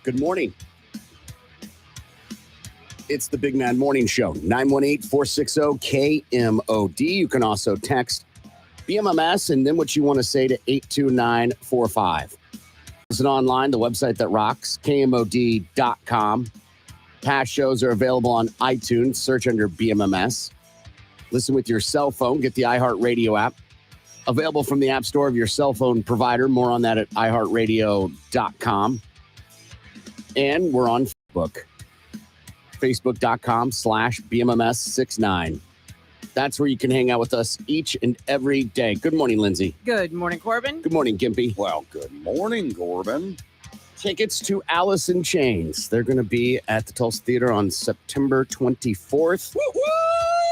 Good morning. It's the Big Man Morning Show, 918-460-KMOD. You can also text BMMS and then what you want to say to 82945. Listen online, the website that rocks, KMOD.com. Past shows are available on iTunes. Search under BMMS. Listen with your cell phone. Get the iHeartRadio app. Available from the App Store of your cell phone provider. More on that at iHeartRadio.com. And we're on Facebook. Facebook.com/BMMS69. That's where you can hang out with us each and every day. Good morning, Lindsay. Good morning, Corbin. Good morning, Gimpy. Well, good morning, Corbin. Tickets to Alice in Chains. They're going to be at the Tulsa Theater on September 24th. Woo-woo!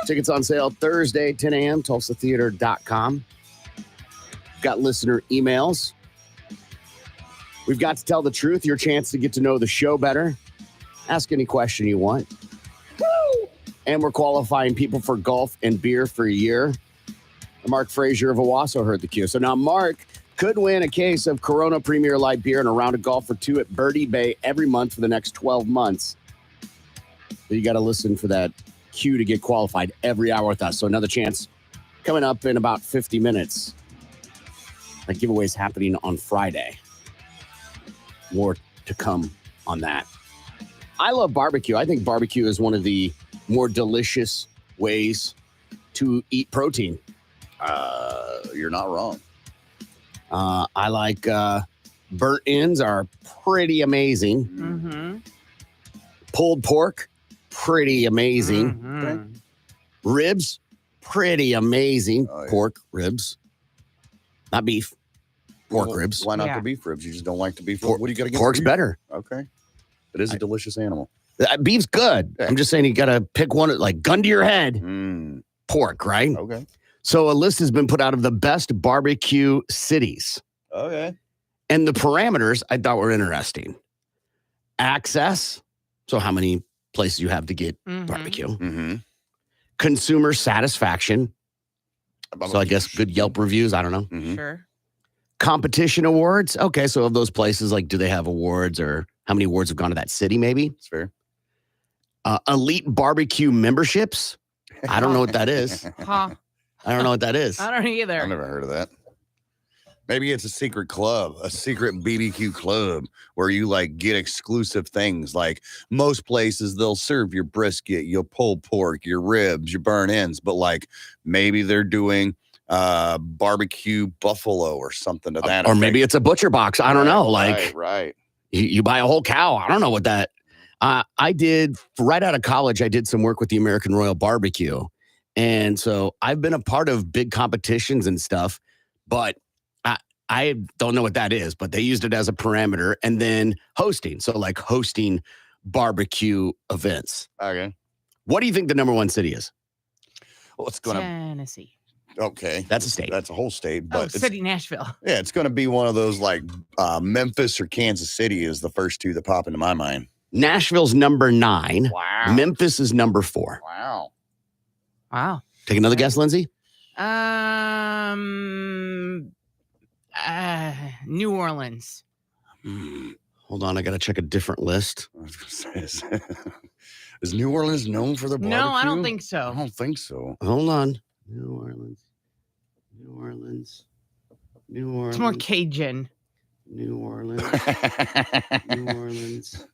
Tickets on sale Thursday, 10 a.m., tulsatheater.com. Got listener emails. We've got to tell the truth, your chance to get to know the show better. Ask any question you want. Woo! And we're qualifying people for golf and beer for a year. Mark Frazier of Owasso heard the cue. So now Mark could win a case of Corona Premier Light beer and a round of golf for two at Birdie Bay every month for the next 12 months. So you got to listen for that cue to get qualified every hour with us. So another chance coming up in about 50 minutes. That giveaway is happening on Friday. More to come on that. I love barbecue. I think barbecue is one of the more delicious ways to eat protein. You're not wrong. I like burnt ends are pretty amazing. Mm-hmm. Pulled pork, pretty amazing. Mm-hmm. Okay. Ribs, pretty amazing. Oh, yeah. Pork ribs, not beef. Pork Well, ribs. Why not Yeah. the beef ribs? You just don't like the beef Pork- ribs? What do you got against Pork's beef? better. Okay. It is a delicious animal. Beef's good. Yeah. I'm just saying you got to pick one, like gun to your head. Mm, Pork, right? okay. So a list has been put out of the best barbecue cities. Okay. And the parameters I thought were interesting. Access. So how many places you have to get Mhm. barbecue. Mm-hmm. Consumer satisfaction. So I guess good Yelp reviews. I don't know. Mhm. Sure. Competition awards. Okay. So of those places, like, do they have awards or how many awards have gone to that city maybe? It's fair. Elite barbecue memberships. I don't know what that is. Huh. I don't know what that is. I don't either. I've never heard of that. Maybe it's a secret club, a secret BBQ club where you like get exclusive things. Like most places, they'll serve your brisket, your pulled pork, your ribs, your burnt ends, but like maybe they're doing barbecue buffalo or something to that. Or maybe it's a butcher box. I don't know. Like right. you buy a whole cow. I don't know what that. I did right out of college. I did some work with the American Royal Barbecue. And so I've been a part of big competitions and stuff, but I don't know what that is, but they used it as a parameter. And then hosting. So like hosting barbecue events. Okay. What do you think the number one city is? Well, it's going to, Tennessee. okay. That's a state. That's a whole state. But Oh, it's, city Nashville. yeah, it's going to be one of those like Memphis or Kansas City is the first two that pop into my mind. Nashville's number 9. Wow. Memphis is number 4. Wow. Wow. Take another guess, Lindsay. New Orleans. Hold on. I got to check a different list. I was gonna say, is New Orleans known for their barbecue? No, I don't think I so. don't think so. Hold on. New Orleans. New Orleans. New Orleans. It's more Cajun. New Orleans. New Orleans.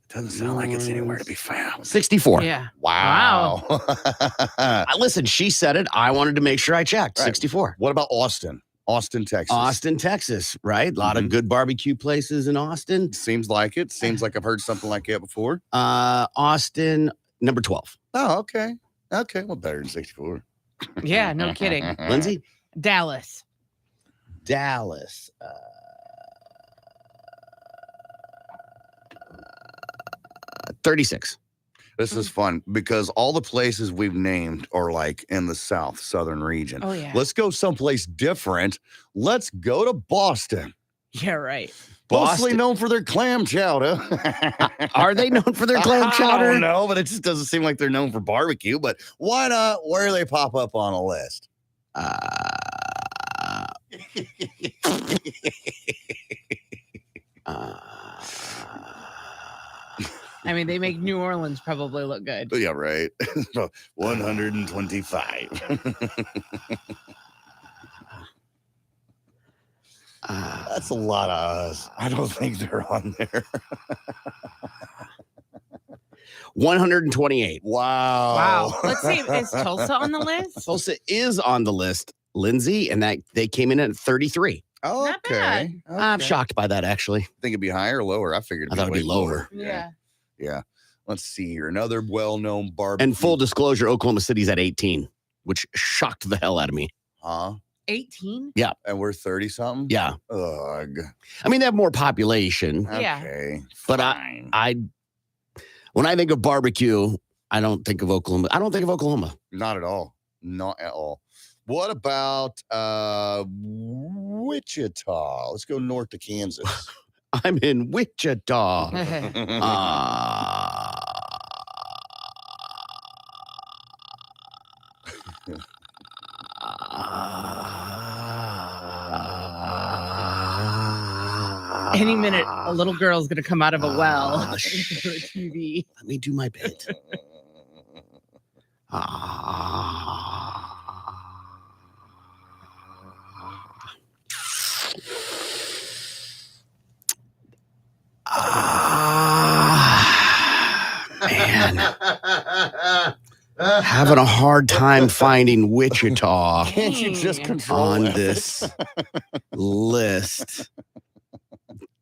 Doesn't sound like it's anywhere to be found. 64. Yeah. Wow. Listen, she said it. I wanted to make sure I checked. Right. 64. What about Austin? Austin, Texas. Austin, Texas, right? A lot of good barbecue places in Austin. Seems like it. Seems like I've heard something like that before. Austin, number 12. Oh, okay. Okay. Well, better than 64. Yeah, no kidding. Lindsay? Dallas. Dallas. 36. This is fun because all the places we've named are like in the South, Southern region. Oh, yeah. Let's go someplace different. Let's go to Boston. Yeah, right. Mostly Boston. known for their clam chowder. Are they known for their clam I chowder? don't know, but it just doesn't seem like they're known for barbecue. But why not? Where do they pop up on a list? I mean, they make New Orleans probably look good. Yeah, right. 125. That's a lot of us. I don't think they're on there. 128. Wow. Wow. Let's see. Is Tulsa on the list? Tulsa is on the list, Lindsay, and that they came in at 33. Not bad. Okay. I'm shocked by that, actually. Think it'd be higher or lower? I figured I thought it'd be way lower. Yeah. Yeah. Let's see here. Another well-known barbecue. And full disclosure, Oklahoma City's at 18, which shocked the hell out of me. Huh? 18? And we're 30-something? Yeah. Ugh. I mean, they have more population, Yeah. Okay. but fine. when I think of barbecue, I don't think of Oklahoma. I don't think of Oklahoma. Not at all. Not at all. What about Wichita? Let's go north to Kansas. I'm in Wichita. Any minute, a little girl's going to come out of a well Ah, into the TV. Let me do my bit. Man, having a hard time finding Wichita Can't you just Dang. control on it? this list.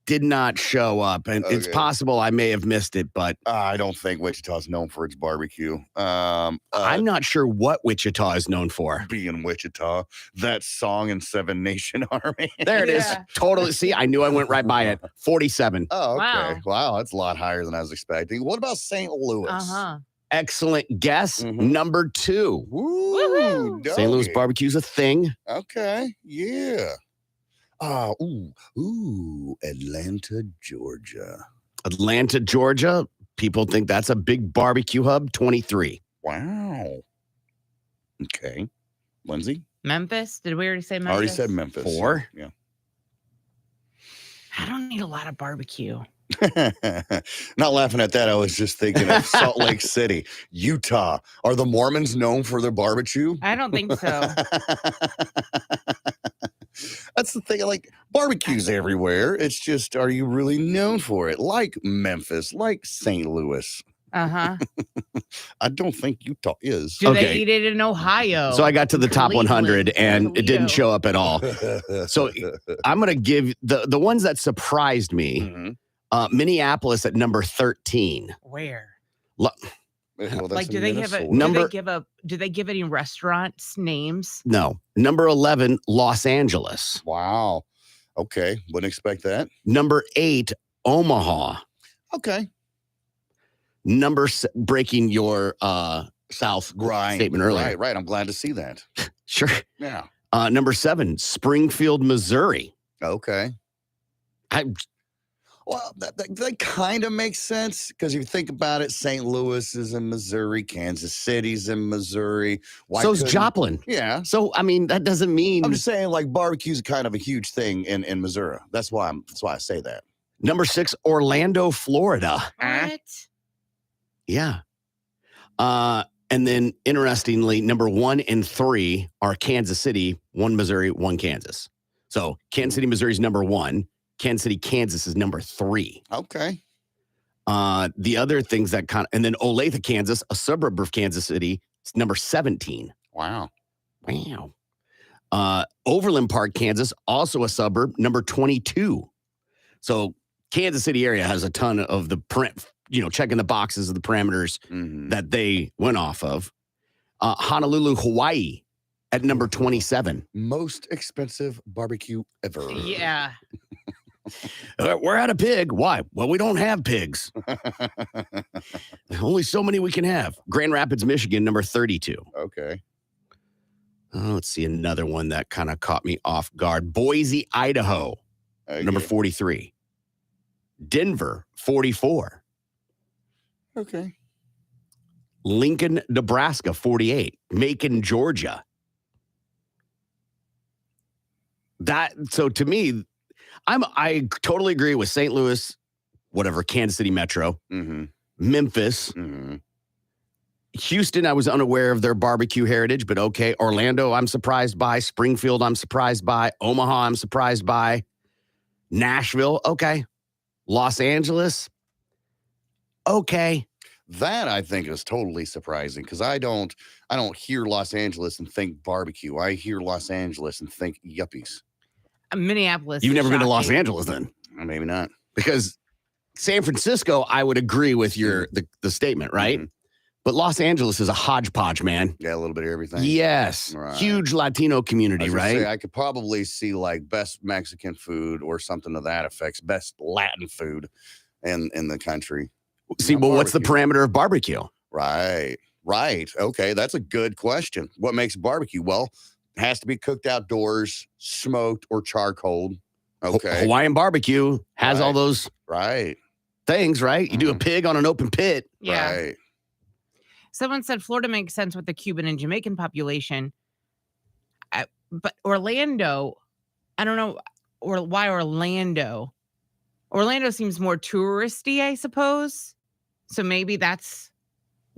Did not show up, and it's Okay. possible I may have missed it, but I don't think Wichita's known for its barbecue. I'm not sure what Wichita is known for. Being Wichita, that song in Seven Nation Army. There it is. Yeah. Totally. See, I knew I went right by it. 47. Oh, okay. Wow. Wow, that's a lot higher than I was expecting. What about St. Louis? Uh-huh. Excellent guess. Mhm. Number 2. Woo, Woohoo. St. Louis doggy. barbecue's a thing. Okay, yeah. Atlanta, Georgia. Atlanta, Georgia. People think that's a big barbecue hub. 23. Wow. Okay. Lindsay? Memphis? Did we already say Memphis? I already said Memphis. 4. Yeah. I don't need a lot of barbecue. Not laughing at that. I was just thinking of Salt Lake City, Utah. Are the Mormons known for their barbecue? I don't think so. That's the thing. Like, barbecues everywhere. It's just, are you really known for it? Like Memphis, like St. Louis. Uh-huh. I don't think Utah is. Do Okay. they eat it in Ohio? So I got to the top 100 Cleveland, and it didn't Toledo. show up at all. So I'm going to give the ones that surprised me. Mhm. Minneapolis at number 13. Where? Well, that's Like, do in they have a Minnesota. do they give any restaurants names? No. Number 11, Los Angeles. Wow. Okay. Wouldn't expect that. Number 8, Omaha. Okay. Breaking your South Right. statement earlier. Right. I'm glad to see that. Sure. Yeah. Number 7, Springfield, Missouri. Okay. I Well, that kind of makes sense because if you think about it, St. Louis is in Missouri, Kansas City's in Missouri. so's couldn't- Joplin. Yeah. So I mean that doesn't mean I'm just saying, like, barbecue's kind of a huge thing in Missouri. That's why I say that. number 6, Orlando, Florida. What? Yeah. And then interestingly, number 1 and 3 are Kansas City, 1 Missouri, 1 Kansas. So Kansas City, Missouri is number 1. Kansas City, Kansas is number 3. Okay. The other things that and then Olathe, Kansas, a suburb of Kansas City, is number 17. Wow. Wow. Overland Park, Kansas, also a suburb, number 22. So Kansas City area has a ton of the checking the boxes of the parameters Mhm. that they went off of. Honolulu, Hawaii at number 27. Most expensive barbecue ever. Yeah. We're out of pig. Why? Well, we don't have pigs. Only so many we can have. Grand Rapids, Michigan, number 32. Okay. Let's see another one that kind of caught me off guard. Boise, Idaho, number 43. Denver, 44. Okay. Lincoln, Nebraska, 48. Macon, Georgia. So to me, I totally agree with St. Louis, whatever, Kansas City Metro. Mm-hmm. Memphis. Mhm. Houston, I was unaware of their barbecue heritage, but okay. Orlando, I'm surprised by. Springfield, I'm surprised by. Omaha, I'm surprised by. Nashville, okay. Los Angeles, okay. That I think is totally surprising because I don't hear Los Angeles and think barbecue. I hear Los Angeles and think yuppies. Minneapolis. You've is never been to Los shocking. Angeles then? Maybe not. Because San Francisco, I would agree with your the statement, right? Mhm. But Los Angeles is a hodgepodge, man. Yeah, a little bit of everything. Yes. Right. Huge Latino I community, was gonna right? say, I could probably see like best Mexican food or something to that effect, best Latin food in the country. See, well, what's the barbecue. parameter of barbecue? Right. Okay, that's a good question. What makes barbecue? Well, it has to be cooked outdoors, smoked or charcoaled. Okay. Hawaiian barbecue has all Right. those Right. things, right? You do a Mhm. pig on an open pit. Yeah. Right. Someone said Florida makes sense with the Cuban and Jamaican population. But Orlando, I don't know why Orlando. Orlando seems more touristy, I suppose. So maybe that's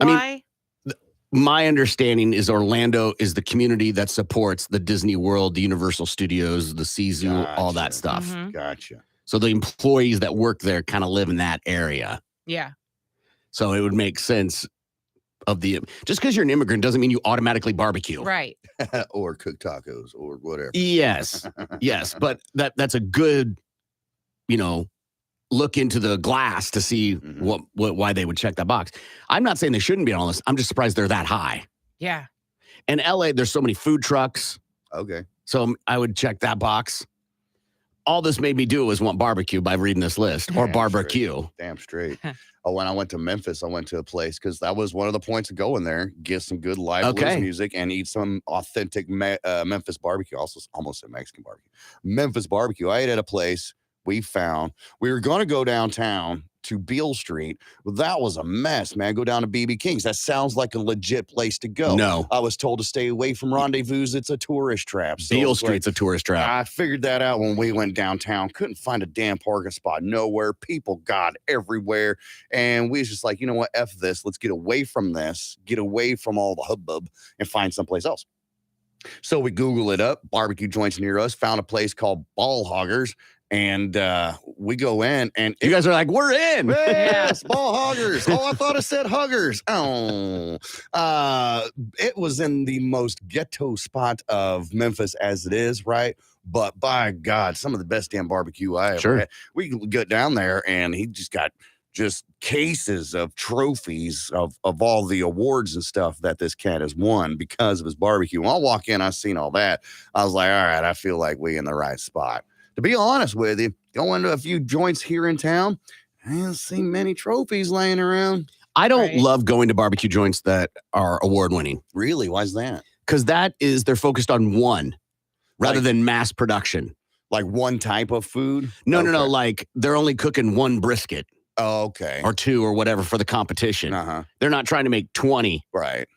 I mean, why. My understanding is Orlando is the community that supports the Disney World, the Universal Studios, the Sea Zoo, all that Gotcha. stuff. Mhm. Gotcha. So the employees that work there kind of live in that area. Yeah. So it would make sense just because you're an immigrant doesn't mean you automatically barbecue. Right. Or cook tacos or whatever. Yes. Yes. But that's a good, look into the glass to see Mhm. why they would check that box. I'm not saying they shouldn't be on this. I'm just surprised they're that high. Yeah. In LA, there's so many food trucks. Okay. So I would check that box. All this made me do was want barbecue by reading this list or Damn barbecue. Damn straight. When I went to Memphis, I went to a place because that was one of the points of going there, get some good live blues music and eat some authentic Memphis barbecue. Also, almost a Mexican barbecue. Memphis barbecue. I ate at a place we found. We were going to go downtown to Beale Street. Well, that was a mess, man. Go down to BB King's. That sounds like a legit place to go. No. I was told to stay away from Rendezvous. It's a tourist trap. So Beale it's like, Street's a tourist trap. I figured that out when we went downtown. Couldn't find a damn parking spot nowhere. People got everywhere. And we was just like, you know what? F this. Let's get away from this, get away from all the hubbub and find someplace else. So we Google it up, barbecue joints near us, found a place called Ball Hoggers. And we go in and You guys are like, we're in. yes, Ball Hoggers. Oh, I thought it said Huggers. Oh, it was in the most ghetto spot of Memphis as it is, right? But by God, some of the best damn barbecue I ever Sure. had. We get down there and he just got cases of trophies of all the awards and stuff that this cat has won because of his barbecue. When I walk in, I seen all that. I was like, all right, I feel like we in the right spot. To be honest with you, going to a few joints here in town, I haven't seen many trophies laying around. I don't Right. love going to barbecue joints that are award winning Really? Why's that? because they're focused on one rather Like- than mass production. Like one type of food? No. Okay. Like they're only cooking one brisket Oh, okay. or two or whatever for the competition. Uh-huh. They're not trying to make 20. Right.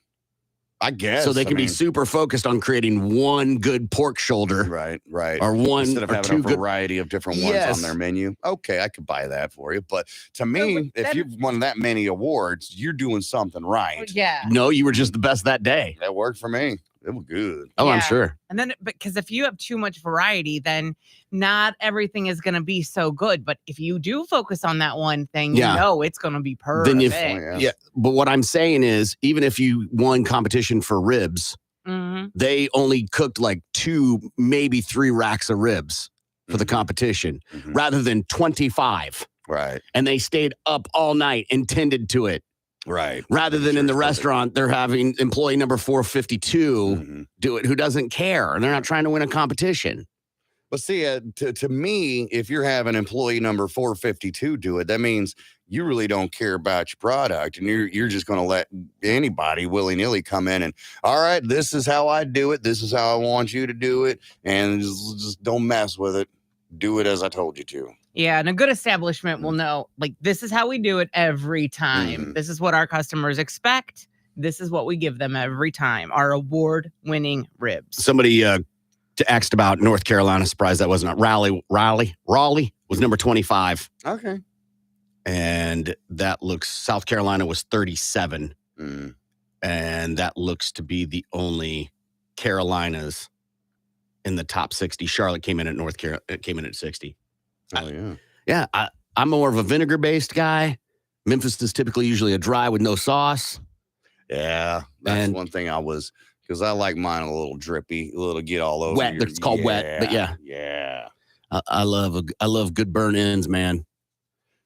I guess. So they can be super focused on creating one good pork shoulder right. or one Instead of or having two a good. variety of different ones Yes. on their menu. Okay, I could buy that for you. But to No, me, but if then- you've won that many awards, you're doing something right. Yeah. No, you were just the best that day. That worked for me. It was good. Oh, I'm Yeah. sure. And then, because if you have too much variety, then not everything is going to be so good. But if you do focus on that one thing, Yeah. you know it's going to be perfect. Then you- Oh, Yeah. But what I'm saying is, even if you won competition for ribs, Mhm. they only cooked like 2, maybe 3 racks of ribs for the Mhm. competition Mhm. rather than 25. Right. And they stayed up all night and tended to it Right. rather than Sure in the it's perfect. restaurant, they're having employee number 452 Mhm. do it who doesn't care. And they're not trying to win a competition. But see, to me, if you're having employee number 452 do it, that means you really don't care about your product, and you're just going to let anybody willy nilly come in and, all right, this is how I do it, this is how I want you to do it, and just don't mess with it. Do it as I told you to. Yeah. And a good establishment will know, like, this is how we do it every time. Mhm. This is what our customers expect. This is what we give them every time. Our award winning ribs. Somebody asked about North Carolina. Surprised that wasn't Raleigh was number 25. Okay. and that looks, South Carolina was 37. Mm. And that looks to be the only Carolinas in the top 60. Charlotte came in at North Carolina, came in at 60. Oh, yeah. Yeah, I'm more of a vinegar-based guy. Memphis is typically usually a dry with no sauce. Yeah, that's And- one thing because I like mine a little drippy, a little get all over. Wet, it's called wet, but yeah. Yeah. I love good burn ends, man.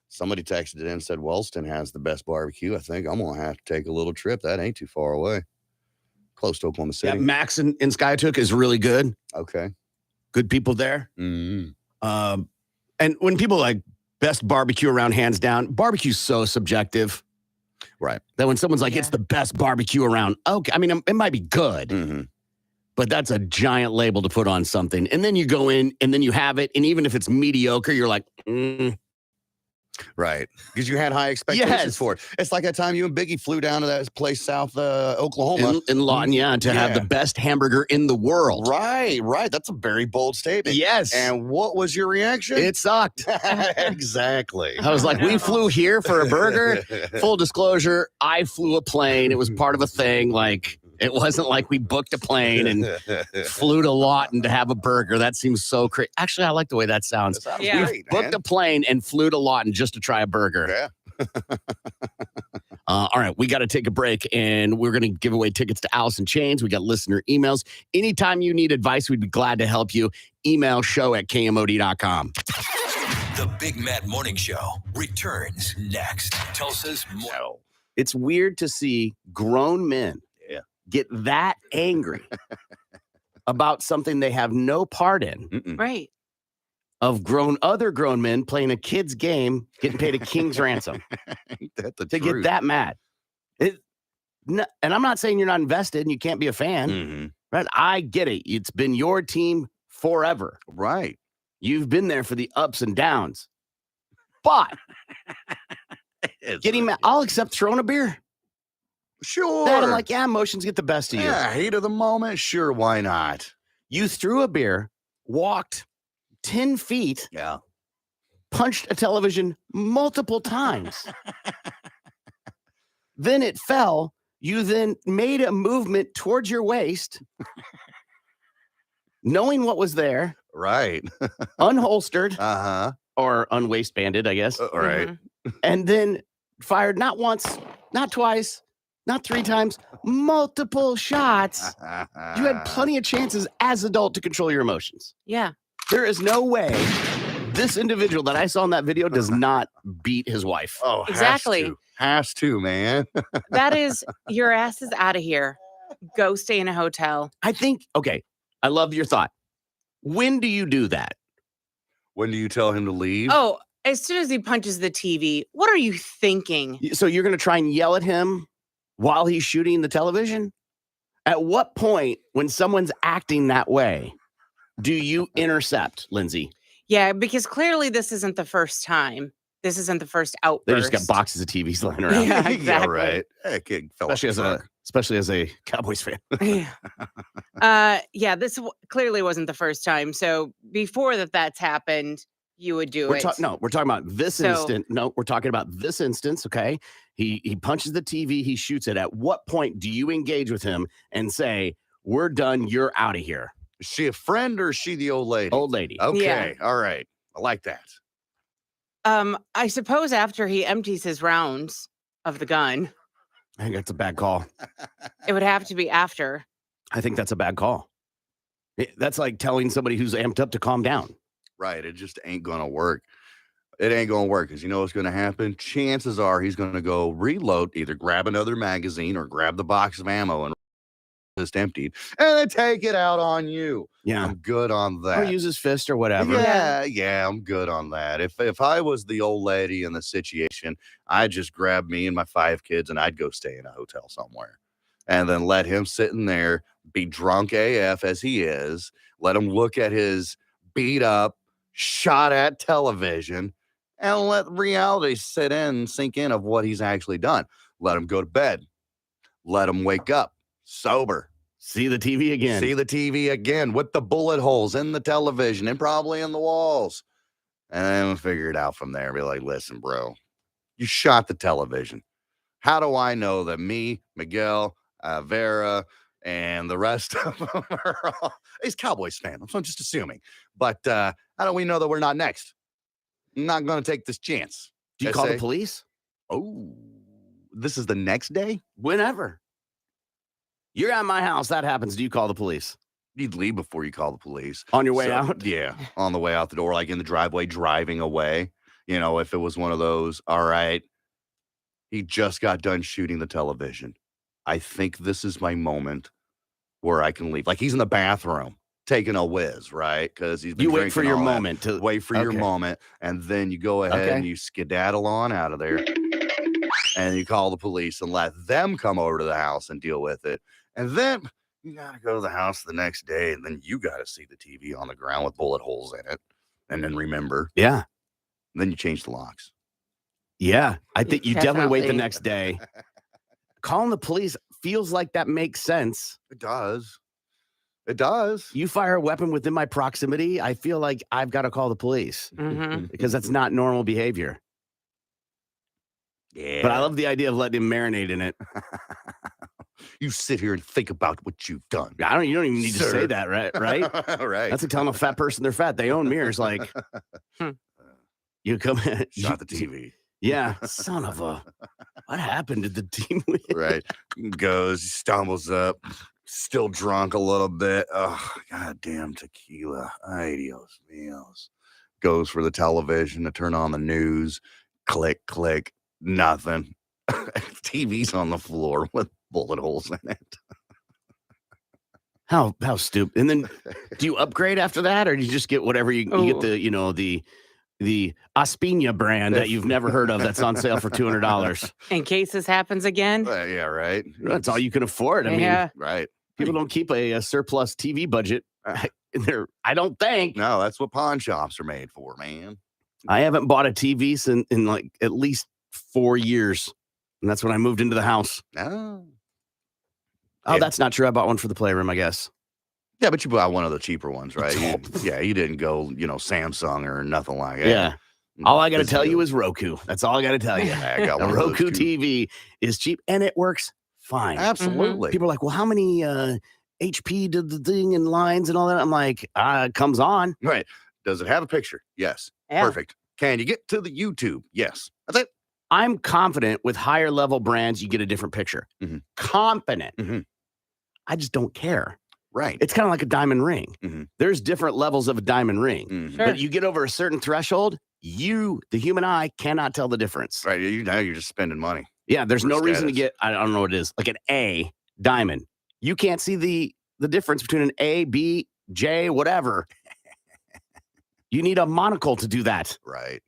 Somebody texted in and said Wellston has the best barbecue. I think I'm going to have to take a little trip. That ain't too far away. Close to Oklahoma Yeah, City. Max in Skytook is really good. Okay. Good people there. Mm-hmm. And when people like best barbecue around, hands down, barbecue's so subjective. Right. That when someone's like, it's the best barbecue around. Okay. I mean, it might be good, Mm-hmm. but that's a giant label to put on something. And then you go in and then you have it. And even if it's mediocre, you're like, Right. Because you had high expectations Yes. for it. It's like that time you and Biggie flew down to that place south Oklahoma. in Lawton, to have the best hamburger in the world. Right. That's a very bold statement. Yes. And what was your reaction? It sucked. Exactly. I was like, we flew here for a burger. Full disclosure, I flew a plane. It was part of a thing. Like, it wasn't like we booked a plane and flew to Lawton to have a burger. That seems so crazy. Actually, I like the way that sounds. That sounds Yeah. great, Booked man. a plane and flew to Lawton just to try a burger. Yeah. All right, we got to take a break, and we're going to give away tickets to Alice in Chains. We got listener emails. Anytime you need advice, we'd be glad to help you. Email show@kmod.com. The Big Mad Morning Show returns next. Tulsa's more. It's weird to see grown men get that angry about something they have no part in. Mm-mm. Right. Of other grown men playing a kid's game, getting paid a king's ransom That's the to truth. get that mad. And I'm not saying you're not invested and you can't be a fan, Mm-hmm. right? I get it. It's been your team forever. Right. You've been there for the ups and downs. But getting mad, I'll accept throwing a beer. Sure. That I'm like, yeah, emotions get the best of you. Yeah, heat of the moment. Sure, why not? You threw a beer, walked 10 feet, Yeah. punched a television multiple times. Then it fell. You then made a movement towards your waist, knowing what was there, Right. unholstered Uh-huh. or unwaistbanded, I guess, Right. Mhm. and then fired not once, not twice, not 3 times, multiple shots. You had plenty of chances as adult to control your emotions. Yeah. There is no way this individual that I saw in that video does not beat his wife. Oh, Exactly. Has to, man. That is, your ass is out of here. Go stay in a hotel. I think, okay, I love your thought. When do you do that? When do you tell him to leave? Oh, as soon as he punches the TV, what are you thinking? So you're going to try and yell at him while he's shooting the television? At what point, when someone's acting that way, do you intercept, Lindsay? Yeah, because clearly this isn't the first time. This isn't the first outburst. They just got boxes of TVs lying around. Yeah, Yeah, exactly. right. Hey, kid fell off especially the as truck. especially as a Cowboys fan. Yeah, this clearly wasn't the first time. So before that's happened, you would do it. We're talking about this So- instant. No, we're talking about this instance. Okay, he punches the TV. He shoots it. At what point do you engage with him and say, "We're done. You're out of here"? Is she a friend or is she the old lady? Old lady. Okay. All right. I like that. I suppose after he empties his rounds of the gun, I think that's a bad call. it would have to be after. I think that's a bad call. That's like telling somebody who's amped up to calm down. Right. It just ain't going to work. It ain't going to work because you know what's going to happen? Chances are he's going to go reload, either grab another magazine or grab the box of ammo and just emptied and then take it out on you. Yeah. I'm good on Or that. use his fist or whatever. Yeah, I'm good on that. If I was the old lady in the situation, I'd just grab me and my 5 kids and I'd go stay in a hotel somewhere. And then let him sit in there, be drunk AF as he is, let him look at his beat up, shot at television, and let reality sit in and sink in of what he's actually done. Let him go to bed. Let him wake up sober. See the TV again. See the TV again with the bullet holes in the television and probably in the walls. And then we'll figure it out from there. Be like, listen, bro, You shot the television. How do I know that me, Miguel, Vera, and the rest of them are all, he's Cowboys fan. I'm just assuming. But how do we know that we're not next? I'm not going to take this chance. Do you call the SA? police? Oh, this is the next day? Whenever. You're at my house, that happens. Do you call the police? You'd leave before you call the police. On your way out? Yeah, on the way out the door, like in the driveway, driving away. You know, if it was one of those, all right, he just got done shooting the television. I think this is my moment where I can leave. Like he's in the bathroom taking a whiz, right? Because he's been You wait for drinking your all that. moment to Wait for your Okay. moment, and then you go ahead Okay. and you skedaddle on out of there, and you call the police and let them come over to the house and deal with it. And then you gotta go to the house the next day, and then you gotta see the TV on the ground with bullet holes in it, and then remember. Yeah. Then you change the locks. Yeah. I think you definitely wait the Definitely. next day. Calling the police feels like that makes sense. It does. It does. You fire a weapon within my proximity, I feel like I've got to call the police Mhm. because that's not normal behavior. Yeah. But I love the idea of letting him marinate in it. You sit here and think about what you've done. You don't even need to say Sir. that, right? Right? Right. That's like telling a fat person they're fat. They own mirrors. Like, you come in. Shot the TV. Yeah. Son of a. What happened to the team? Right. Goes, stumbles up, still drunk a little bit. Oh, goddamn tequila. Ay, Dios míos. Goes for the television to turn on the news. Click, click. Nothing. TV's on the floor with bullet holes in it. How stupid. And then do you upgrade after that, or do you just get whatever you get the Aspina brand that you've never heard of that's on sale for $200? In case this happens again. Yeah, right. That's all you can afford. I Yeah. mean, Right. people don't keep a surplus TV budget in there. I don't think. No, that's what pawn shops are made for, man. I haven't bought a TV in like at least 4 years. And that's when I moved into the house. No. Oh, Yeah. that's not true. I bought one for the playroom, I guess. Yeah, but you bought one of the cheaper ones, right? You didn't go, Samsung or nothing like that. Yeah. All I got to This tell is you is Roku. That's all I got to tell you. I got A one of those Roku too. TV is cheap and it works fine. Absolutely. People are like, well, how many HP did the thing and lines and all that? I'm like, it comes on. Right. Does it have a picture? Yes. Yeah. Perfect. Can you get to the YouTube? Yes. That's it. I'm confident with higher level brands, you get a different picture. Mhm. Confident. Mhm. I just don't care. Right. It's kind of like a diamond ring. Mhm. There's different levels of a diamond ring. Mhm. Sure. But you get over a certain threshold, the human eye, cannot tell the difference. Right. Now you're just spending money. Yeah, there's For no reason to status. get, I don't know what it is, like an A diamond. You can't see the difference between an A, B, J, whatever. You need a monocle to do that. Right.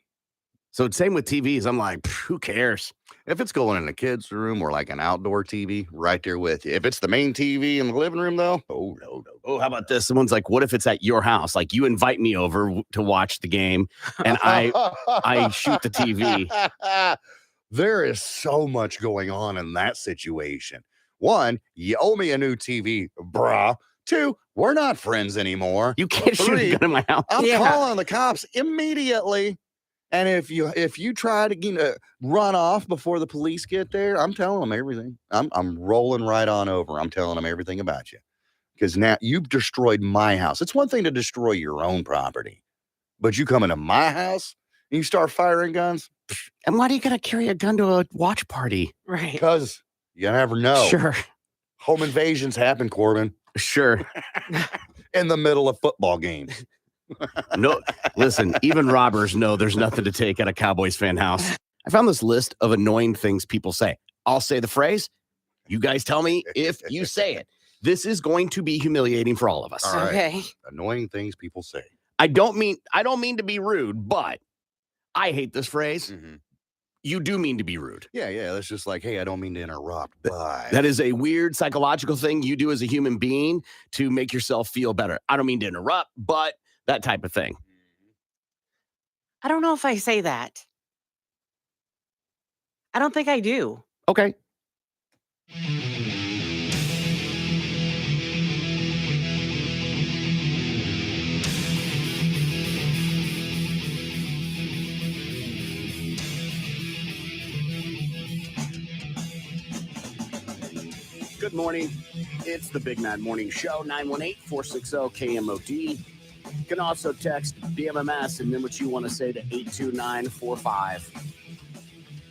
So it's same with TVs. I'm like, who cares? If it's going in a kid's room or like an outdoor TV, right there with you. If it's the main TV in the living room, though, oh, no. Oh, how about this? Someone's like, what if it's at your house? Like you invite me over to watch the game and I shoot the TV. There is so much going on in that situation. One, you owe me a new TV, brah. Two, we're not friends anymore. You can't shoot Three, a gun in my house. I'm Yeah. calling the cops immediately. And if you try to run off before the police get there, I'm telling them everything. I'm rolling right on over. I'm telling them everything about you. Because now you've destroyed my house. It's one thing to destroy your own property, but you come into my house and you start firing guns And why do you gotta carry a gun to a watch party? Right. because you never know. Sure. Home invasions happen, Corbin, Sure. in the middle of football games. No, listen, even robbers know there's nothing to take at a Cowboys fan house. I found this list of annoying things people say. I'll say the phrase. You guys tell me if you say it. This is going to be humiliating for all of us. All right. Okay. Annoying things people say. I don't mean to be rude, but I hate this phrase. Mhm. You do mean to be rude. Yeah. That's just like, hey, I don't mean to interrupt. Bye. That is a weird psychological thing you do as a human being to make yourself feel better. I don't mean to interrupt, but that type of thing. I don't know if I say that. I don't think I do. Okay. Good morning. It's the Big Mad Morning Show, 918-460-KMOD. You can also text BMMS and then what you want to say to 82945.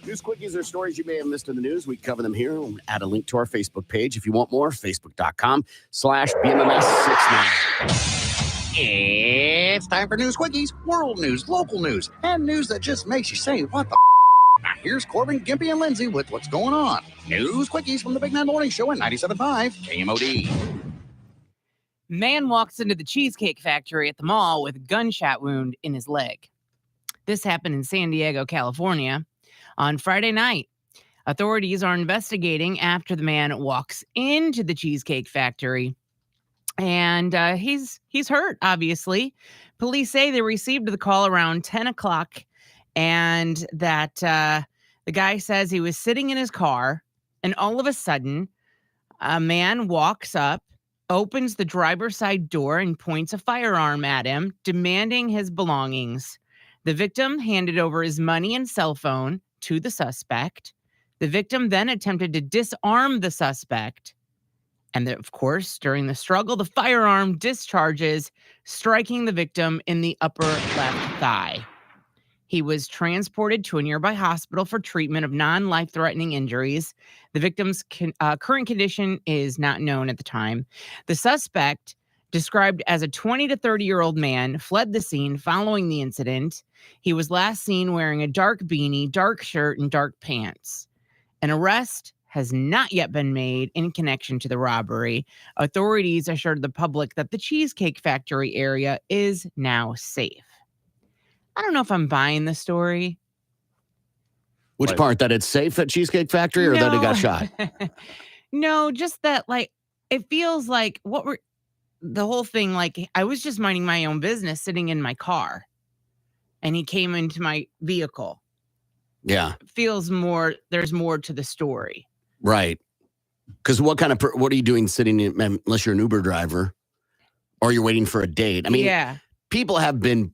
News quickies are stories you may have missed in the news. We cover them here. We'll add a link to our Facebook page. If you want more, facebook.com/BMMS69. It's time for News Quickies, world news, local news, and news that just makes you say, what the Now here's Corbin, Gimpy, and Lindsay with what's going on. News Quickies from the Big Man Morning Show at 97.5 KMOD. Man walks into the Cheesecake Factory at the mall with a gunshot wound in his leg. This happened in San Diego, California on Friday night. Authorities are investigating after the man walks into the Cheesecake Factory. And he's hurt, obviously. Police say they received the call around 10 o'clock and that the guy says he was sitting in his car and all of a sudden a man walks up, opens the driver's side door and points a firearm at him, demanding his belongings. The victim handed over his money and cell phone to the suspect. The victim then attempted to disarm the suspect. And of course, during the struggle, the firearm discharges, striking the victim in the upper left thigh. He was transported to a nearby hospital for treatment of non-life-threatening injuries. The victim's current condition is not known at the time. The suspect, described as a 20 to 30-year-old man, fled the scene following the incident. He was last seen wearing a dark beanie, dark shirt, and dark pants. An arrest has not yet been made in connection to the robbery. Authorities assured the public that the Cheesecake Factory area is now safe. I don't know if I'm buying the story. Which part? That it's safe at Cheesecake Factory or that he got shot? No, just that, like, it feels like the whole thing, like, I was just minding my own business sitting in my car and he came into my vehicle. Yeah. It feels there's more to the story. Right. Because what are you doing sitting in, unless you're an Uber driver or you're waiting for a date? I mean, people have been,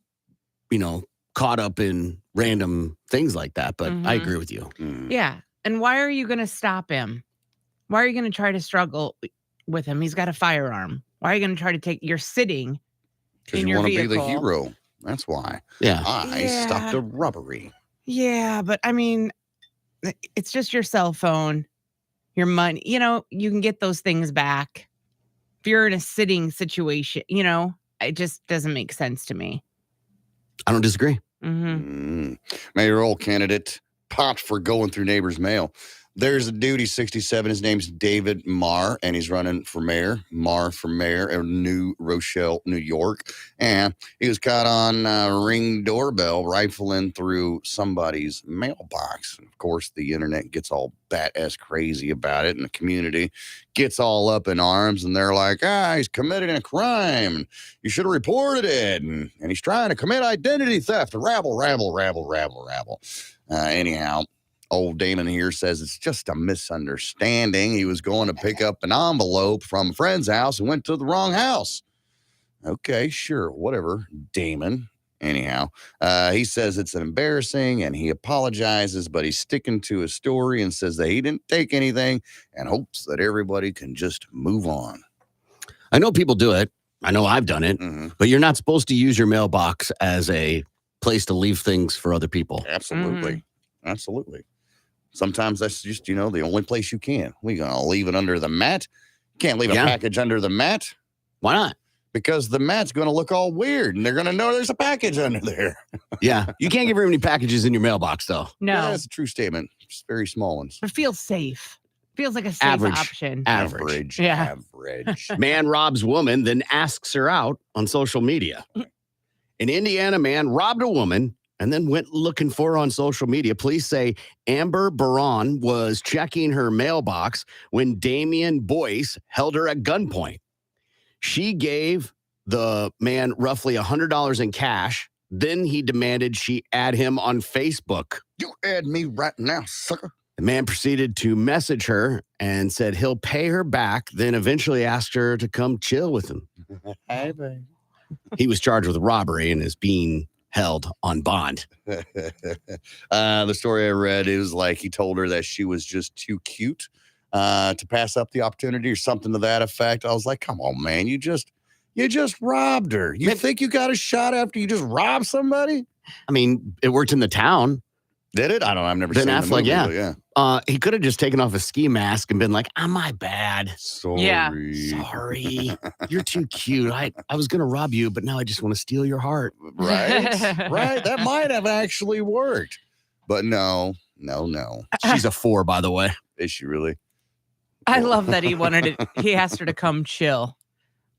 caught up in random things like that, but I agree with you. Yeah. And why are you going to stop him? Why are you going to try to struggle with him? He's got a firearm. Why are you going to try to you're sitting in your vehicle? Because you want to be the hero. That's why. Yeah. I stopped a robbery. Yeah, but I mean, it's just your cell phone, your money. You can get those things back. If you're in a sitting situation, it just doesn't make sense to me. I don't disagree. Mayoral candidate popped for going through neighbor's mail. There's a dude, he's 67. His name's David Marr, and he's running for mayor. Marr for mayor in New Rochelle, New York. And he was caught on a Ring doorbell rifling through somebody's mailbox. And of course, the internet gets all bat-ass crazy about it, and the community gets all up in arms, and they're like, he's committing a crime. You should have reported it. And he's trying to commit identity theft. Rabble. Anyhow, old Damon here says it's just a misunderstanding. He was going to pick up an envelope from a friend's house and went to the wrong house. Okay, sure, whatever, Damon. Anyhow, he says it's embarrassing and he apologizes, but he's sticking to his story and says that he didn't take anything and hopes that everybody can just move on. I know people do it. I know I've done it, but you're not supposed to use your mailbox as a place to leave things for other people. Absolutely. Absolutely. Sometimes that's just, the only place you can. We're going to leave it under the mat. Can't leave a package under the mat. Why not? Because the mat's going to look all weird and they're going to know there's a package under there. Yeah. You can't get very many packages in your mailbox, though. No. Yeah, that's a true statement. Just very small ones. It feels safe. Feels like a safe option. Average. Yeah. Average. Man robs woman, then asks her out on social media. In Indiana, man robbed a woman and then went looking for her on social media. Police say Amber Baron was checking her mailbox when Damian Boyce held her at gunpoint. She gave the man roughly $100 in cash. Then he demanded she add him on Facebook. You add me right now, sucker. The man proceeded to message her and said he'll pay her back, then eventually asked her to come chill with him. Hey, babe. He was charged with robbery and is being held on bond. The story I read is like he told her that she was just too cute to pass up the opportunity or something to that effect. I was like, come on, man, you just robbed her. You think you got a shot after you just robbed somebody? I mean, it worked in The Town. Did it? I don't know. I've never Ben seen the Affleck, movie, yeah. but yeah. He could have just taken off a ski mask and been like, "Oh, my bad. Sorry. Yeah. Sorry. You're too cute. I was going to rob you, but now I just want to steal your heart." Right? Right? That might have actually worked. But no. She's a 4, by the way. Is she really? I love that he asked her to come chill,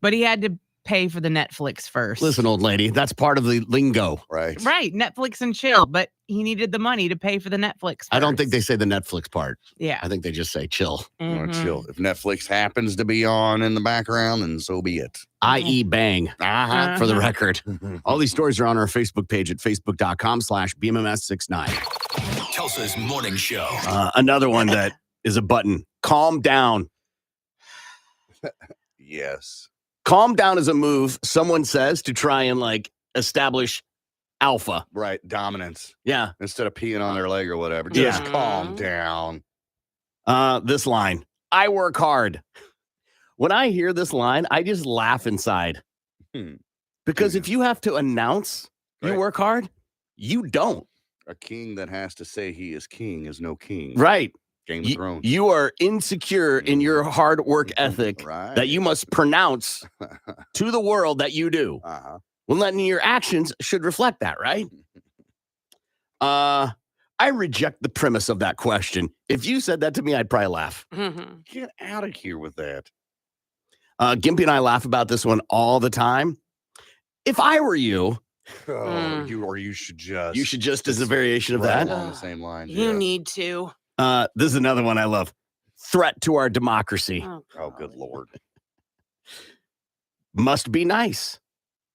but he had to pay for the Netflix first. Listen, old lady, that's part of the lingo. Right. Right, Netflix and chill, but he needed the money to pay for the Netflix first. I don't think they say the Netflix part. Yeah. I think they just say chill, You wanna Mhm. chill. If Netflix happens to be on in the background, then so be it. i.e. bang, Uh-huh. for the record. All these stories are on our Facebook page at facebook.com/BMMS69. Tulsa's Morning Show. Another one that is a button. Calm down. Yes. Calm down is a move someone says to try and like establish alpha. Right. Dominance. Yeah. Instead of peeing on their leg or whatever. Yeah. Just calm down. This line, I work hard. When I hear this line, I just laugh inside. Because if you have to announce you Right. work hard, you don't. A king that has to say he is king is no king. Right. Game of Thrones. You are insecure in your hard work ethic Right. that you must pronounce to the world that you do. Uh-huh. Well, then your actions should reflect that, right? I reject the premise of that question. If you said that to me, I'd probably laugh. Mhm. Get out of here with that. Gimpy and I laugh about this one all the time. If I were you, Oh, you should just. you should just as a variation of right that. along the same line. You yeah. need to. This is another one I love. Threat to our democracy. Oh, good Lord. Must be nice.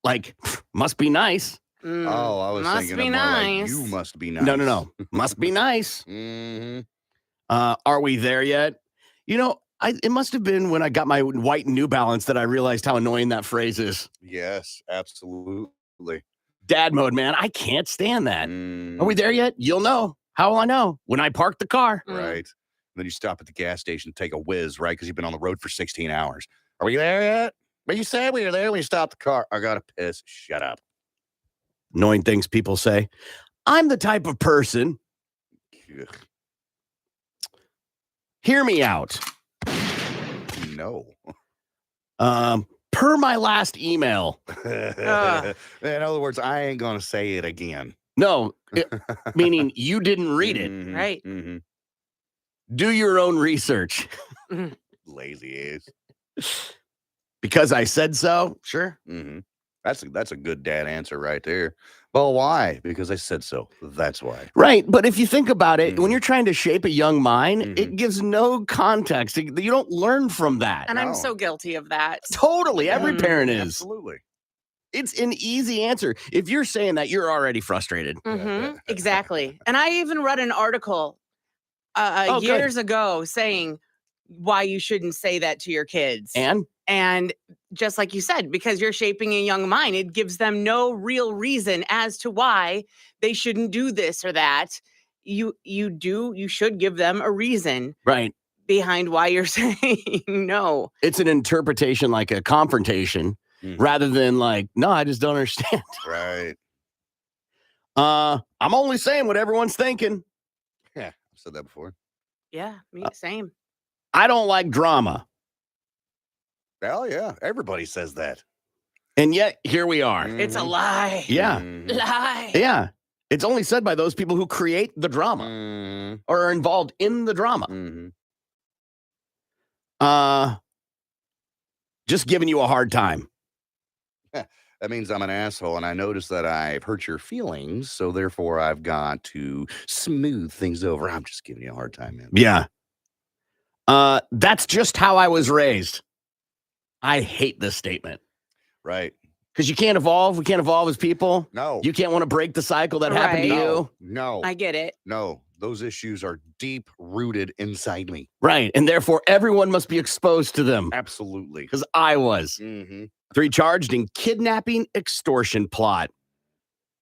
Like, must be nice. Mm. Oh, I was Must thinking be of more like, nice. you must be nice. No. Must be nice. Mm-hmm. Are we there yet? You know, it must have been when I got my white New Balance that I realized how annoying that phrase is. Yes, absolutely. Dad mode, man. I can't stand that. Mm, Are we there yet? You'll know. How will I know? When I park the car. Right. And then you stop at the gas station to take a whiz, right? Because you've been on the road for 16 hours. Are we there yet? But you said we were there when you stopped the car. I got to piss. Shut up. Knowing things people say. I'm the type of person. Ugh, Hear me out. no. Per my last email. In other words, I ain't going to say it again. No, meaning you didn't read it. Mhm, Right. mhm. Do your own research. Lazy ass. Because I said so. Sure. Mm-hmm. That's a good dad answer right there. Well, why? Because I said so. That's why. Right. But if you think about it, when Mhm. you're trying to shape a young mind, it Mhm. gives no context. You don't learn from that. And No. I'm so guilty of that. Totally. Every Mhm. parent is. Absolutely. It's an easy answer. If you're saying that, you're already frustrated. Mhm. Exactly. And I even read an article Oh, good. years ago saying why you shouldn't say that to your kids. And just like you said, because you're shaping a young mind, it gives them no real reason as to why they shouldn't do this or that. You should give them a reason right. behind why you're saying no. It's an interpretation like a confrontation Mhm. rather than like, no, I just don't understand. Right. I'm only saying what everyone's thinking. Yeah. I've said that before. Yeah, me same. I don't like drama. Hell yeah. Everybody says that. And yet here we are. It's a Mhm. lie. Yeah. Mhm. Lie. Yeah. It's only said by those people who create the drama Mhm. or are involved in the drama. Mhm. Just giving you a hard time. That means I'm an asshole, and I notice that I've hurt your feelings, so therefore I've got to smooth things over. I'm just giving you a hard time, man. Yeah. That's just how I was raised. I hate this statement Right. because you can't evolve. We can't evolve as people. No. You can't want to break the cycle that happened to Right. you. No. I get it. No. Those issues are deep rooted inside me. Right. And therefore, everyone must be exposed to them Absolutely. because I was. Mm-hmm. 3 charged in kidnapping extortion plot.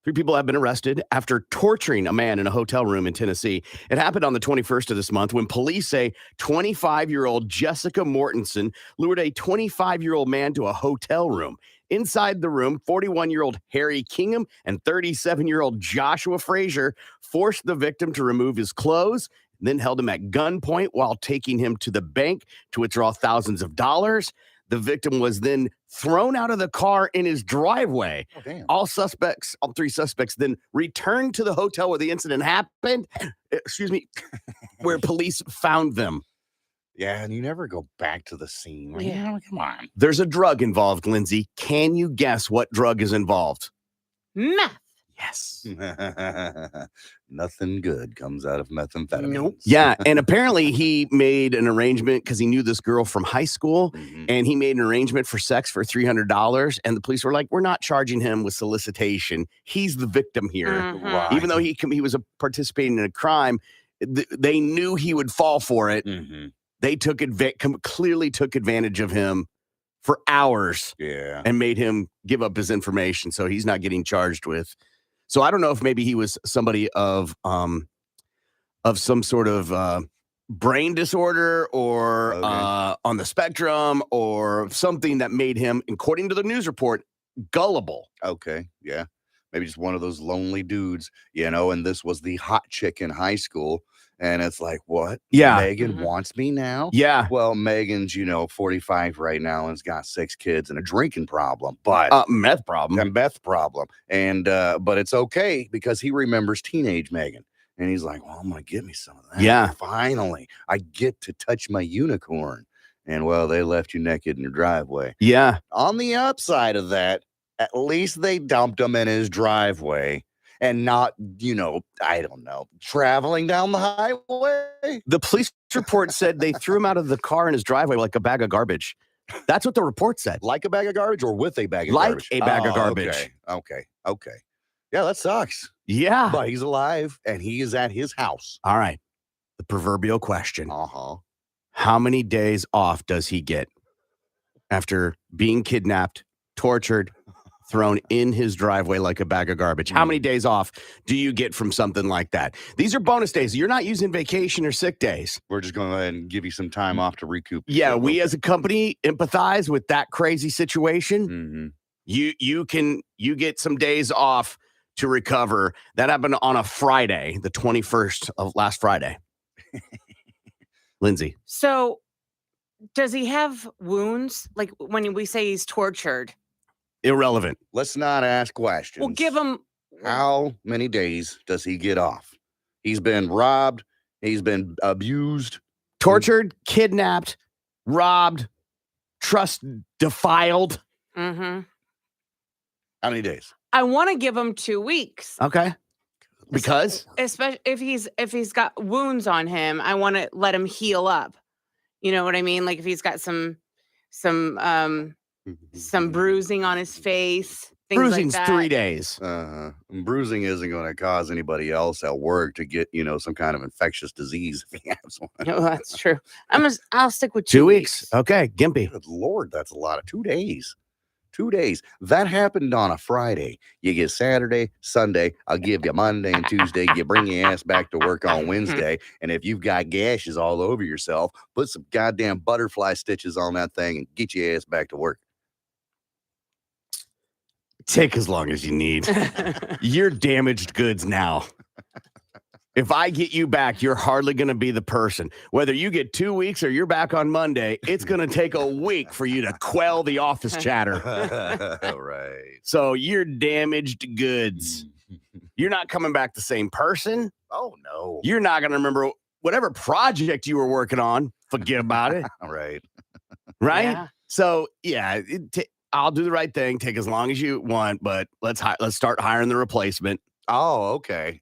3 people have been arrested after torturing a man in a hotel room in Tennessee. It happened on the 21st of this month when police say 25-year-old Jessica Mortensen lured a 25-year-old man to a hotel room. Inside the room, 41-year-old Harry Kingham and 37-year-old Joshua Frazier forced the victim to remove his clothes, then held him at gunpoint while taking him to the bank to withdraw thousands of dollars. The victim was then thrown out of the car in his driveway. Oh, damn. All 3 suspects then returned to the hotel where the incident happened, where police found them. Yeah, and you never go back to the scene. Like, Yeah. come on. There's a drug involved, Lindsay. Can you guess what drug is involved? Meth. Yes. Nothing good comes out of methamphetamine. Nope. Yeah, and apparently he made an arrangement because he knew this girl from high school, Mhm. and he made an arrangement for sex for $300, and the police were like, we're not charging him with solicitation. He's the victim here. Mhm. Right. Even though he was participating in a crime, they knew he would fall for it. Mhm. They clearly took advantage of him for hours Yeah. and made him give up his information, so he's not getting charged with. So I don't know if maybe he was somebody of some sort of brain disorder or Okay. on the spectrum or something that made him, according to the news report, gullible. Okay. Yeah. Maybe just one of those lonely dudes, and this was the hot chick in high school. And it's like, what? Yeah. Megan Mhm. wants me now? Yeah. Well, Megan's, 45 right now and's got 6 kids and a drinking problem, but Meth problem. a meth problem. And but it's okay because he remembers teenage Megan. And he's like, well, I'm gonna get me some of that. Yeah. Finally, I get to touch my unicorn. And well, they left you naked in your driveway. Yeah. On the upside of that, at least they dumped him in his driveway and not, I don't know, traveling down the highway. The police report said they threw him out of the car in his driveway like a bag of garbage. That's what the report said. Like a bag of garbage or with a bag of Like garbage? a bag of garbage. Okay. Yeah, that sucks. Yeah. But he's alive and he is at his house. All right. The proverbial question. Uh-huh. How many days off does he get after being kidnapped, tortured, thrown in his driveway like a bag of garbage? How many days off do you get from something like that? These are bonus days. You're not using vacation or sick days. We're just going to go ahead and give you some time off to recoup. Yeah, we as a company empathize with that crazy situation. Mm-hmm. You get some days off to recover. That happened on a Friday, the 21st of last Friday. Lindsay. So, does he have wounds? Like when we say he's tortured, Irrelevant. Let's not ask questions. we'll give him. How many days does he get off? He's been robbed. He's been abused. Tortured, kidnapped, robbed, trust defiled. Mm-hmm. How many days? I want to give him 2 weeks, Okay. Because especially if he's got wounds on him. I want to let him heal up. You know what I mean? Like if he's got some bruising on his face, things bruising's like that. 3 days. Bruising isn't going to cause anybody else at work to get, some kind of infectious disease if he has one. Oh, that's true. I'll stick with 2 weeks. Okay. Gimpy. Good Lord, that's a lot of 2 days. 2 days. That happened on a Friday. You get Saturday, Sunday. I'll give you Monday and Tuesday. You bring your ass back to work on Wednesday. And if you've got gashes all over yourself, put some goddamn butterfly stitches on that thing and get your ass back to work. Take as long as you need. You're damaged goods now. If I get you back, you're hardly going to be the person. Whether you get 2 weeks or you're back on Monday, it's going to take a week for you to quell the office chatter. Right. So you're damaged goods. You're not coming back the same person. Oh, no. You're not going to remember whatever project you were working on. Forget about it. Right. Right? Yeah. So, yeah, I'll do the right thing. Take as long as you want, but let's start hiring the replacement. Oh, okay.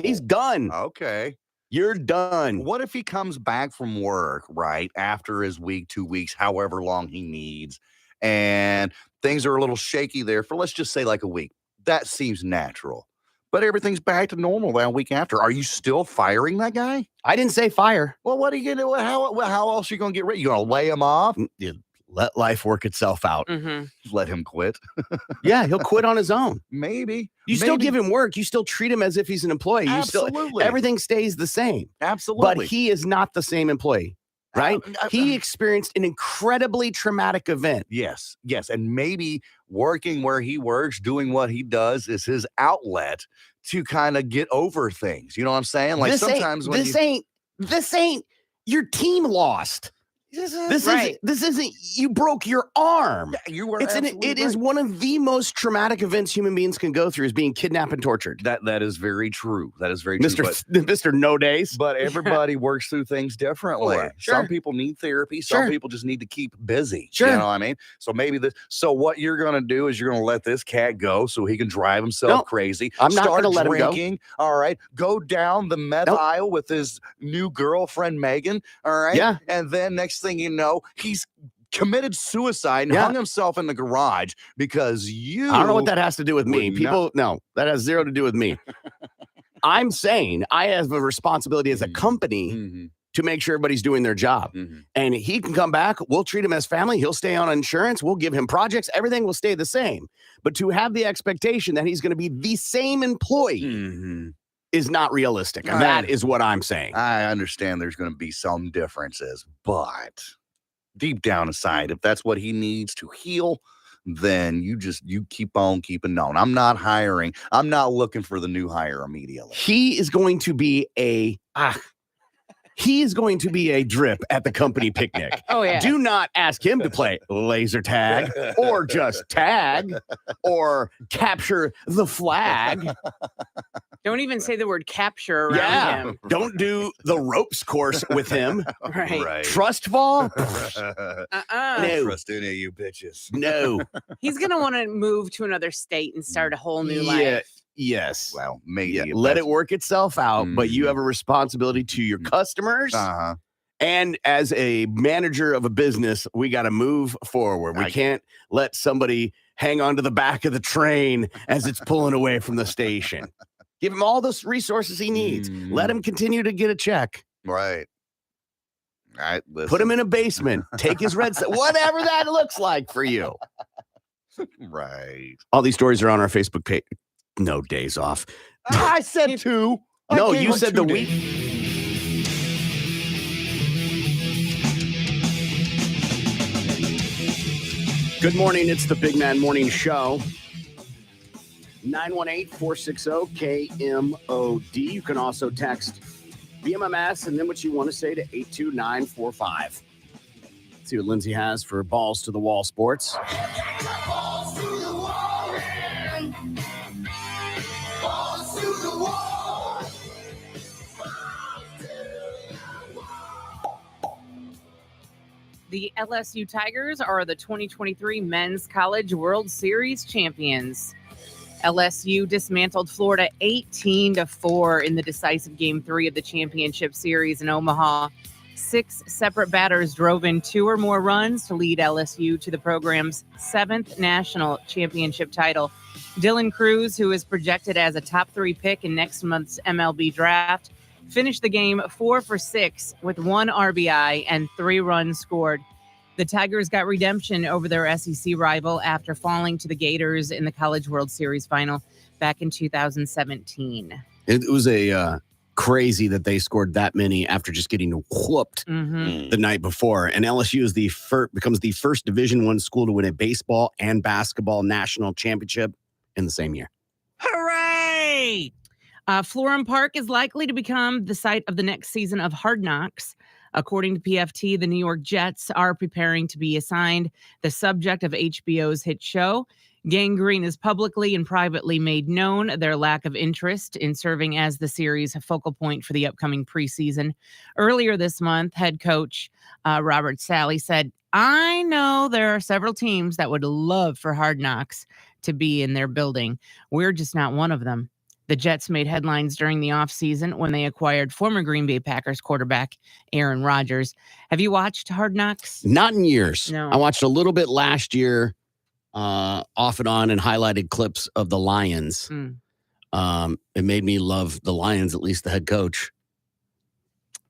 He's done. Okay. You're done. What if he comes back from work, right, after his week, 2 weeks, however long he needs, and things are a little shaky there for, let's just say, like a week? That seems natural. But everything's back to normal that week after. Are you still firing that guy? I didn't say fire. Well, what are you going to do? How else are you going to get rid? You going to lay him off? Yeah, let life work itself out. Mm-hmm. Let him quit. Yeah, he'll quit on his own. Maybe. You still give him work. You still treat him as if he's an employee. You still, Absolutely. everything stays the same. Absolutely. But he is not the same employee, right? He experienced an incredibly traumatic event. Yes. And maybe working where he works, doing what he does is his outlet to kind of get over things. You know what I'm saying? Like sometimes this ain't your team lost. This Right. isn't you broke your arm. Yeah, you were It is one of the most traumatic events human beings can go through is being kidnapped and tortured. That is very true. That is very true. Mr. No Days. But everybody works through things differently. Sure. Some people need therapy. Some people just need to keep busy. You know what I mean? So maybe so what you're going to do is you're going to let this cat go so he can drive himself crazy. I'm not going to let him go. All right. Go down the meth aisle with his new girlfriend, Megan. All right. Yeah. And then next thing you know, he's committed suicide and hung himself in the garage because I don't know what that has to do with me. No, that has zero to do with me. I'm saying I have a responsibility as a company to make sure everybody's doing their job. And he can come back. We'll treat him as family. He'll stay on insurance. We'll give him projects. Everything will stay the same. But to have the expectation that he's going to be the same employee is not realistic. And that is what I'm saying. I understand there's going to be some differences, but deep down inside, if that's what he needs to heal, then you keep on keeping on. I'm not looking for the new hire immediately. He is going to be a drip at the company picnic. Oh, yeah. Do not ask him to play laser tag or just tag or capture the flag. Don't even say the word capture around him. Don't do the ropes course with him. Right. Trust fall? No. Trust any of you bitches. No. He's going to want to move to another state and start a whole new life. Yes. Well, maybe. Let it work itself out, but you have a responsibility to your customers. And as a manager of a business, we got to move forward. We can't let somebody hang onto the back of the train as it's pulling away from the station. Give him all the resources he needs. Let him continue to get a check. Right. All right. Put him in a basement. Take his red set. Whatever that looks like for you. Right. All these stories are on our Facebook page. No days off. I said 2. No, you said the week. Good morning. It's the Big Man Morning Show. 918-460-KMOD. You can also text BMMS and then what you want to say to 82945. Let's see what Lindsay has for Balls to the Wall Sports. Balls to the wall, man. Balls to the wall. The LSU Tigers are the 2023 Men's College World Series champions. LSU dismantled Florida 18-4 in the decisive Game 3 of the championship series in Omaha. 6 separate batters drove in 2 or more runs to lead LSU to the program's 7th national championship title. Dylan Cruz, who is projected as a top 3 pick in next month's MLB draft, finished the game 4 for 6 with 1 RBI and 3 runs scored. The Tigers got redemption over their SEC rival after falling to the Gators in the College World Series final back in 2017. It was a crazy that they scored that many after just getting whooped the night before. And LSU is becomes the first Division I school to win a baseball and basketball national championship in the same year. Hooray! Florham Park is likely to become the site of the next season of Hard Knocks. According to PFT, the New York Jets are preparing to be assigned the subject of HBO's hit show. Gang Green has publicly and privately made known their lack of interest in serving as the series' focal point for the upcoming preseason. Earlier this month, head coach Robert Saleh said, "I know there are several teams that would love for Hard Knocks to be in their building. We're just not one of them." The Jets made headlines during the offseason when they acquired former Green Bay Packers quarterback Aaron Rodgers. Have you watched Hard Knocks? Not in years. No. I watched a little bit last year, off and on, and highlighted clips of the Lions. It made me love the Lions, at least the head coach.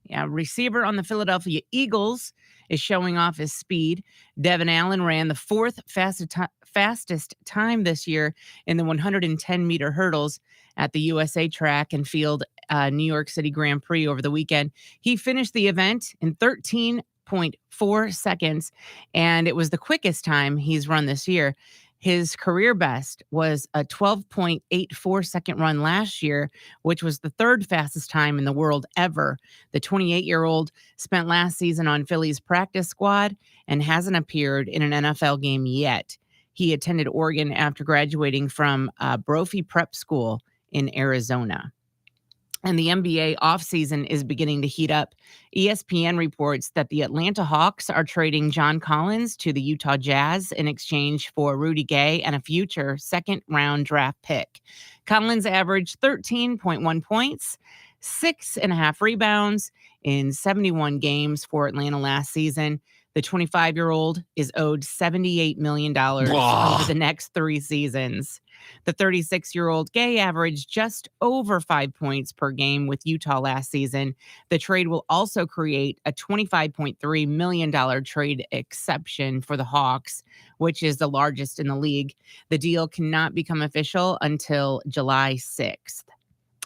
Yeah, receiver on the Philadelphia Eagles is showing off his speed. Devin Allen ran the fourth fastest time this year in the 110-meter hurdles at the USA Track and Field New York City Grand Prix over the weekend. He finished the event in 13.4 seconds, and it was the quickest time he's run this year. His career best was a 12.84 second run last year, which was the third fastest time in the world ever. The 28-year-old spent last season on Philly's practice squad and hasn't appeared in an NFL game yet. He attended Oregon after graduating from Brophy Prep School in Arizona. And the NBA offseason is beginning to heat up. ESPN reports that the Atlanta Hawks are trading John Collins to the Utah Jazz in exchange for Rudy Gay and a future second-round draft pick. Collins averaged 13.1 points, 6.5 rebounds in 71 games for Atlanta last season. The 25-year-old is owed $78 million over the next 3 seasons. The 36-year-old Gay averaged just over 5 points per game with Utah last season. The trade will also create a $25.3 million trade exception for the Hawks, which is the largest in the league. The deal cannot become official until July 6th.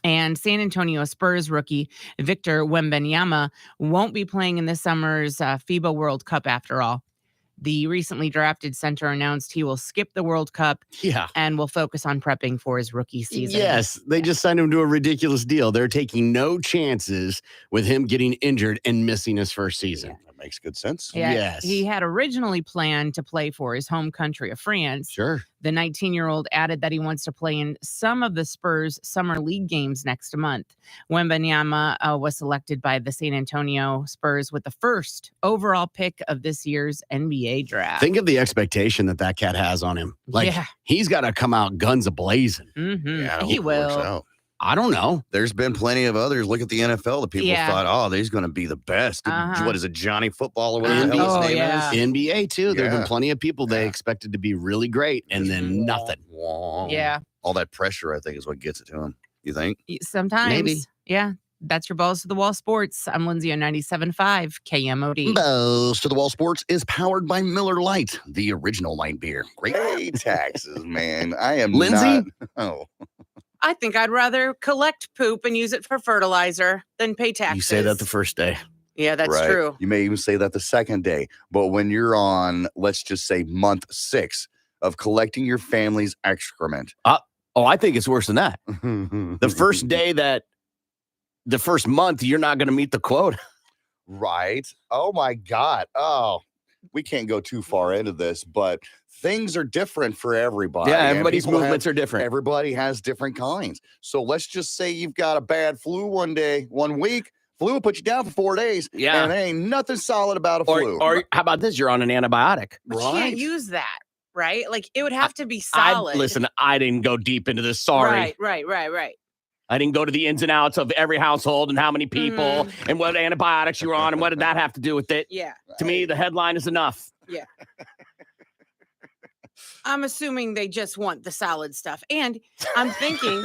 And San Antonio Spurs rookie Victor Wembanyama won't be playing in this summer's FIBA World Cup after all. The recently drafted center announced he will skip the World Cup and will focus on prepping for his rookie season. Yes, they just signed him to a ridiculous deal. They're taking no chances with him getting injured and missing his first season. That makes good sense. Yeah, Yes. he had originally planned to play for his home country of France. Sure. The 19-year-old added that he wants to play in some of the Spurs summer league games next month. Wembanyama was selected by the San Antonio Spurs with the first overall pick of this year's NBA draft. Think of the expectation that cat has on him. Like, he's got to come out guns a-blazing. Mm-hmm. Yeah, I hope He it works will. out. I don't know. There's been plenty of others. Look at the NFL. The people thought, oh, he's going to be the best. What is it, Johnny Football or whatever the hell his name is? NBA, too. There have been plenty of people they expected to be really great, and then nothing. Yeah. All that pressure, I think, is what gets it to him. You think? Sometimes. Maybe. Yeah. That's your Balls to the Wall Sports. I'm Lindsay on 97.5 KMOD. Balls to the Wall Sports is powered by Miller Lite, the original light beer. Great. Hey, taxes, man. I am Lindsay? not. Oh. I think I'd rather collect poop and use it for fertilizer than pay taxes. You say that the first day. Yeah, that's Right. true. You may even say that the second day. But when you're on, let's just say, month 6 of collecting your family's excrement. Oh, I think it's worse than that. The first day the first month, you're not going to meet the quota. Right. Oh, my God. Oh, we can't go too far into this, but things are different for everybody. Yeah, and everybody's people movements are different. Everybody has different kinds. So let's just say you've got a bad flu one week. Flu will put you down for 4 days. Yeah. And there ain't nothing solid about a flu. Or how about this? You're on an antibiotic. But you can't use that, right? Like, it would have to be solid. Listen, I didn't go deep into this. Sorry. Right. I didn't go to the ins and outs of every household and how many people and what antibiotics you were on and what did that have to do with it. Yeah. To me, the headline is enough. Yeah. I'm assuming they just want the solid stuff. And I'm thinking.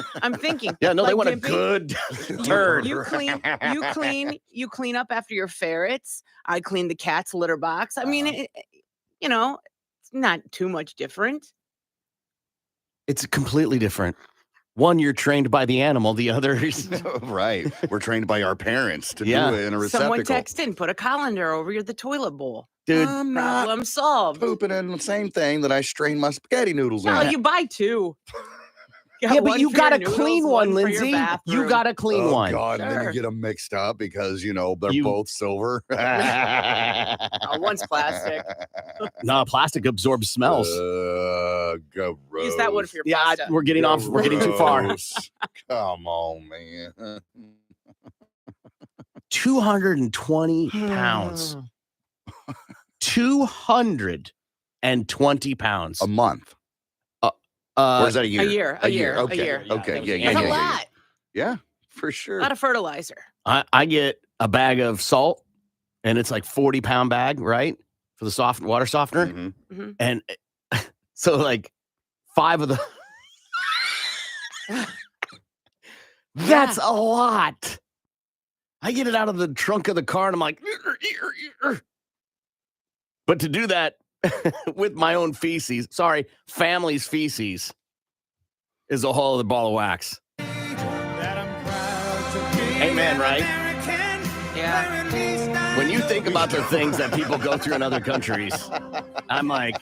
Yeah, no, they like want a good turd. You clean up after your ferrets. I clean the cat's litter box. I mean, it's not too much different. It's completely different. One, you're trained by the animal. The other is right. We're trained by our parents to do it in a receptacle. Someone text in, put a colander over the toilet bowl. Dude, problem solved. Pooping in the same thing that I strain my spaghetti noodles No, in. you buy 2. Yeah, but you got to clean one, Lindsay. You got to clean one. Oh, God, and then you get them mixed up because, they're both silver. One's plastic. No, plastic absorbs smells. Gross. Use that one for your pasta. We're getting off. We're getting too far. Come on, man. 220 pounds. 220 pounds. A month. Or is that a year? A year. Okay. Okay. Yeah. That's a lot. Yeah, for sure. A lot of fertilizer. I get a bag of salt, and it's like 40-pound bag, right? For the water softener. Mm-hmm. And so like 5 of the that's a lot. I get it out of the trunk of the car and I'm like, But to do that with my own feces, family's feces, is a whole other ball of wax. Amen, right? Yeah. When you think about the things that people go through in other countries, I'm like,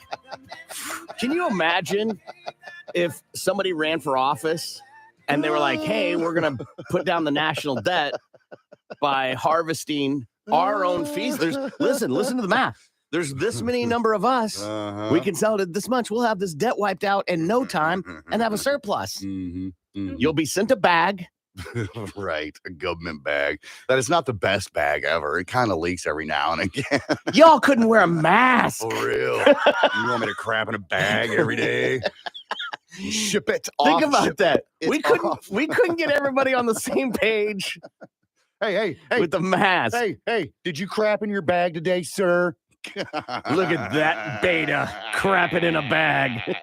can you imagine if somebody ran for office and they were like, hey, we're going to put down the national debt by harvesting our own feces. Listen to the math. There's this many number of us. We can sell it at this much. We'll have this debt wiped out in no time and have a surplus. You'll be sent a bag. Right, a government bag. That is not the best bag ever. It kind of leaks every now and again. Y'all couldn't wear a mask. For real. You want me to crap in a bag every day? Ship it off. Think about that. It's We couldn't get everybody on the same page Hey, with the mask. Hey, did you crap in your bag today, sir? Look at that beta crapping in a bag.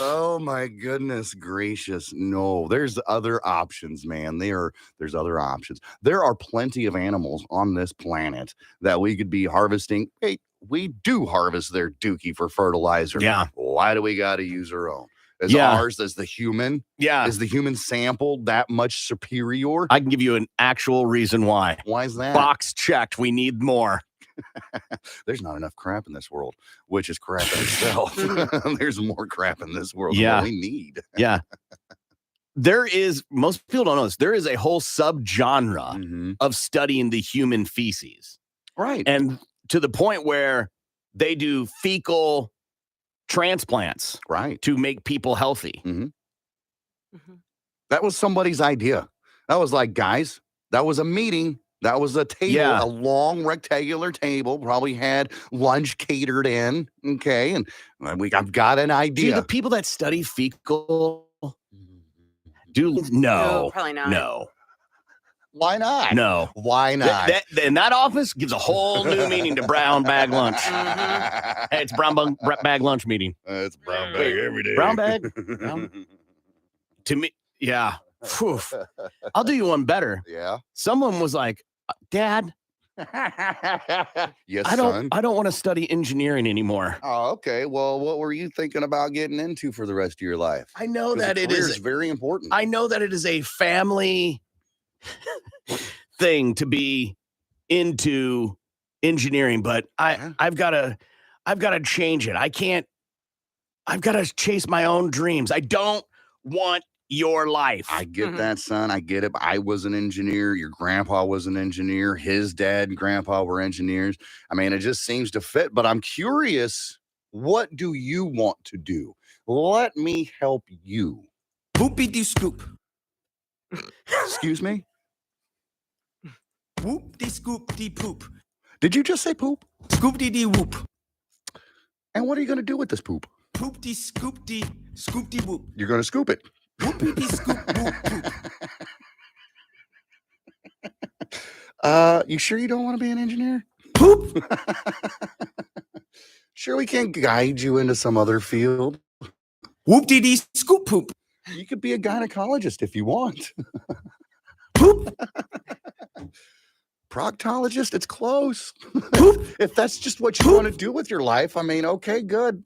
Oh my goodness gracious. No, there's other options, man. There's other options. There are plenty of animals on this planet that we could be harvesting. Hey, we do harvest their dookie for fertilizer. Yeah. Why do we got to use our own? Is ours as the human? Yeah. Is the human sample that much superior? I can give you an actual reason why. Why is that? Box checked. We need more. There's not enough crap in this world, which is crap in itself. There's more crap in this world Yeah. than we need. Yeah. Most people don't know this. There is a whole subgenre of studying the human feces. Right. And to the point where they do fecal transplants Right. to make people healthy. That was somebody's idea. That was like, guys, that was a meeting. That was a table, Yeah. a long rectangular table, probably had lunch catered in. Okay. And I've got an Do idea. the people that study fecal do No, probably not. No. Why not? No. Why not? In that office gives a whole new meaning to brown bag lunch. Hey, it's brown bag lunch meeting. It's brown bag every day. Brown bag? To me, yeah. Phew. I'll do you one better. Yeah. Someone was like, Dad, Yes, I son. don't want to study engineering anymore. Oh, okay. Well, what were you thinking about getting into for the rest of your life? I know 'Cause that a it career is very important. I know that it is a family thing to be into engineering, but Yeah. I've got to change it. I've got to chase my own dreams. I don't want your life. I get that, son. I get it. I was an engineer. Your grandpa was an engineer. His dad and grandpa were engineers. I mean, it just seems to fit. But I'm curious, what do you want to do? Let me help you. Poopy de scoop. Excuse me? Whoop de scoop de poop. Did you just say poop? Scoop de whoop. And what are you going to do with this poop? Poop de scoop de whoop. You're going to scoop it. Whoopie de scoop whoop poop. You sure you don't want to be an engineer? Poop. Sure, we can't guide you into some other field. Whoop de scoop poop. You could be a gynecologist if you want. Poop. Proctologist, it's close. If that's just what you want to do with your life, I mean, okay, good.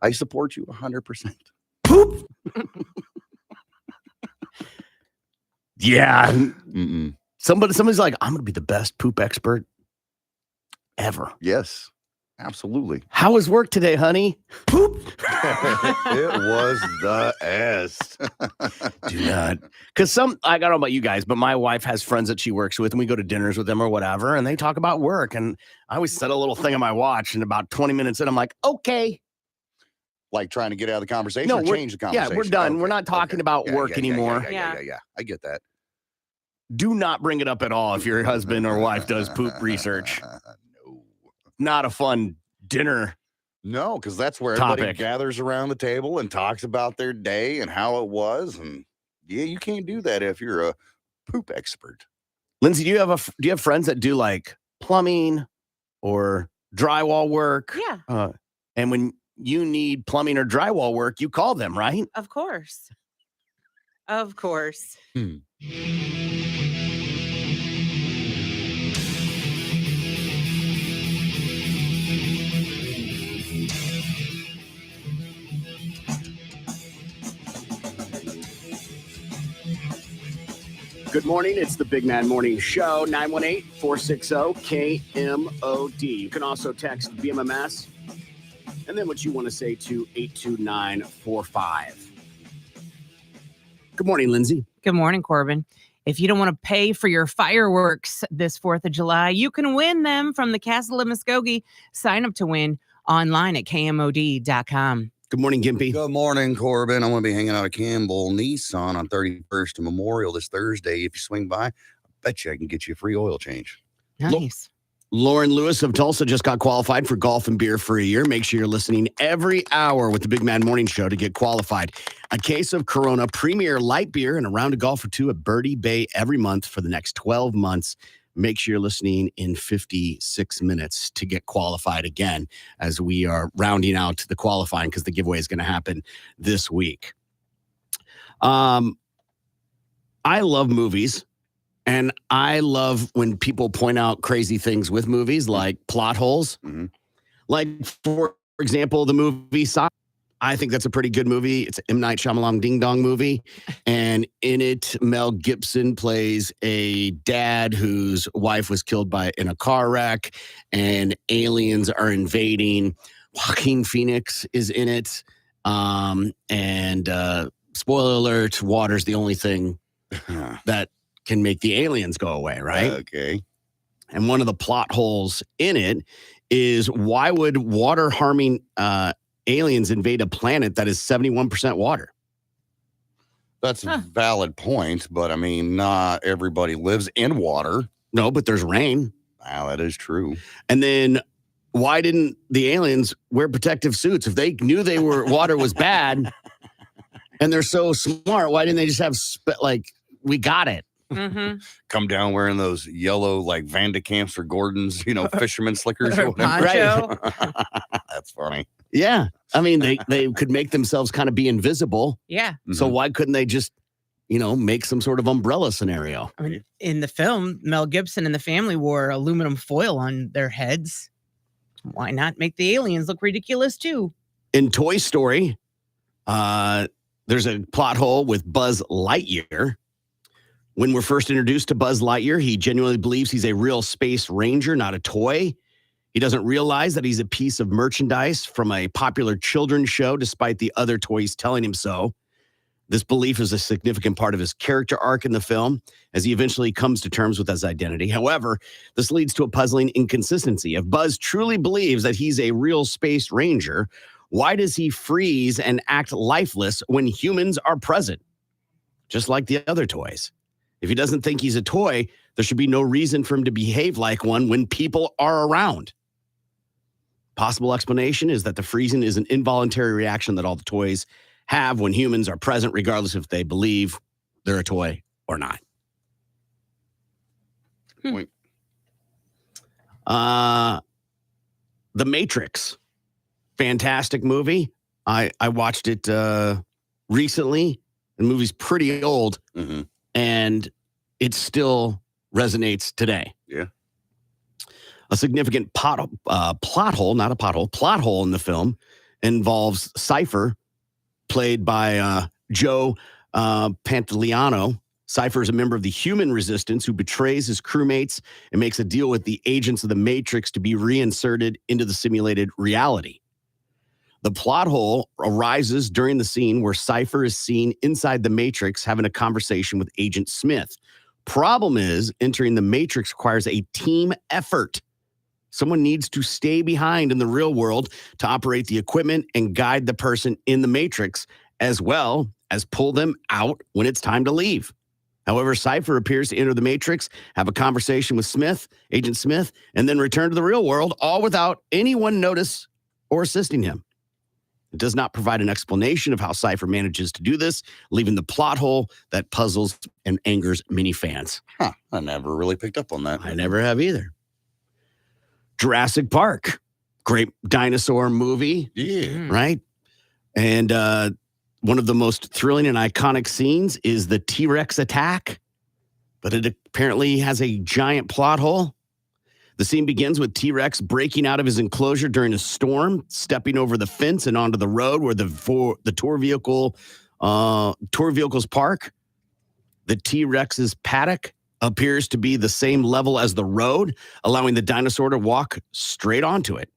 I support you 100%. Poop. Yeah. Mm-mm. Somebody's like, I'm going to be the best poop expert ever. Yes, absolutely. How was work today, honey? Poop. It was the S. Do not. Because I don't know about you guys, but my wife has friends that she works with and we go to dinners with them or whatever. And they talk about work. And I always set a little thing on my watch. And about 20 minutes in, I'm like, okay. Like trying to get out of the conversation No, or change the conversation? Yeah, we're done. Okay, We're not talking okay. about work anymore. Yeah. I get that. Do not bring it up at all if your husband or wife does poop research. No. Not a fun dinner. No, because that's where everybody Topic. gathers around the table and talks about their day and how it was. And yeah, you can't do that if you're a poop expert. Lindsay, do you have friends that do like plumbing or drywall work? Yeah, And when you need plumbing or drywall work, you call them, right? of course. Of course. Good morning. It's the Big Man Morning Show, 918-460-KMOD. You can also text BMMS and then what you want to say to 82945. Good morning, Lindsay. Good morning, Corbin. If you don't want to pay for your fireworks this 4th of July, you can win them from the Castle of Muskogee. Sign up to win online at KMOD.com. Good morning, Gimpy. Good morning, Corbin. I'm going to be hanging out at Campbell Nissan on 31st and Memorial this Thursday. If you swing by, I bet you I can get you a free oil change. Nice. Lauren Lewis of Tulsa just got qualified for golf and beer for a year. Make sure you're listening every hour with the Big Man Morning Show to get qualified. A case of Corona Premier Light Beer and a round of golf or two at Birdie Bay every month for the next 12 months. Make sure you're listening in 56 minutes to get qualified again as we are rounding out the qualifying because the giveaway is going to happen this week. I love movies. And I love when people point out crazy things with movies like plot holes. Mm-hmm. Like, for example, the movie Saw. I think that's a pretty good movie. It's an M. Night Shyamalan Ding Dong movie. And in it, Mel Gibson plays a dad whose wife was killed in a car wreck and aliens are invading. Joaquin Phoenix is in it. And spoiler alert, water's the only thing that can make the aliens go away, right? Okay. And one of the plot holes in it is why would water harming aliens invade a planet that is 71% water? That's a valid point, but I mean, not everybody lives in water. No, but there's rain. Wow, that is true. And then why didn't the aliens wear protective suits? If they knew water was bad and they're so smart, why didn't they just have we got it? Mm-hmm. Come down wearing those yellow like Van de Kamps or Gordon's, fisherman slickers or whatever. Poncho. That's funny. Yeah. I mean, they could make themselves kind of be invisible. Yeah. So why couldn't they just, make some sort of umbrella scenario? I mean, in the film, Mel Gibson and the family wore aluminum foil on their heads. Why not make the aliens look ridiculous too? In Toy Story, there's a plot hole with Buzz Lightyear. When we're first introduced to Buzz Lightyear, he genuinely believes he's a real space ranger, not a toy. He doesn't realize that he's a piece of merchandise from a popular children's show, despite the other toys telling him so. This belief is a significant part of his character arc in the film, as he eventually comes to terms with his identity. However, this leads to a puzzling inconsistency. If Buzz truly believes that he's a real space ranger, why does he freeze and act lifeless when humans are present? Just like the other toys. If he doesn't think he's a toy, there should be no reason for him to behave like one when people are around. Possible explanation is that the freezing is an involuntary reaction that all the toys have when humans are present, regardless if they believe they're a toy or not. Point. The Matrix. Fantastic movie. I watched it recently. The movie's pretty old. Mm-hmm. And it still resonates today. Yeah. A significant plot hole in the film involves Cypher, played by Joe Pantoliano. Cypher is a member of the human resistance who betrays his crewmates and makes a deal with the agents of the Matrix to be reinserted into the simulated reality. The plot hole arises during the scene where Cypher is seen inside the Matrix having a conversation with Agent Smith. Problem is, entering the Matrix requires a team effort. Someone needs to stay behind in the real world to operate the equipment and guide the person in the Matrix, as well as pull them out when it's time to leave. However, Cypher appears to enter the Matrix, have a conversation with Agent Smith, and then return to the real world, all without anyone notice or assisting him. It does not provide an explanation of how Cypher manages to do this, leaving the plot hole that puzzles and angers many fans. Huh. I never really picked up on that. I never have either. Jurassic Park. Great dinosaur movie. Yeah. Right? And one of the most thrilling and iconic scenes is the T-Rex attack, but it apparently has a giant plot hole. The scene begins with T-Rex breaking out of his enclosure during a storm, stepping over the fence and onto the road where the tour vehicles park. The T-Rex's paddock appears to be the same level as the road, allowing the dinosaur to walk straight onto it.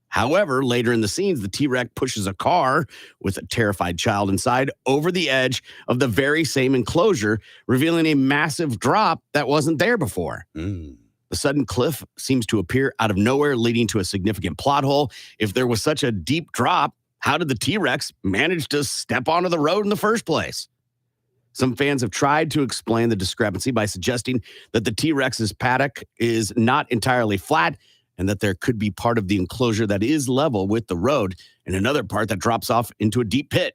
However, later in the scenes, the T-Rex pushes a car with a terrified child inside over the edge of the very same enclosure, revealing a massive drop that wasn't there before. Mm. The sudden cliff seems to appear out of nowhere, leading to a significant plot hole. If there was such a deep drop, how did the T-Rex manage to step onto the road in the first place? Some fans have tried to explain the discrepancy by suggesting that the T-Rex's paddock is not entirely flat and that there could be part of the enclosure that is level with the road and another part that drops off into a deep pit.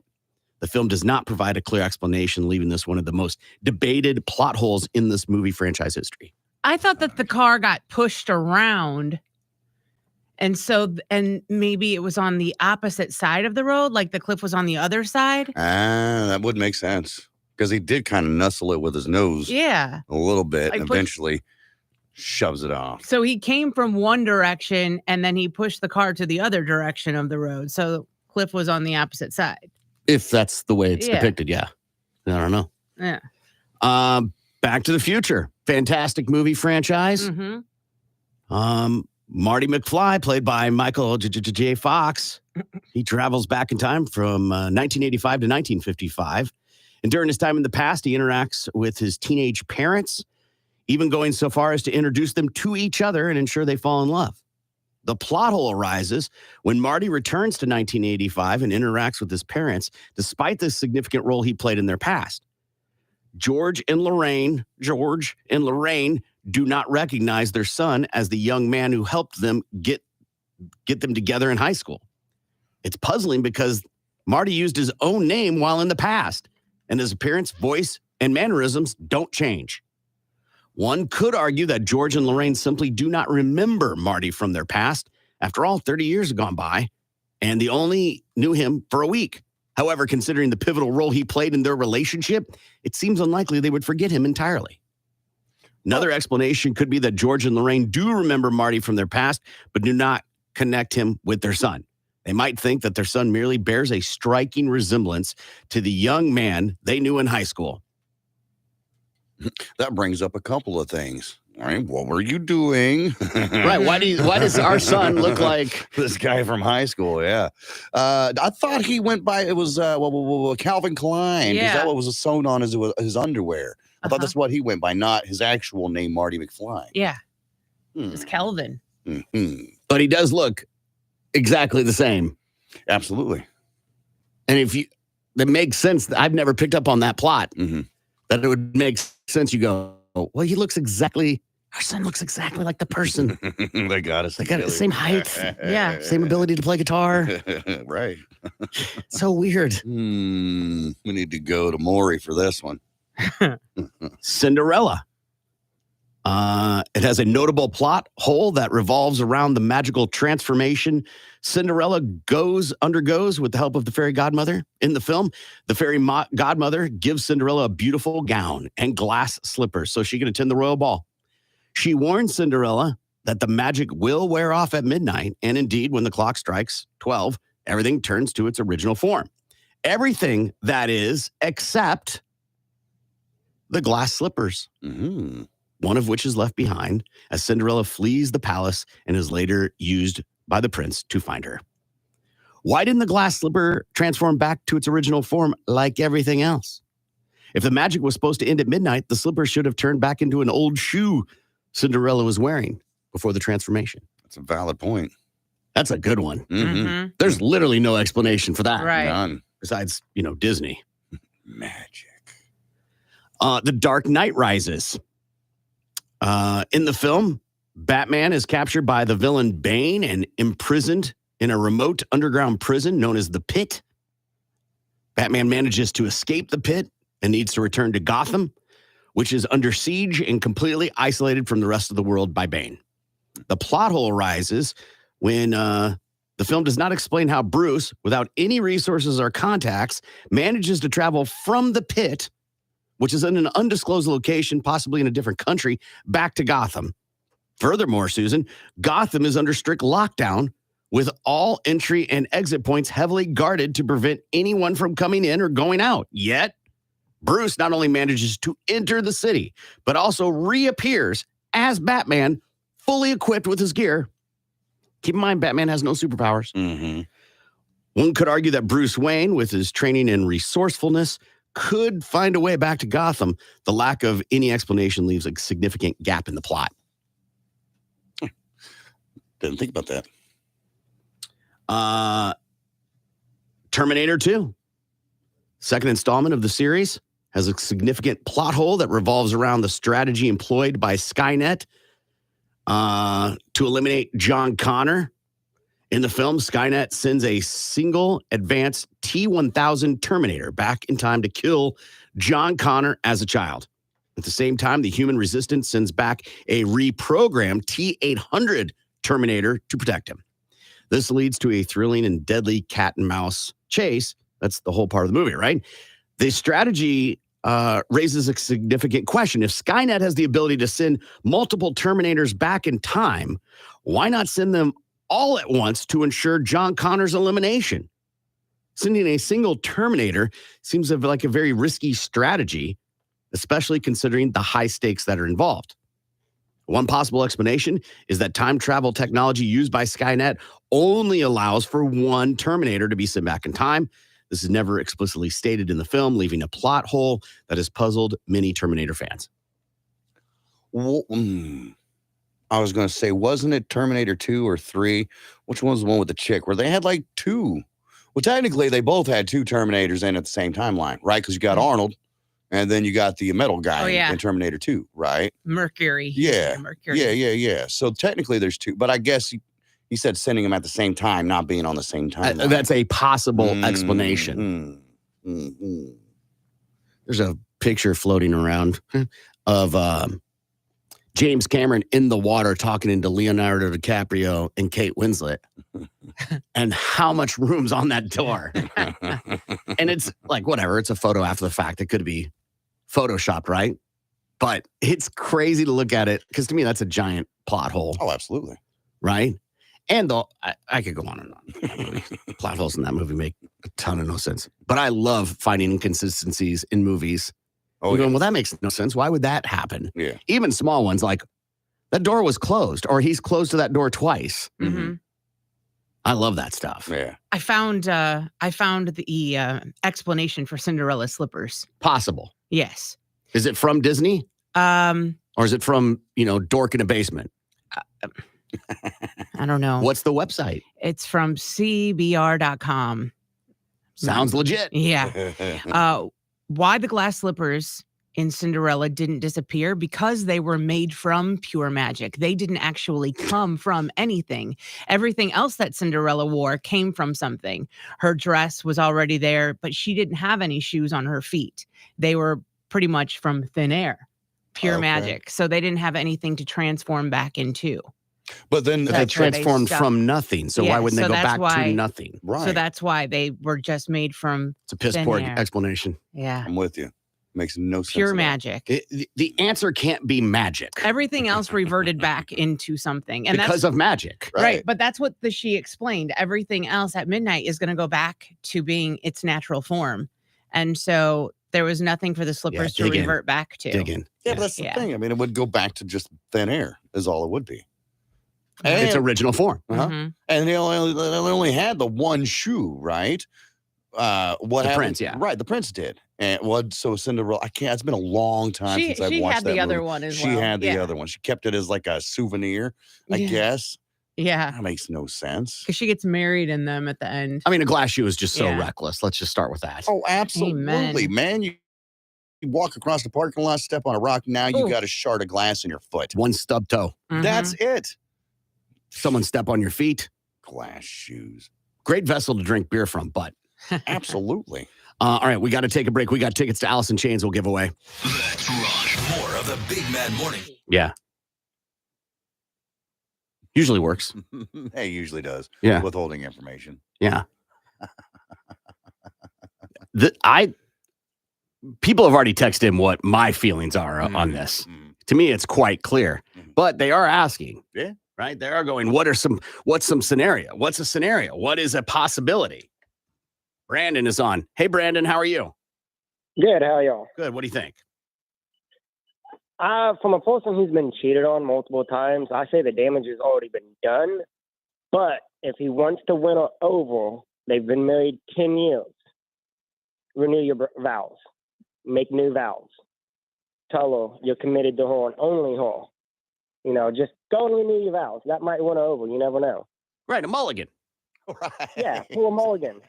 The film does not provide a clear explanation, leaving this one of the most debated plot holes in this movie franchise history. I thought that the car got pushed around. And maybe it was on the opposite side of the road, like the cliff was on the other side. That would make sense. Because he did kind of nuzzle it with his nose Yeah. a little bit Like and eventually shoves it off. So he came from one direction and then he pushed the car to the other direction of the road. So cliff was on the opposite side. If that's the way it's Yeah. depicted, yeah. I don't know. Yeah. Back to the Future. Fantastic movie franchise. Mm-hmm. Marty McFly, played by Michael J. Fox. He travels back in time from 1985 to 1955. And during his time in the past, he interacts with his teenage parents, even going so far as to introduce them to each other and ensure they fall in love. The plot hole arises when Marty returns to 1985 and interacts with his parents, despite the significant role he played in their past. George and Lorraine do not recognize their son as the young man who helped them get them together in high school. It's puzzling because Marty used his own name while in the past, and his appearance, voice, and mannerisms don't change. One could argue that George and Lorraine simply do not remember Marty from their past. After all, 30 years have gone by, and they only knew him for a week. However, considering the pivotal role he played in their relationship, it seems unlikely they would forget him entirely. Another explanation could be that George and Lorraine do remember Marty from their past, but do not connect him with their son. They might think that their son merely bears a striking resemblance to the young man they knew in high school. That brings up a couple of things. All right, what were you doing? Right. Why does our son look like this guy from high school? Yeah. I thought he went by, it was Calvin Klein. Yeah. Is that what was sewn on his underwear? I thought that's what he went by, not his actual name, Marty McFly. Yeah. It's Kelvin. Mm-hmm. But he does look exactly the same. Absolutely. And that makes sense. I've never picked up on that plot. Mm-hmm. That it would make sense. You go, well, our son looks exactly like the person. They got us. They got the same height. Yeah. Same ability to play guitar. Right. So weird. We need to go to Maury for this one. Cinderella. It has a notable plot hole that revolves around the magical transformation Cinderella undergoes with the help of the fairy godmother. In the film, the fairy godmother gives Cinderella a beautiful gown and glass slippers so she can attend the royal ball. She warns Cinderella that the magic will wear off at midnight, and indeed, when the clock strikes 12, everything turns to its original form. Everything, that is, except the glass slippers. Mm-hmm. One of which is left behind as Cinderella flees the palace and is later used by the prince to find her. Why didn't the glass slipper transform back to its original form like everything else? If the magic was supposed to end at midnight, the slipper should have turned back into an old shoe Cinderella was wearing before the transformation. That's a valid point. That's a good one. Mm-hmm. There's literally no explanation for that. Right. None. Besides, Disney. Magic. The Dark Knight Rises. In the film, Batman is captured by the villain Bane and imprisoned in a remote underground prison known as the Pit. Batman manages to escape the Pit and needs to return to Gotham, which is under siege and completely isolated from the rest of the world by Bane. The plot hole arises when the film does not explain how Bruce, without any resources or contacts, manages to travel from the Pit, which is in an undisclosed location, possibly in a different country, back to Gotham. Furthermore, Susan, Gotham is under strict lockdown with all entry and exit points heavily guarded to prevent anyone from coming in or going out. Yet, Bruce not only manages to enter the city, but also reappears as Batman, fully equipped with his gear. Keep in mind, Batman has no superpowers. Mm-hmm. One could argue that Bruce Wayne, with his training and resourcefulness, could find a way back to Gotham. The lack of any explanation leaves a significant gap in the plot. Didn't think about that. Terminator 2, second installment of the series, has a significant plot hole that revolves around the strategy employed by Skynet to eliminate John Connor. In the film, Skynet sends a single advanced T-1000 Terminator back in time to kill John Connor as a child. At the same time, the human resistance sends back a reprogrammed T-800 Terminator to protect him. This leads to a thrilling and deadly cat and mouse chase. That's the whole part of the movie, right? The strategy raises a significant question. If Skynet has the ability to send multiple Terminators back in time, why not send them all at once to ensure John Connor's elimination? Sending a single Terminator seems like a very risky strategy, especially considering the high stakes that are involved. One possible explanation is that time travel technology used by Skynet only allows for one Terminator to be sent back in time. This is never explicitly stated in the film, leaving a plot hole that has puzzled many Terminator fans. Well, I was going to say, wasn't it Terminator 2 or 3? Which one was the one with the chick where they had like two? Well, technically, they both had two Terminators in at the same timeline, right? Because you got Arnold, and then you got the metal guy in Terminator 2, right? Mercury. Yeah. Mercury. Yeah. So technically, there's two. But I guess he said sending them at the same time, not being on the same timeline. That's a possible explanation. There's a picture floating around of James Cameron in the water talking into Leonardo DiCaprio and Kate Winslet and how much room's on that door. And it's like, whatever, it's a photo after the fact. It could be photoshopped, right? But it's crazy to look at it because to me, that's a giant plot hole. Oh, absolutely. Right? And I could go on and on. Plot holes in that movie make a ton of no sense. But I love finding inconsistencies in movies. Oh, Going, well, that makes no sense. Why would that happen? Yeah. Even small ones like that door was closed or he's closed to that door twice. Mm-hmm. I love that stuff. Yeah. I found the explanation for Cinderella slippers. Possible. Yes. Is it from Disney? Or is it from, Dork in a Basement? I don't know. What's the website? It's from cbr.com. Sounds legit. Yeah. Why the glass slippers in Cinderella didn't disappear? Because they were made from pure magic. They didn't actually come from anything. Everything else that Cinderella wore came from something. Her dress was already there, but she didn't have any shoes on her feet. They were pretty much from thin air, pure magic. So they didn't have anything to transform back into. But then they transformed from nothing. So why wouldn't they go back to nothing? Right. So that's why they were just made from It's a piss poor explanation. Yeah. I'm with you. Makes no sense. Pure magic. The answer can't be magic. Everything else reverted back into something. And because of magic. Right. But that's what she explained. Everything else at midnight is going to go back to being its natural form. And so there was nothing for the slippers to revert back to. Dig in. Yeah, but that's the thing. I mean, it would go back to just thin air is all it would be. And, its original form. And they only had the one shoe, right? What happened? Prince, yeah. Right, the prince did. And so Cinderella, it's been a long time since I've watched that She had the other movie. one as She well. had the other one. She kept it as like a souvenir, I guess. Yeah. That makes no sense. Because she gets married in them at the end. I mean, a glass shoe is just so reckless. Let's just start with that. Oh, absolutely, man. You walk across the parking lot, step on a rock, now you got a shard of glass in your foot. One stub toe. That's it. Someone step on your feet. Glass shoes. Great vessel to drink beer from, but. Absolutely. All right, we got to take a break. We got tickets to Alice in Chains we'll give away. Let's rock. More of the Big Mad Morning. Yeah. Usually works. Hey, usually does. Yeah. Withholding information. Yeah. People have already texted in what my feelings are on this. To me, it's quite clear. But they are asking. Yeah. Right? They are going, what's some scenario? What's a scenario? What is a possibility? Brandon is on. Hey, Brandon, how are you? Good. How are y'all? Good. What do you think? From a person who's been cheated on multiple times, I say the damage has already been done. But if he wants to win her over, they've been married 10 years. Renew your vows. Make new vows. Tell her you're committed to her and only her. You know, just go and renew your vows. That might win her over. You never know. Right, a mulligan. Right. Yeah, pull a mulligan.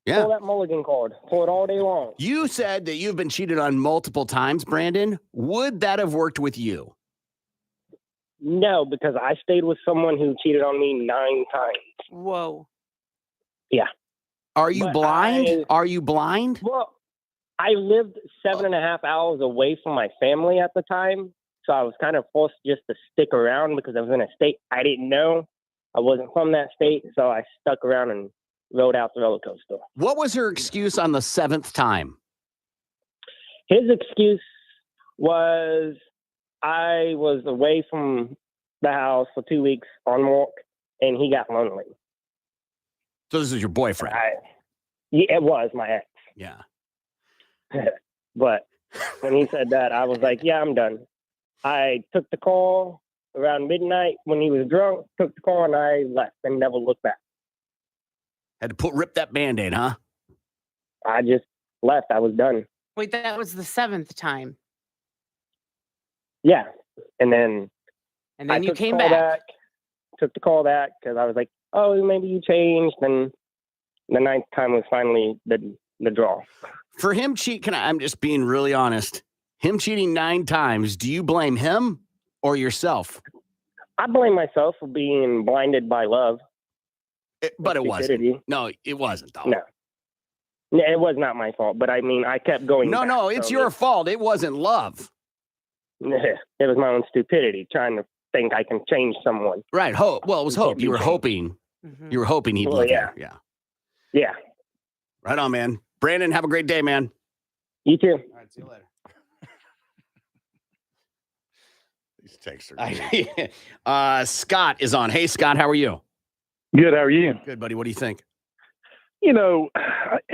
Yeah. Pull that mulligan card. Pull it all day long. You said that you've been cheated on multiple times, Brandon. Would that have worked with you? No, because I stayed with someone who cheated on me 9 times. Whoa. Yeah. Are you But blind? Are you blind? Well, I lived 7.5 hours away from my family at the time. So I was kind of forced just to stick around because I was in a state I didn't know. I wasn't from that state. So I stuck around and rode out the roller coaster. What was her excuse on the 7th time? His excuse was I was away from the house for 2 weeks on walk and he got lonely. So this is your boyfriend. Yeah, it was my ex. Yeah. But when he said that, I was like, yeah, I'm done. I took the call around midnight when he was drunk, took the call, and I left and never looked back. Had to rip that Band-Aid, huh? I just left. I was done. Wait, that was the 7th time. Yeah. And then And you took the came call back. Took the call back because I was like, oh, maybe you changed. And the 9th time was finally the draw. For him I'm just being really honest. Him cheating 9 times, do you blame him or yourself? I blame myself for being blinded by love. But it stupidity. wasn't. No, it wasn't, though. No. It was not my fault, but I mean, I kept going back. No, it's your fault. It wasn't love. It was my own stupidity, trying to think I can change someone. Right. Hope. Well, it was hope. You were hoping. Mhm. You were hoping he'd Well, look yeah. at her. Yeah. Yeah. Right on, man. Brandon, have a great day, man. You too. All right, see you later. These texts are good. Scott is on. Hey, Scott, how are you? Good. How are you? Good, buddy. What do you think? You know,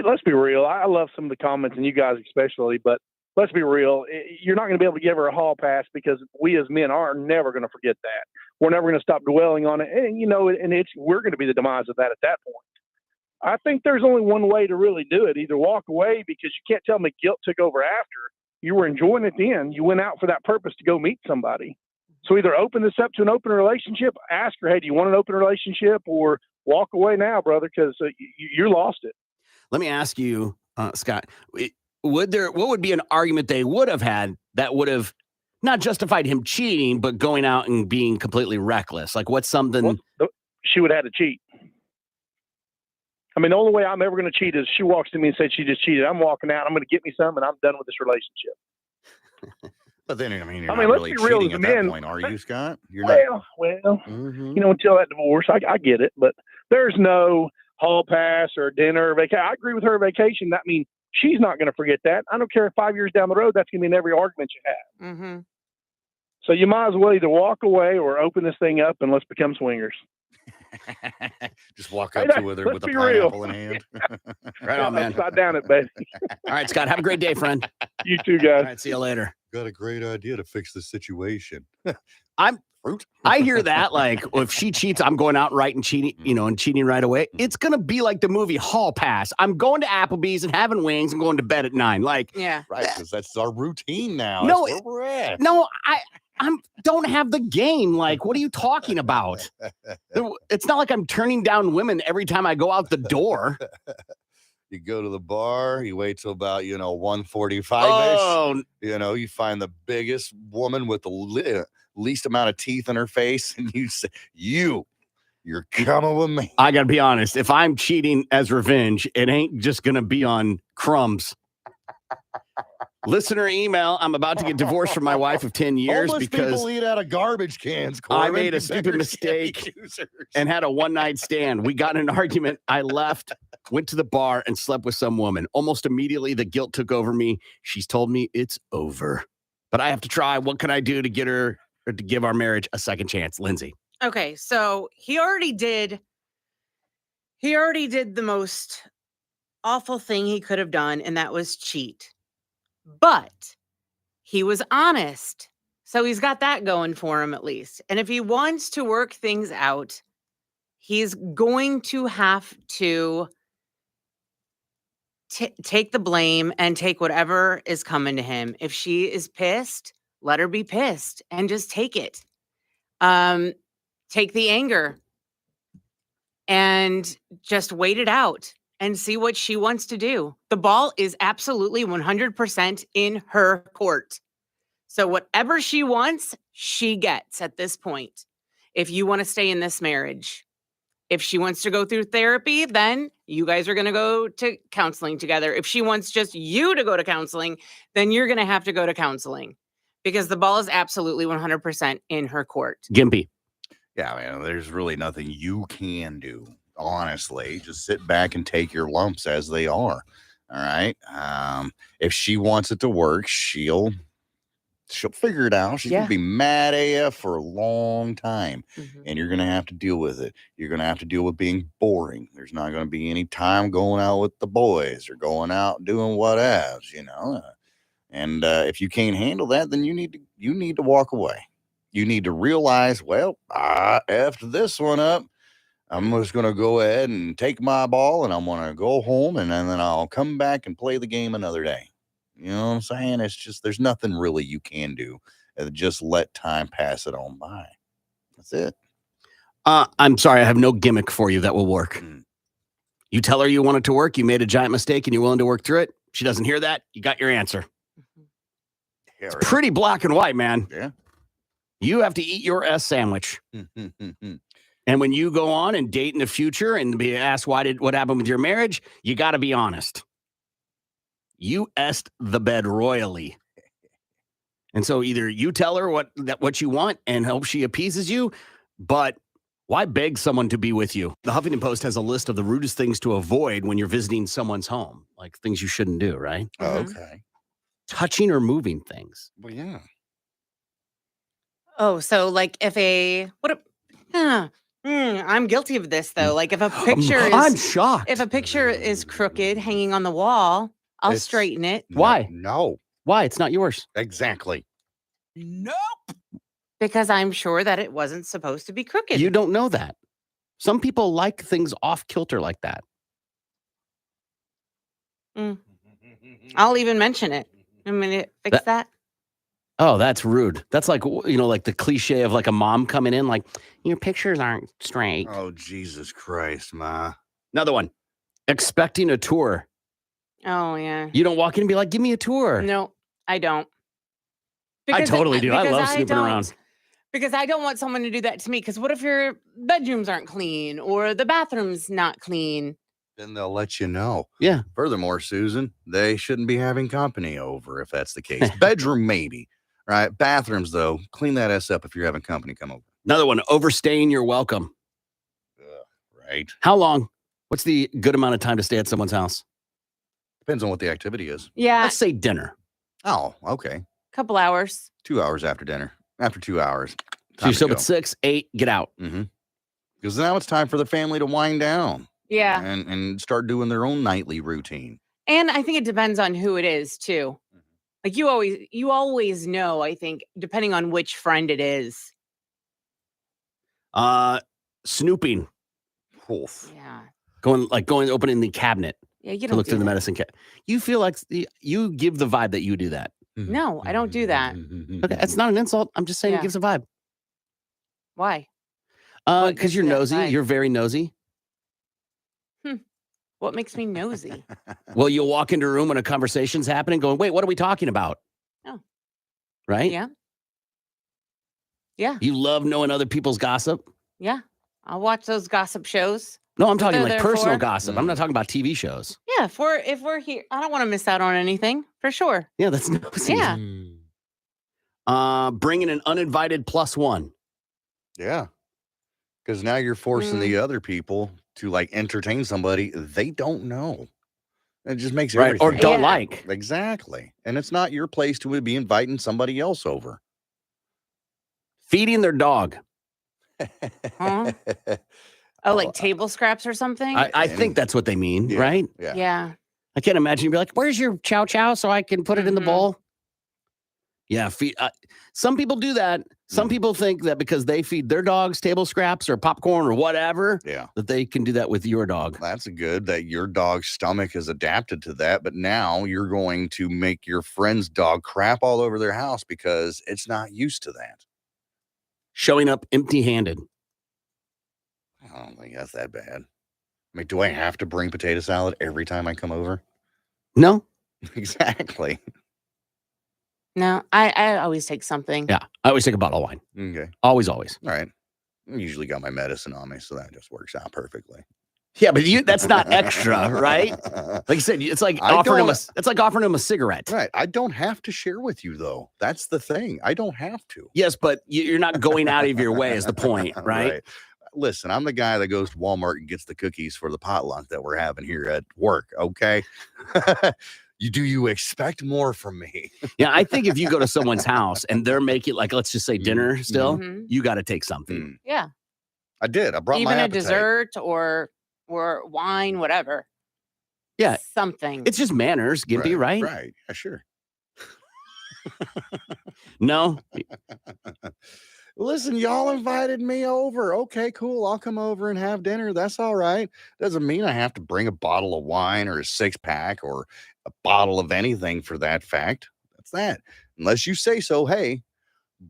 let's be real. I love some of the comments, and you guys especially, but let's be real. You're not going to be able to give her a hall pass because we as men are never going to forget that. We're never going to stop dwelling on it. And, you know, we're going to be the demise of that at that point. I think there's only one way to really do it. Either walk away because you can't tell me guilt took over after. You were enjoying it then. You went out for that purpose to go meet somebody. So either open this up to an open relationship, ask her, hey, do you want an open relationship, or walk away now, brother, because you lost it. Let me ask you, Scott, what would be an argument they would have had that would have not justified him cheating, but going out and being completely reckless? Like what's something? Well, she would have had to cheat. I mean, the only way I'm ever going to cheat is she walks to me and says she just cheated. I'm walking out. I'm going to get me some, and I'm done with this relationship. But then, I mean, you're I not mean, let's really be real cheating as at a that man. point, are you, Scott? You're not. Well, Mhm. you know, until that divorce, I get it. But there's no hall pass or dinner or vacation. I agree with her vacation. I mean, she's not going to forget that. I don't care if 5 years down the road, that's going to be in every argument you have. Mm-hmm. So you might as well either walk away or open this thing up and let's become swingers. Just walk up to her let's with a be pineapple real. in hand. Right on, man. Upside down it, baby. All right, Scott, have a great day, friend. You too, All guys. right, see you later. Got a great idea to fix the situation. I hear that. Like, if she cheats, I'm going out right and cheating, and cheating right away. It's going to be like the movie Hall Pass. I'm going to Applebee's and having wings and going to bed at 9. Like, Yeah. Right, because that's our routine now. No, That's where we're at. no, I'm don't have the game. Like, what are you talking about? It's not like I'm turning down women every time I go out the door. You go to the bar, you wait till about, 1:45-ish. Oh, You find the biggest woman with the least amount of teeth in her face, and you say, you're coming with me. I got to be honest. If I'm cheating as revenge, it ain't just going to be on crumbs. Listener email, I'm about to get divorced from my wife of 10 years Homeless because people eat out of garbage cans, I Corbin. made a You stupid better mistake get users. and had a one-night stand. We got in an argument. I left, went to the bar, and slept with some woman. Almost immediately, the guilt took over me. She's told me it's over. But I have to try. What can I do to get her or to give our marriage a second chance? Lindsay. Okay, so he already did the most awful thing he could have done, and that was cheat. But he was honest. So he's got that going for him at least. And if he wants to work things out, he's going to have to take the blame and take whatever is coming to him. If she is pissed, let her be pissed and just take it. Take the anger and just wait it out and see what she wants to do. The ball is absolutely 100% in her court. So whatever she wants, she gets at this point. If you want to stay in this marriage, if she wants to go through therapy, then you guys are going to go to counseling together. If she wants just you to go to counseling, then you're going to have to go to counseling because the ball is absolutely 100% in her court. Gimpy. Yeah, man, there's really nothing you can do. Honestly, just sit back and take your lumps as they are. All right. If she wants it to work, she'll figure it out. She's gonna be mad AF for a long time, and you're gonna have to deal with it. You're gonna have to deal with being boring. There's not gonna be any time going out with the boys or going out doing whatevs, you know. And if you can't handle that, then you need to walk away. You need to realize, well, I effed this one up. I'm just going to go ahead and take my ball and I'm going to go home and then I'll come back and play the game another day. You know what I'm saying? It's just, there's nothing really you can do. Just let time pass it on by. That's it. I'm sorry. I have no gimmick for you that will work. You tell her you want it to work. You made a giant mistake and you're willing to work through it. She doesn't hear that. You got your answer. It's pretty black and white, man. Yeah. You have to eat your S sandwich. And when you go on and date in the future and be asked what happened with your marriage, you got to be honest. You est the bed royally. And so either you tell her what you want and hope she appeases you, but why beg someone to be with you? The Huffington Post has a list of the rudest things to avoid when you're visiting someone's home, like things you shouldn't do, right? Oh, okay. Touching or moving things. Well, yeah. Oh, so like I'm guilty of this though. Like if a picture I'm shocked. If a picture is crooked hanging on the wall, I'll straighten it. Why? No. Why? It's not yours. Exactly. Nope. Because I'm sure that it wasn't supposed to be crooked. You don't know that. Some people like things off kilter like that. I'll even mention it. I'm gonna fix that. Oh, that's rude. That's like, like the cliche of like a mom coming in, like, your pictures aren't straight. Oh, Jesus Christ, Ma. Another one. Expecting a tour. Oh, yeah. You don't walk in and be like, give me a tour. No, I don't. I totally do. I love snooping around. Because I don't want someone to do that to me. Because what if your bedrooms aren't clean or the bathroom's not clean? Then they'll let you know. Yeah. Furthermore, Susan, they shouldn't be having company over if that's the case. Bedroom, maybe. Right? Bathrooms, though, clean that ass up if you're having company come over. Another one. Overstaying your welcome. Right. How long? What's the good amount of time to stay at someone's house? Depends on what the activity is. Yeah. Let's say dinner. Oh, okay. Couple hours. 2 hours after dinner. After 2 hours. So you still at 6, 8, get out. Because now it's time for the family to wind down. Yeah. And start doing their own nightly routine. And I think it depends on who it is too. Like you always know, I think, depending on which friend it is. Snooping. Oof. Yeah. Opening the cabinet. Yeah, you to don't look do through the that. medicine cabinet. You feel like you give the vibe that you do that. No, I don't do that. Okay, it's not an insult. I'm just saying it gives a vibe. Why? What Because gives you're you that nosy. vibe? You're very nosy. What makes me nosy? Well, you'll walk into a room when a conversation's happening going, wait, what are we talking about? Oh. Right? Yeah. Yeah. You love knowing other people's gossip? Yeah. I'll watch those gossip shows. No, I'm talking they're like there personal for. gossip. I'm not talking about TV shows. Yeah, if we're here, I don't want to miss out on anything, for sure. Yeah, that's nosy. Yeah. Bringing an uninvited +1. Yeah. Because now you're forcing the other people to like entertain somebody they don't know. It just makes everything. Or don't like. Exactly. And it's not your place to be inviting somebody else over. Feeding their dog. Huh? Oh, like table scraps or something? I think that's what they mean, right? Yeah. Yeah. I can't imagine you'd be like, "Where's your chow chow so I can put it in the Mhm. bowl?" Yeah, some people do that. Some people think that because they feed their dogs table scraps or popcorn or whatever, that they can do that with your dog. That's good that your dog's stomach is adapted to that, but now you're going to make your friend's dog crap all over their house because it's not used to that. Showing up empty-handed. I don't think that's that bad. I mean, do I have to bring potato salad every time I come over? No. Exactly. No, I always take something. Yeah, I always take a bottle of wine. Okay. Always. All right. I usually got my medicine on me, so that just works out perfectly. Yeah, but that's not extra, right? Like you said, it's like offering him a cigarette. Right. I don't have to share with you, though. That's the thing. I don't have to. Yes, but you're not going out of your way is the point, right? Listen, I'm the guy that goes to Walmart and gets the cookies for the potluck that we're having here at work, okay? Do you expect more from me? Yeah, I think if you go to someone's house and they're making, like, let's just say dinner still, Mhm. you got to take something. Yeah. I did. I brought Even my a appetite. dessert or wine, whatever. Yeah. Something. It's just manners, Gimpy, right? Right. Yeah, sure. No. Listen, y'all invited me over. Okay, cool. I'll come over and have dinner. That's all right. Doesn't mean I have to bring a bottle of wine or a 6-pack or a bottle of anything for that fact. That's that. Unless you say so. Hey,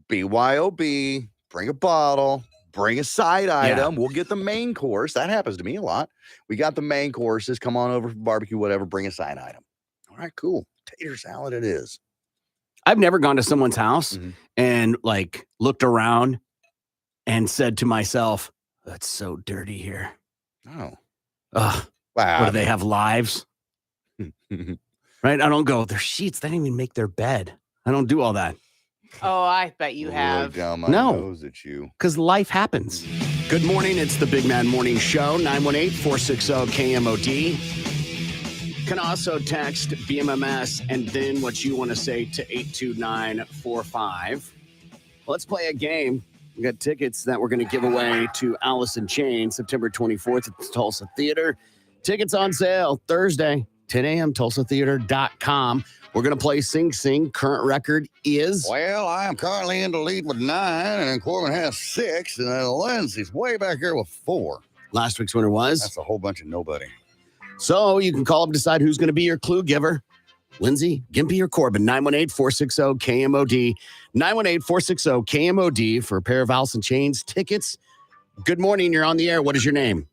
BYOB, bring a bottle, bring a side item. We'll get the main course. That happens to me a lot. We got the main courses. Come on over for barbecue, whatever. Bring a side item. All right, cool. Tater salad it is. I've never gone to someone's house and like looked around and said to myself, "That's so dirty here." Oh. Ugh. Wow. What do they have lives? Right? I don't go, their sheets, they didn't even make their bed. I don't do all that. Oh, I bet you have. Down my No. nose at you. Because life happens. Good morning. It's the Big Man Morning Show, 918-460-KMOD. Can also text BMMS and then what you want to say to 82945. Let's play a game. We got tickets that we're going to give away to Alice in Chains September 24th at the Tulsa Theater. Tickets on sale Thursday, 10 a.m., tulsatheater.com. We're going to play Sing Sing. Current record is... Well, I am currently in the lead with 9, and Corbin has 6, and then Lindsay's way back here with 4. Last week's winner was... That's a whole bunch of nobody. So you can call up and decide who's going to be your clue giver. Lindsay, Gimpy, or Corbin, 918-460-KMOD. 918-460-KMOD for a pair of Alice in Chains tickets. Good morning. You're on the air. What is your name?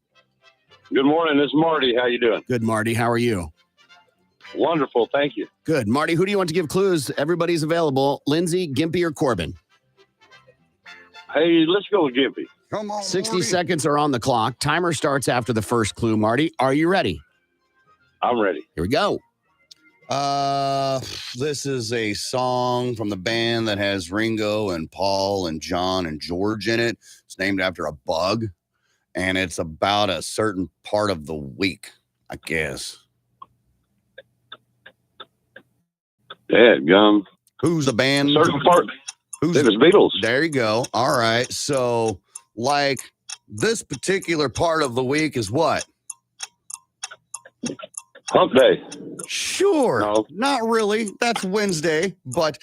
Good morning. This is Marty. How you doing? Good, Marty. How are you? Wonderful. Thank you. Good. Marty, who do you want to give clues? Everybody's available. Lindsay, Gimpy, or Corbin? Hey, let's go with Gimpy. Come on, 60 Marty. seconds are on the clock. Timer starts after the first clue. Marty, are you ready? I'm ready. Here we go. This is a song from the band that has Ringo and Paul and John and George in it. It's named after a bug, and it's about a certain part of the week, I guess. Dadgum. Who's the band? Certain part. Who's It was Beatles. There you go. All right. So, like, this particular part of the week is what? Hump Day. Sure. No. Not really. That's Wednesday, but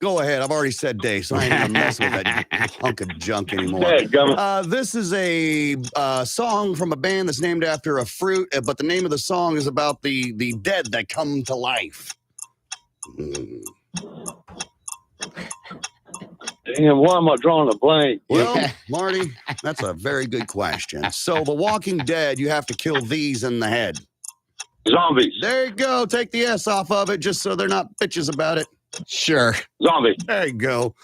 go ahead. I've already said day, so I ain't gonna mess with that hunk of junk anymore. Dadgum. This is a song from a band that's named after a fruit, but the name of the song is about the dead that come to life. Damn, why am I drawing a blank? Well, Marty, that's a very good question. So, The Walking Dead, you have to kill these in the head. Zombies. There you go. Take the S off of it just so they're not bitches about it. Sure. Zombie. There you go.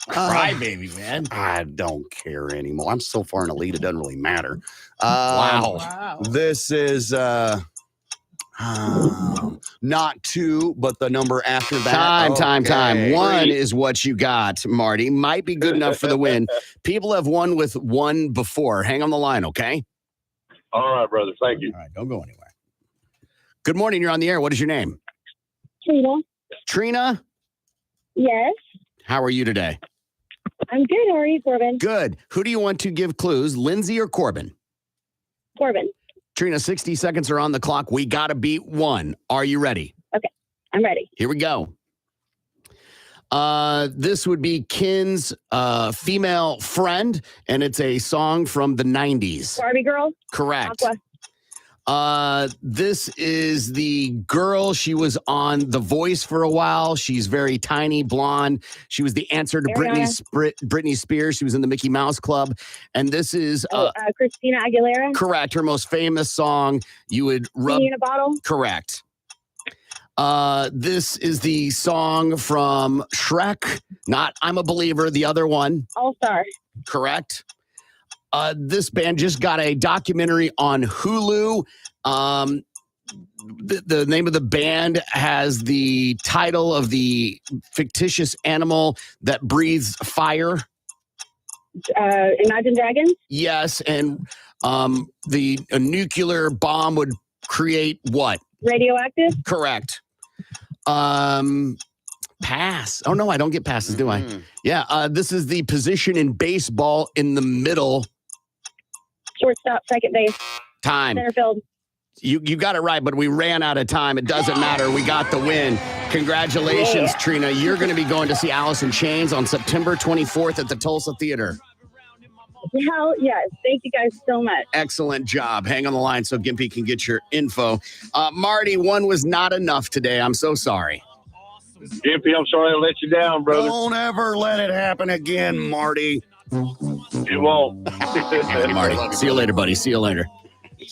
Crybaby, man. I don't care anymore. I'm so far in the lead, it doesn't really matter. Wow. This is not 2, but the number after that. Time. Okay. 1 is what you got, Marty. Might be good enough for the win. People have won with 1 before. Hang on the line, okay? All right, brother. Thank you. All right, don't go anywhere. Good morning. You're on the air. What is your name? Trina. Trina? Yes. How are you today? I'm good. How are you, Corbin? Good. Who do you want to give clues, Lindsay or Corbin? Corbin. Trina, 60 seconds are on the clock. We got to beat one. Are you ready? Okay, I'm ready. Here we go. This would be Ken's female friend, and it's a song from the 90s. Barbie Girl? Correct. Aqua. This is the girl. She was on The Voice for a while. She's very tiny, blonde. She was the answer to Britney Spears. She was in the Mickey Mouse Club. And this is Christina Aguilera? correct. Her most famous song. You would rub. Genie in a Bottle? Correct. This is the song from Shrek, not I'm a Believer, the other one. All Star. Correct. This band just got a documentary on Hulu. The name of the band has the title of the fictitious animal that breathes fire. Imagine Dragons? Yes, and a nuclear bomb would create what? Radioactive? Correct. Pass. Oh, no, I don't get passes, do I? Yeah, this is the position in baseball in the middle. Shortstop, second base. Time. Center field. You got it right, but we ran out of time. It doesn't matter. We got the win. Congratulations, Trina. You're going to be going to see Alice in Chains on September 24th at the Tulsa Theater. Hell yes. Thank you guys so much. Excellent job. Hang on the line so Gimpy can get your info. Marty, one was not enough today. I'm so sorry. Gimpy, I'm sorry I let you down, brother. Don't ever let it happen again, Marty. It won't. Marty, see you later, buddy. See you later.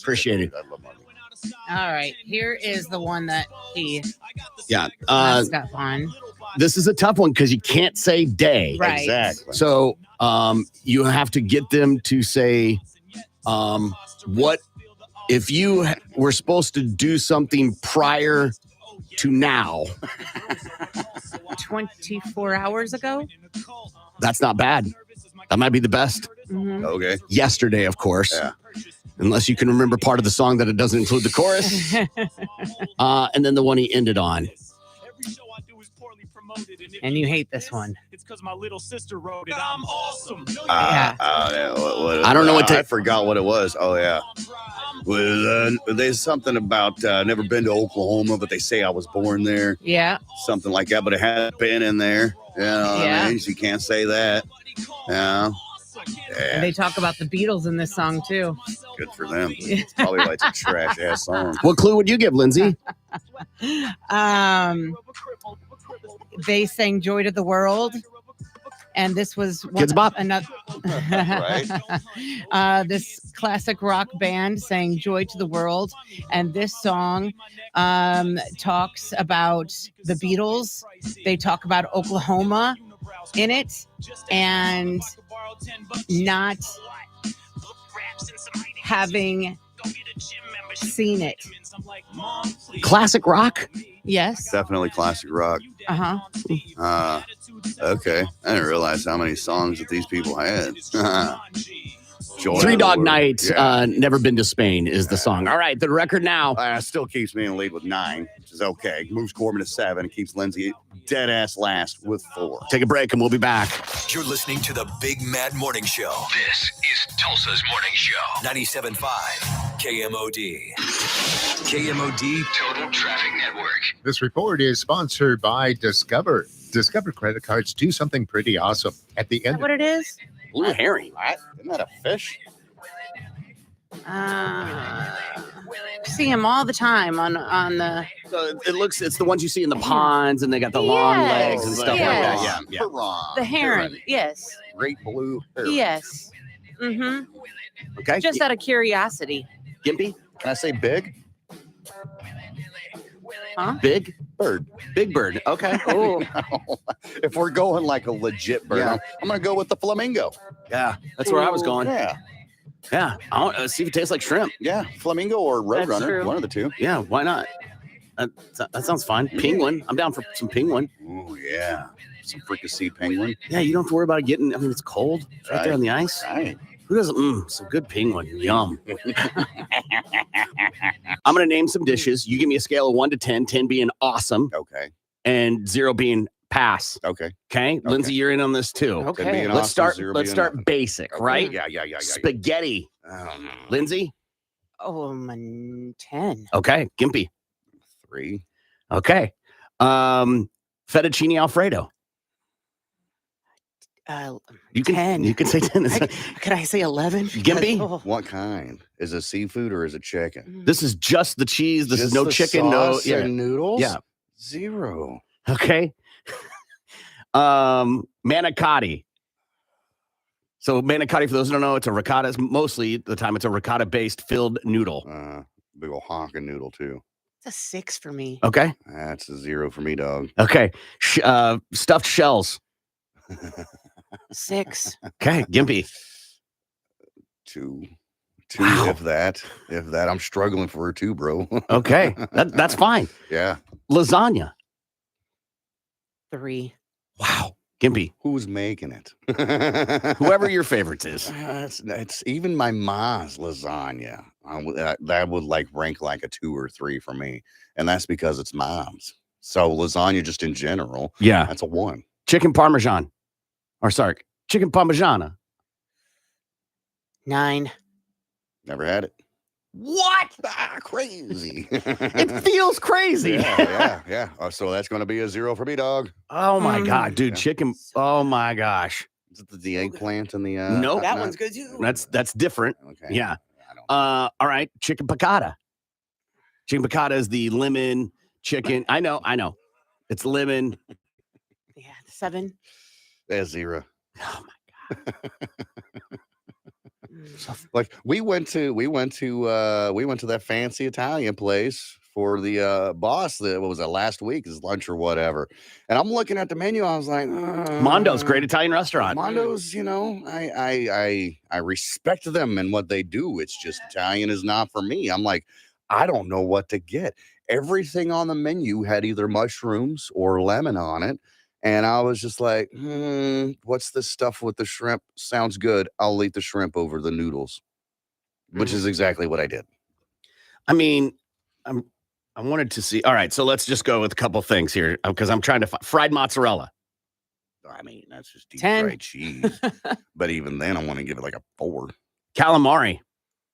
Appreciate it. All right. Here is the one that he Yeah. messed up on. This is a tough one because you can't say day. Right. Exactly. So you have to get them to say what if you were supposed to do something prior to now. 24 hours ago. That's not bad. That might be the best. Mhm. Okay. Yesterday, of course. Yeah. Unless you can remember part of the song that it doesn't include the chorus. And then the one he ended on. And you hate this one. It's because my little sister wrote it. I'm awesome. Yeah. I don't know what I forgot what it was. Oh, yeah. There's something about never been to Oklahoma, but they say I was born there. Yeah. Something like that, but it had been in there. You know what Yeah. I mean? You can't say that. Yeah. And they talk about the Beatles in this song too. Good for them. It's probably like a trash ass song. What clue would you give, Lindsay? They sang "Joy to the World," and this was Kids Bop? another. This classic rock band sang "Joy to the World," and this song talks about the Beatles. They talk about Oklahoma in it, and not having seen it. Classic rock? Yes. Definitely classic rock. Uh-huh. Okay. I didn't realize how many songs that these people had. Joy Three to the Dog World. Night, Yeah. Never Been to Spain is the song. All right, the record now. Still keeps me in the lead with 9, which is okay. Moves Corbin to 7 and keeps Lindsay dead ass last with 4. Take a break and we'll be back. You're listening to the Big Mad Morning Show. This is Tulsa's Morning Show. 97.5 KMOD. KMOD Total Traffic Network. This report is sponsored by Discover. Discover credit cards do something pretty awesome. At the Is end that what it is? Blue herring. Isn't that a fish? See him all the time on the. It's the ones you see in the ponds and they got the long Yes, legs and stuff yes. like that. Yeah. The heron, yes. Great blue heron. Yes. Mm-hmm. Okay. Just out of curiosity. Gimpy? Can I say big? Huh? Big? Bird. Big bird. Okay. Oh. If we're going like a legit bird, Yeah. I'm going to go with the flamingo. Yeah, that's where I was going. Yeah. Yeah. I want to see if it tastes like shrimp. Yeah. Flamingo or That's roadrunner, true. one of the two. Yeah, why not? That sounds fine. Penguin. I'm down for some penguin. Ooh, yeah. Some fricassee penguin. Yeah, you don't have to worry about it getting, I mean, it's cold. It's right there on the ice. Right. Who doesn't? Some good penguin. Yum. I'm going to name some dishes. You give me a scale of 1 to 10, 10 being awesome Okay. and 0 being Pass. Okay. Okay. Lindsay, you're in on this too. Okay. 10 being Let's awesome, start. 0 Let's being start nothing. basic, Okay. right? Yeah. Spaghetti. I don't know. Lindsay. Oh, 10. Okay. Gimpy. 3. Okay. Fettuccine Alfredo. You can 10. You can say 10. Could I say 11? Gimpy? Oh. What kind? Is it seafood or is it chicken? This is just the cheese. This is Just no the chicken. sauce No. and noodles? Yeah. 0. Okay. Manicotti. So manicotti, for those who don't know, it's a ricotta. Mostly the time it's a ricotta-based filled noodle. Big ol' honking noodle too. It's a 6 for me. Okay. That's a 0 for me, dog. Okay. Stuffed shells. 6. Okay. Gimpy. 2. 2, Wow. if that. I'm struggling for a 2, bro. Okay. That's fine. Yeah. Lasagna. 3. Wow. Gimpy. Who's making it? Whoever your favorites is. It's even my mom's lasagna. That would like rank like a 2 or 3 for me, and that's because it's mom's. So lasagna, just in general, Yeah. that's a 1. Chicken Parmesan. Chicken Parmigiana. 9. Never had it. What? Crazy. It feels crazy. Yeah. So that's going to be a 0 for me, dog. Oh my God, dude. Yeah. Chicken. Oh my gosh. Is it the eggplant and the? Nope. That one's good too. That's different. Okay. Yeah. I don't All right. Chicken piccata. Chicken piccata is the lemon chicken. I know. It's lemon. Yeah, 7. That's 0. Oh my God. Like we went to that fancy Italian place for the boss that what was it last week, his lunch or whatever. And I'm looking at the menu, I was like, Mondo's great Italian restaurant. Mondo's, I respect them and what they do. It's just Italian is not for me. I'm like, I don't know what to get. Everything on the menu had either mushrooms or lemon on it. And I was just like, what's this stuff with the shrimp? Sounds good. I'll eat the shrimp over the noodles, which is exactly what I did. I mean, I wanted to see. All right, so let's just go with a couple things here because I'm trying to find fried mozzarella. I mean, that's just deep 10. fried cheese. But even then, I want to give it like a 4. Calamari.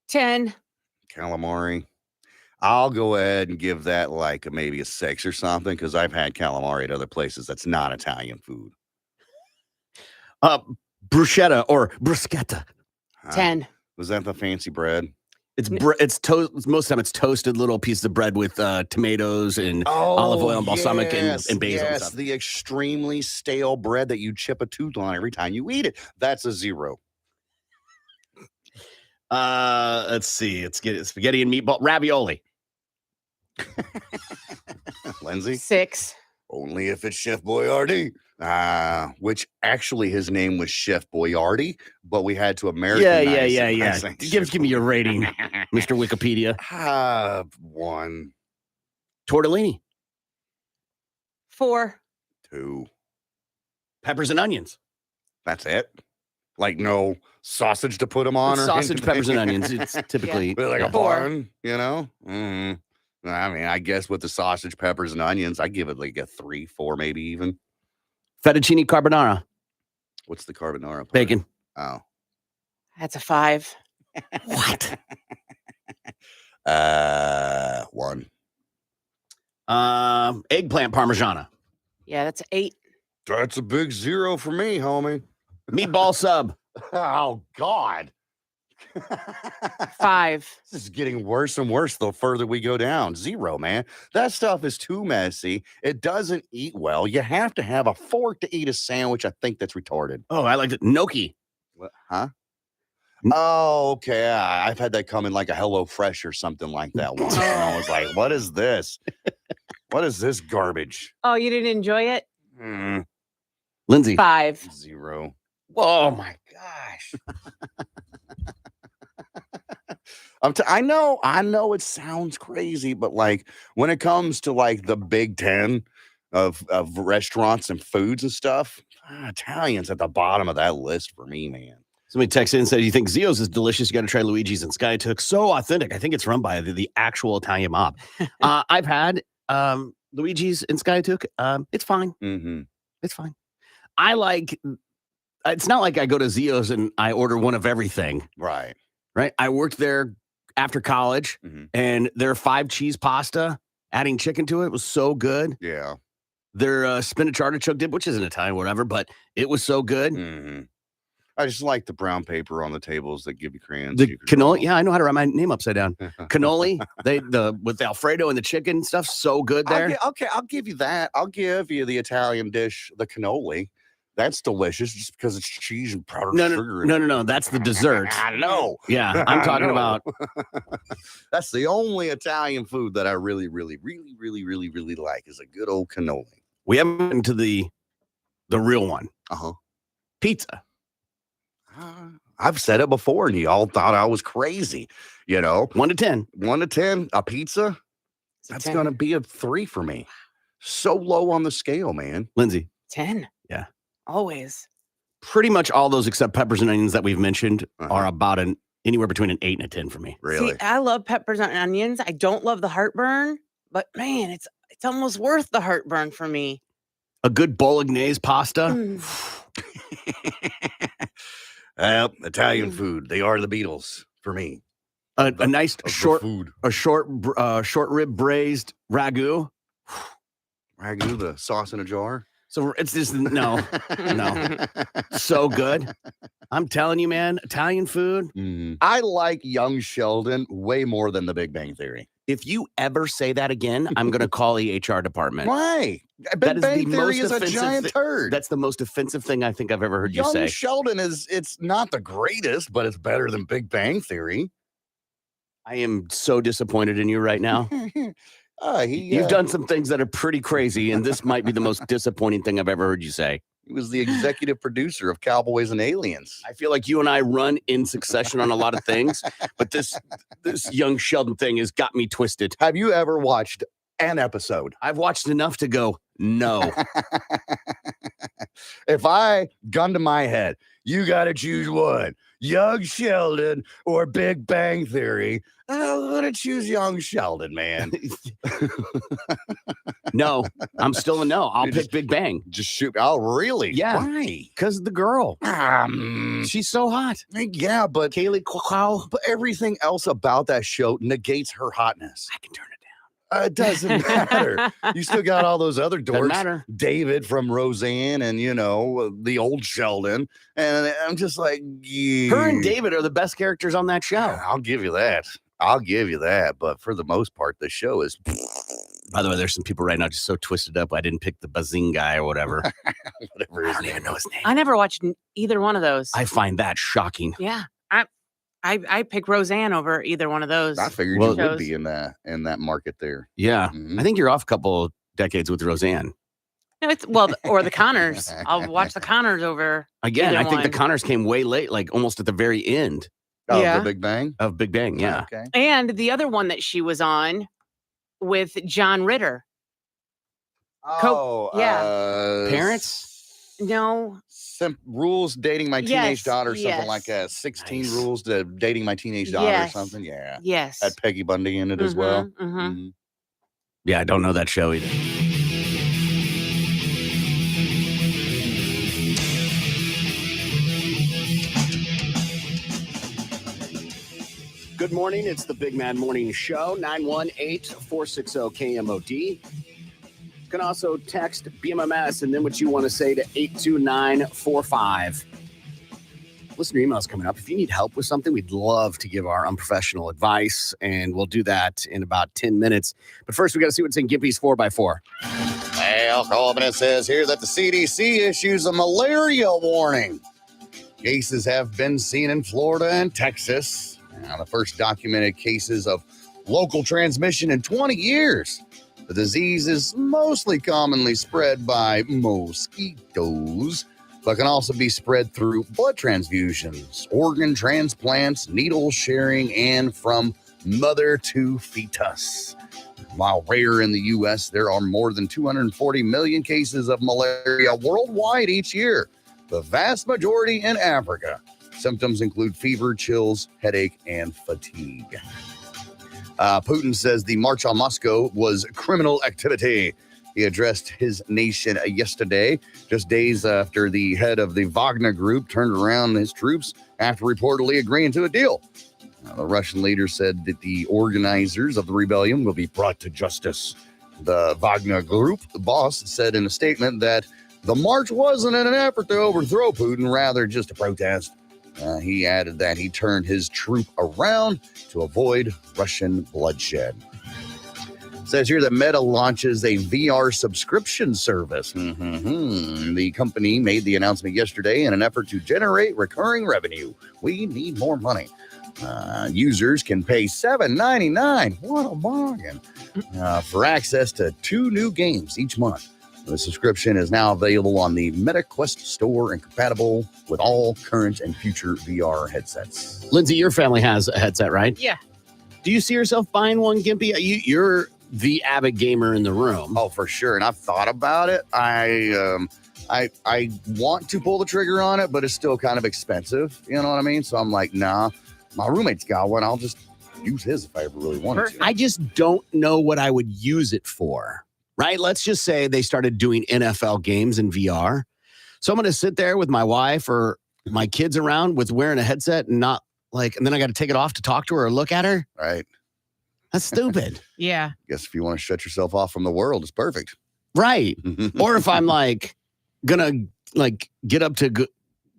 10. Calamari. I'll go ahead and give that like maybe a 6 or something because I've had calamari at other places that's not Italian food. Bruschetta or bruschetta. 10. Was that the fancy bread? It's toast. Most of the time, it's toasted little pieces of bread with tomatoes and olive oil and balsamic and basil. And Yes, stuff. the extremely stale bread that you chip a tooth on every time you eat it. That's a 0. Let's see. It's spaghetti and meatball ravioli. Lindsay? 6. Only if it's Chef Boyardee. Which actually his name was Chef Boyardee, but we had to Americanize it. Give me your rating, Mr. Wikipedia. 1, Tortellini. 4. 2. Peppers and onions. That's it. Like no sausage to put them on, or Sausage, anything? peppers, and onions. It's typically Like a 4. bun, I mean, I guess with the sausage, peppers, and onions, I give it like a 3, 4, maybe even. Fettuccine carbonara. What's the carbonara part? Bacon. Oh. That's a 5. What? 1. Eggplant parmigiana. Yeah, that's 8. That's a big 0 for me, homie. Meatball sub. Oh, God. 5. This is getting worse and worse the further we go down. 0, man. That stuff is too messy. It doesn't eat well. You have to have a fork to eat a sandwich. I think that's retarded. Oh, I like it. Gnocchi. What? Huh? Oh, okay. I've had that come in like a HelloFresh or something like that once. And I was like, what is this? What is this garbage? Oh, you didn't enjoy it? Lindsay. 5. 0. Oh my gosh. I know it sounds crazy, but like when it comes to like the Big 10 of restaurants and foods and stuff, Italian's at the bottom of that list for me, man. Somebody texted in and said, you think Zio's is delicious? You got to try Luigi's and Skytook. So authentic. I think it's run by the actual Italian mob. I've had Luigi's and Skytook. It's fine. Mm-hmm. It's fine. I like. It's not like I go to Zio's and I order one of everything. Right. I worked there after college, and their 5-cheese pasta, adding chicken to it, was so good. Yeah. Their spinach artichoke dip, which isn't Italian, whatever, but it was so good. I just like the brown paper on the tables that give you crayons. The cannoli, yeah, I know how to write my name upside down. Cannoli, with the Alfredo and the chicken stuff, so good there. I'll give you that. I'll give you the Italian dish, the cannoli. That's delicious just because it's cheese and powdered sugar. No. That's the dessert. I know. Yeah, I'm talking about. That's the only Italian food that I really, really, really, really, really, really like is a good old cannoli. We haven't been to the real one. Pizza. I've said it before, and you all thought I was crazy. 1 to 10. 1 to 10, a pizza. That's going to be a 3 for me. So low on the scale, man. Lindsay. 10. Yeah. Always. Pretty much all those except peppers and onions that we've mentioned are about anywhere between an 8 and a 10 for me. Really? See, I love peppers and onions. I don't love the heartburn, but man, it's almost worth the heartburn for me. A good bolognese pasta. Italian food. They are the Beatles for me. A nice short rib braised ragu. Ragu, the sauce in a jar. So it's just no. So good. I'm telling you, man, Italian food. I like Young Sheldon way more than the Big Bang Theory. If you ever say that again, I'm going to call the HR department. Why? Big Bang Theory is a giant turd. That's the most offensive thing I think I've ever heard you say. Young Sheldon it's not the greatest, but it's better than Big Bang Theory. I am so disappointed in you right now. You've done some things that are pretty crazy, and this might be the most disappointing thing I've ever heard you say. He was the executive producer of Cowboys and Aliens. I feel like you and I run in succession on a lot of things, but this Young Sheldon thing has got me twisted. Have you ever watched an episode? I've watched enough to go, no. If I gun to my head, you got to choose one, Young Sheldon or Big Bang Theory. I'm going to choose Young Sheldon, man. No, I'm still a no. I'll pick Big Bang. Just shoot. Oh, really? Yeah. Why? Because the girl. She's so hot. Yeah, but Kaylee Cuoco. But everything else about that show negates her hotness. I can turn it down. It doesn't matter. You still got all those other dorks. Doesn't matter. David from Roseanne and, the old Sheldon. And I'm just like, yeah. Her and David are the best characters on that show. I'll give you that. But for the most part, the show is... By the way, there's some people right now just so twisted up. I didn't pick the Bazing guy or whatever. Whatever. I don't even know his name. I never watched either one of those. I find that shocking. Yeah. I pick Roseanne over either one of those. I figured you would be in that market there. Yeah. I think you're off a couple decades with Roseanne. No, or the Connors. I'll watch the Connors over. Again, I think the Connors came way late, like almost at the very end. Of the Big Bang? Of Big Bang, yeah. Okay. And the other one that she was on with John Ritter. Parents? No. Rules dating my teenage daughter, something yes. like that. 16 rules to dating my teenage daughter or something. Yeah. Yes. Had Peggy Bundy in it as well. Yeah, I don't know that show either. Good morning. It's the Big Mad Morning Show, 918-460-KMOD. You can also text BMMS and then what you want to say to 82945. Listener emails coming up. If you need help with something, we'd love to give our unprofessional advice, and we'll do that in about 10 minutes. But first, we got to see what's in Gimpy's 4x4. Well, Coleman says here that the CDC issues a malaria warning. Cases have been seen in Florida and Texas. Now, the first documented cases of local transmission in 20 years. The disease is mostly commonly spread by mosquitoes, but can also be spread through blood transfusions, organ transplants, needle sharing, and from mother to fetus. While rare in the U.S., there are more than 240 million cases of malaria worldwide each year, the vast majority in Africa. Symptoms include fever, chills, headache, and fatigue. Putin says the March on Moscow was criminal activity. He addressed his nation yesterday, just days after the head of the Wagner Group turned around his troops after reportedly agreeing to a deal. The Russian leader said that the organizers of the rebellion will be brought to justice. The Wagner Group boss said in a statement that the march wasn't in an effort to overthrow Putin, rather just a protest. He added that he turned his troop around to avoid Russian bloodshed. Says here that Meta launches a VR subscription service. The company made the announcement yesterday in an effort to generate recurring revenue. We need more money. Users can pay $7.99. What a bargain. For access to 2 new games each month. The subscription is now available on the Meta Quest store and compatible with all current and future VR headsets. Lindsay, your family has a headset, right? Yeah. Do you see yourself buying one, Gimpy? You're the avid gamer in the room. Oh, for sure. And I've thought about it. I want to pull the trigger on it, but it's still kind of expensive. You know what I mean? So I'm like, nah, my roommate's got one. I'll just use his if I ever really wanted to. I just don't know what I would use it for. Right? Let's just say they started doing NFL games in VR. So I'm going to sit there with my wife or my kids around with wearing a headset and and then I got to take it off to talk to her or look at her. Right. That's stupid. Yeah. Guess if you want to shut yourself off from the world, it's perfect. Right. Or if I'm gonna get up to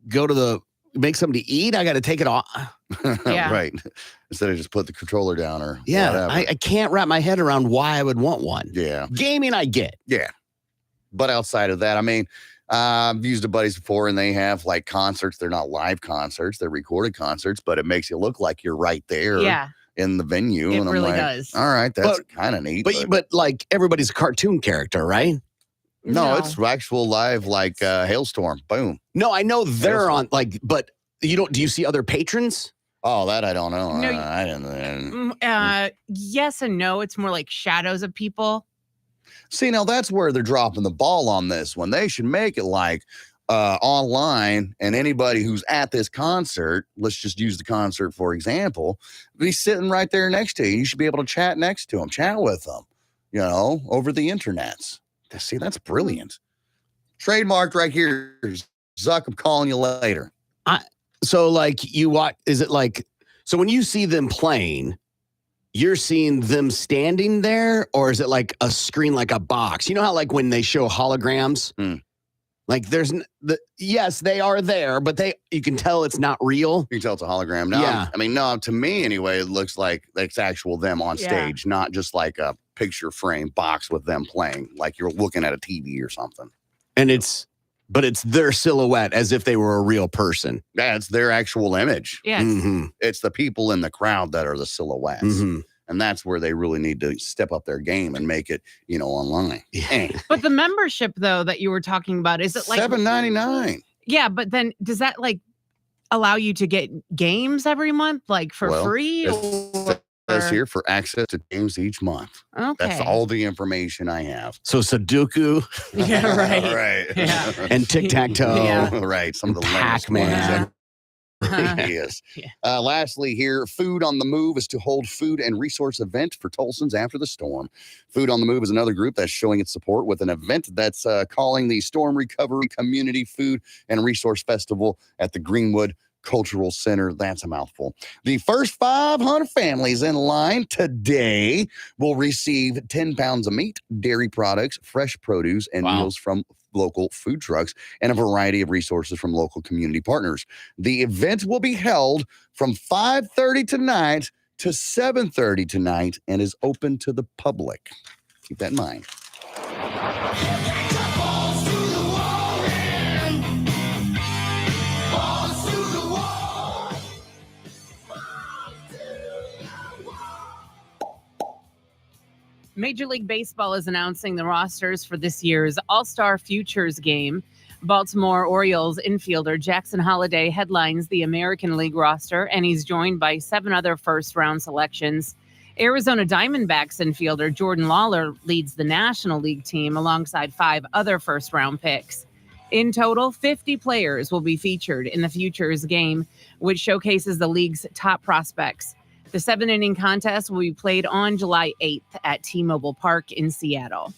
go to make something to eat, I got to take it off. Yeah. Right. Instead of just put the controller down or Yeah. whatever. I can't wrap my head around why I would want one. Yeah. Gaming, I get. Yeah. But outside of that, I mean, I've used a buddies before and they have like concerts. They're not live concerts. They're recorded concerts, but it makes you look like you're right there in the venue. It and I'm really like, does. All right. That's kind of neat. But like everybody's a cartoon character, right? No, it's actual live like Hailstorm. Boom. No, I know they're on but do you see other patrons? Oh, that I don't know. No, I didn't. Yes and no. It's more like shadows of people. See, now that's where they're dropping the ball on this one. They should make it like online, and anybody who's at this concert, let's just use the concert for example, be sitting right there next to you. You should be able to chat next to them, chat with them, over the internets. See, that's brilliant. Trademarked right here. Zuck, I'm calling you later. So like you watch, is it like, so when you see them playing, you're seeing them standing there, or is it like a screen, like a box? You know how like when they show holograms, like there's yes, they are there, but you can tell it's not real. You can tell it's a hologram. No, Yeah. I mean, no, to me anyway, it looks like it's actual them on stage, not just like a picture frame box with them playing, like you're looking at a TV or something. And it's their silhouette as if they were a real person. Yeah, it's their actual image. Yes. Mm-hmm. It's the people in the crowd that are the silhouettes. Mm-hmm. And that's where they really need to step up their game and make it, online. But the membership, though, that you were talking about, is it like $7.99? Yeah, but then does that like allow you to get games every month, like for free? It says here for access to games each month. Okay. That's all the information I have. So Sudoku. Yeah, right. Right. Yeah. And tic-tac-toe. Yeah. Right. Some of the Pac-Man. Yes. Lastly here, Food on the Move is to hold food and resource event for Tulsans after the storm. Food on the Move is another group that's showing its support with an event that's calling the Storm Recovery Community Food and Resource Festival at the Greenwood Cultural Center. That's a mouthful. The first 500 families in line today will receive 10 pounds of meat, dairy products, fresh produce, and meals from local food trucks and a variety of resources from local community partners. The event will be held from 5:30 tonight to 7:30 tonight and is open to the public. Keep that in mind. Major League Baseball is announcing the rosters for this year's All-Star Futures game. Baltimore Orioles infielder Jackson Holliday headlines the American League roster, and he's joined by 7 other first-round selections. Arizona Diamondbacks infielder Jordan Lawler leads the National League team alongside 5 other first-round picks. In total, 50 players will be featured in the Futures game, which showcases the league's top prospects. The 7-inning contest will be played on July 8th at T-Mobile Park in Seattle.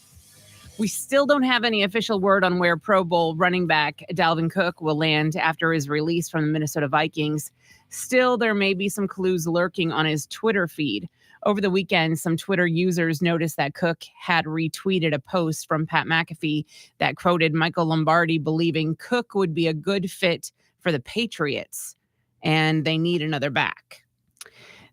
We still don't have any official word on where Pro Bowl running back Dalvin Cook will land after his release from the Minnesota Vikings. Still, there may be some clues lurking on his Twitter feed. Over the weekend, some Twitter users noticed that Cook had retweeted a post from Pat McAfee that quoted Michael Lombardi believing Cook would be a good fit for the Patriots, and they need another back.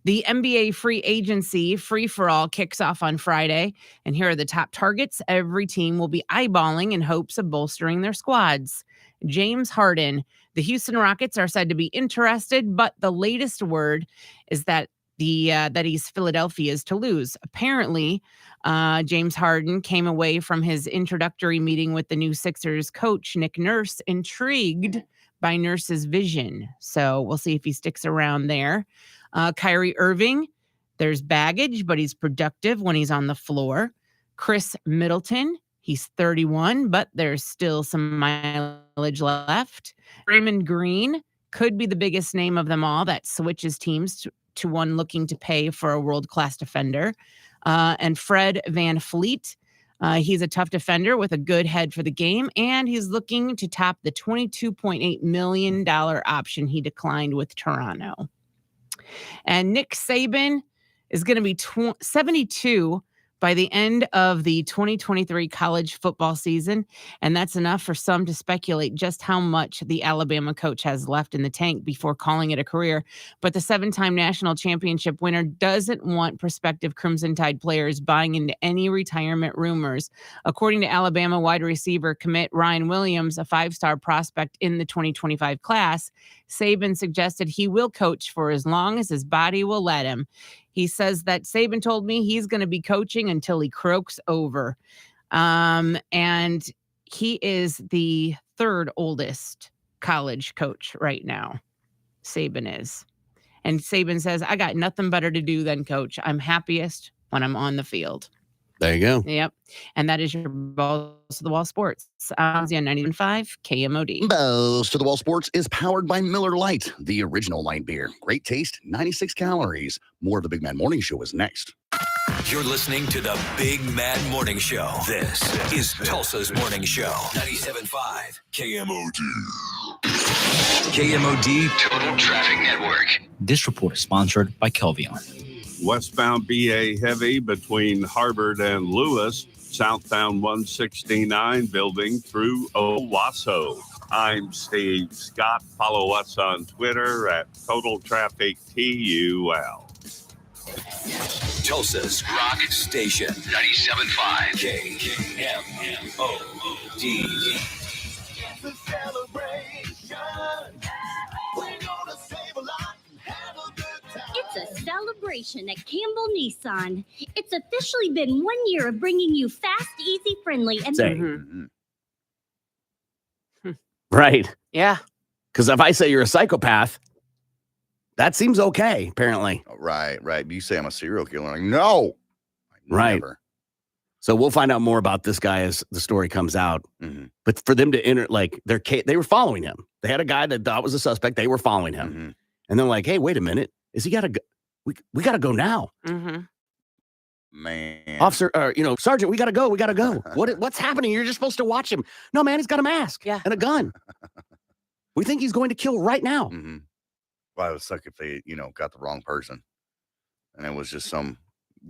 The NBA free agency free-for-all kicks off on Friday, and here are the top targets every team will be eyeballing in hopes of bolstering their squads. James Harden. The Houston Rockets are said to be interested, but the latest word is that that he's Philadelphia's to lose. Apparently, James Harden came away from his introductory meeting with the new Sixers coach, Nick Nurse, intrigued by Nurse's vision. So we'll see if he sticks around there. Kyrie Irving, there's baggage, but he's productive when he's on the floor. Chris Middleton, he's 31, but there's still some mileage left. Raymond Green could be the biggest name of them all that switches teams to one looking to pay for a world-class defender. And Fred VanVleet, he's a tough defender with a good head for the game, and he's looking to top the $22.8 million option he declined with Toronto. And Nick Saban is going to be 72 by the end of the 2023 college football season, and that's enough for some to speculate just how much the Alabama coach has left in the tank before calling it a career. But the 7-time national championship winner doesn't want prospective Crimson Tide players buying into any retirement rumors. According to Alabama wide receiver commit Ryan Williams, a 5-star prospect in the 2025 class, Saban suggested he will coach for as long as his body will let him. He says that Saban told me he's going to be coaching until he croaks over. And he is the 3rd oldest college coach right now. Saban is. And Saban says, I got nothing better to do than coach. I'm happiest when I'm on the field. There you go. Yep. And that is your Balls to the Wall Sports. On 99.5 KMOD. Balls to the Wall Sports is powered by Miller Lite, the original light beer. Great taste, 96 calories. More of the Big Mad Morning Show is next. You're listening to the Big Mad Morning Show. This is Tulsa's Morning Show. 97.5 KMOD. KMOD Total Traffic Network. This report is sponsored by Kelvion. Westbound BA heavy between Harvard and Lewis, southbound 169 building through Owasso. I'm Steve Scott. Follow us on Twitter at Total Traffic TUL. Tulsa's Rock Station. 97.5 KMOD. It's a celebration. We're gonna save a lot and have a good time. It's a celebration at Campbell Nissan. It's officially been 1 year of bringing you fast, easy, friendly, and Right. Yeah. Because if I say you're a psychopath, that seems okay, apparently. Right. You say I'm a serial killer. Like, no. Right. Never. So we'll find out more about this guy as the story comes out. Mm-hmm. But for them to enter, like, they were following him. They had a guy that thought was a suspect. They were following him. Mm-hmm. And they're like, hey, wait a minute. Is he got to go? We got to go now. Mm-hmm. Man. Officer, Sergeant, we got to go. We got to go. What's happening? You're just supposed to watch him. No, man, he's got a mask and a gun. We think he's going to kill right now. Mm-hmm. Well, it would suck if they, got the wrong person. And it was just some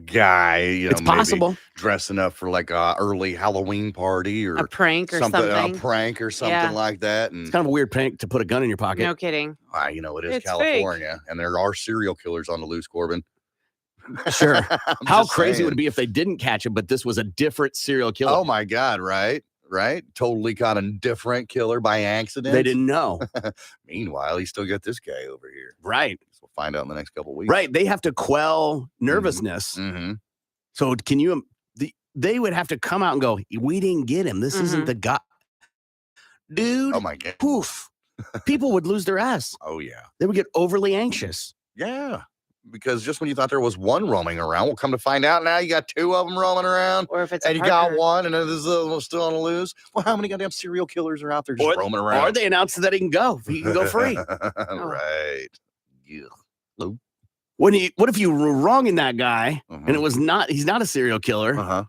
guy, it's possible, dressing up for like a early Halloween party or a prank or something. A prank or something like that. And it's kind of a weird prank to put a gun in your pocket. No kidding. It is It's California, fake. and there are serial killers on the loose, Corbin. Sure. How crazy saying. would it be if they didn't catch him, but this was a different serial killer? Oh my God, right? Totally caught a different killer by accident. They didn't know. Meanwhile, he still got this guy over here. Right. So we'll find out in the next couple of weeks. Right. They have to quell nervousness. Mm-hmm. So can you, they would have to come out and go, we didn't get him. This isn't the guy. Dude. Oh my God. Poof. People would lose their ass. Oh yeah. They would get overly anxious. Yeah. Because just when you thought there was one roaming around, we'll come to find out now you got 2 of them roaming around. Or if it's and you got one, and then this other one's still on the loose. Well, how many goddamn serial killers are out there just roaming around? Or they announced that he can go. He can go free. Right. Yeah. What if you were wronging that guy and it was not, he's not a serial killer.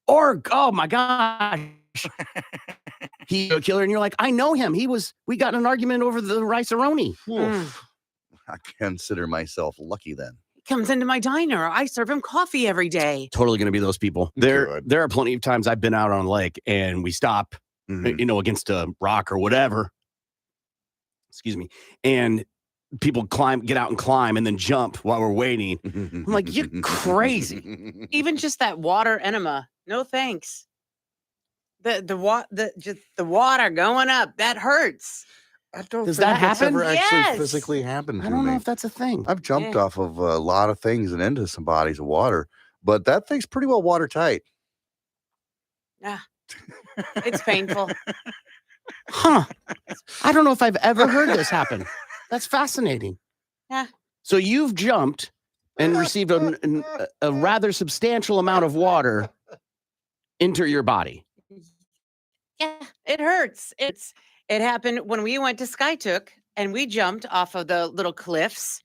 Or, oh my gosh, he's a killer. And you're like, I know him. We got in an argument over the rice-a-roni. I consider myself lucky then. Comes into my diner. I serve him coffee every day. Totally going to be those people. There are plenty of times I've been out on a lake and we stop, against a rock or whatever. Excuse me. And people get out and climb and then jump while we're waiting. I'm like, you're crazy. Even just that water enema. No thanks. The water going up, that hurts. I don't Does think that that's happen? ever actually Yes. physically happened to I don't me. know if that's a thing. I've jumped off of a lot of things and into some bodies of water, but that thing's pretty well watertight. Yeah. It's painful. Huh. I don't know if I've ever heard this happen. That's fascinating. Yeah. So you've jumped and received a rather substantial amount of water into your body. Yeah, it hurts. It happened when we went to Skytook and we jumped off of the little cliffs,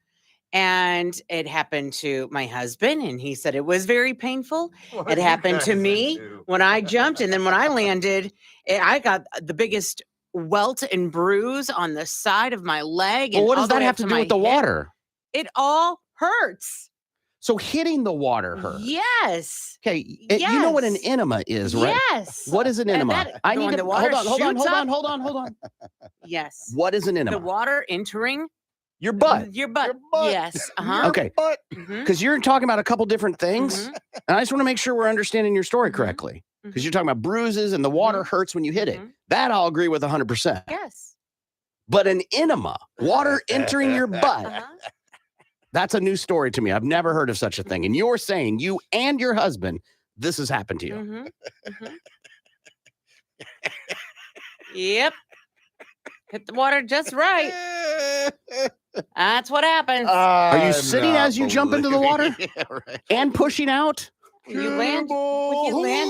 and it happened to my husband and he said it was very painful. It happened to me when I jumped, and then when I landed, I got the biggest welt and bruise on the side of my leg. Well, And what all does the that way have up to do my with the hip. water? It all hurts. So hitting the water hurts. Yes. Okay, you know what an enema is, right? Yes. What is an enema? I need when to the water hold on. shoots up. Hold on. Yes. What is an The enema? water entering Your butt. your butt. Yes. Uh-huh. Okay. Because you're talking about a couple different things, and I just want to make sure we're understanding your story correctly. Because you're talking about bruises and the water hurts when you hit it. That I'll agree with 100%. Yes. But an enema, water entering your butt, that's a new story to me. I've never heard of such a thing. And you're saying you and your husband, this has happened to you. Yep. Hit the water just right. That's what happens. Are you sitting as you jump into the water and pushing out? When you land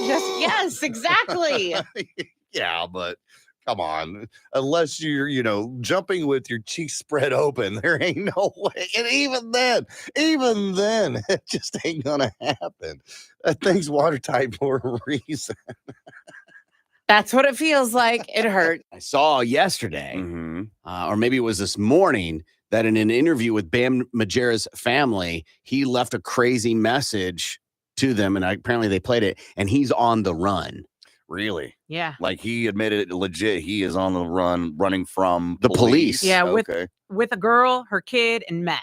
just, yes, exactly. Yeah, but come on. Unless you're, jumping with your cheeks spread open, there ain't no way. And even then, it just ain't gonna happen. That thing's watertight for a reason. That's what it feels like. It hurt. I saw yesterday, or maybe it was this morning, that in an interview with Bam Margera's family, he left a crazy message to them, and apparently they played it, and he's on the run. Really? Yeah. Like he admitted it legit. He is on the run, running from The police. Yeah, Okay. with a girl, her kid, and meth.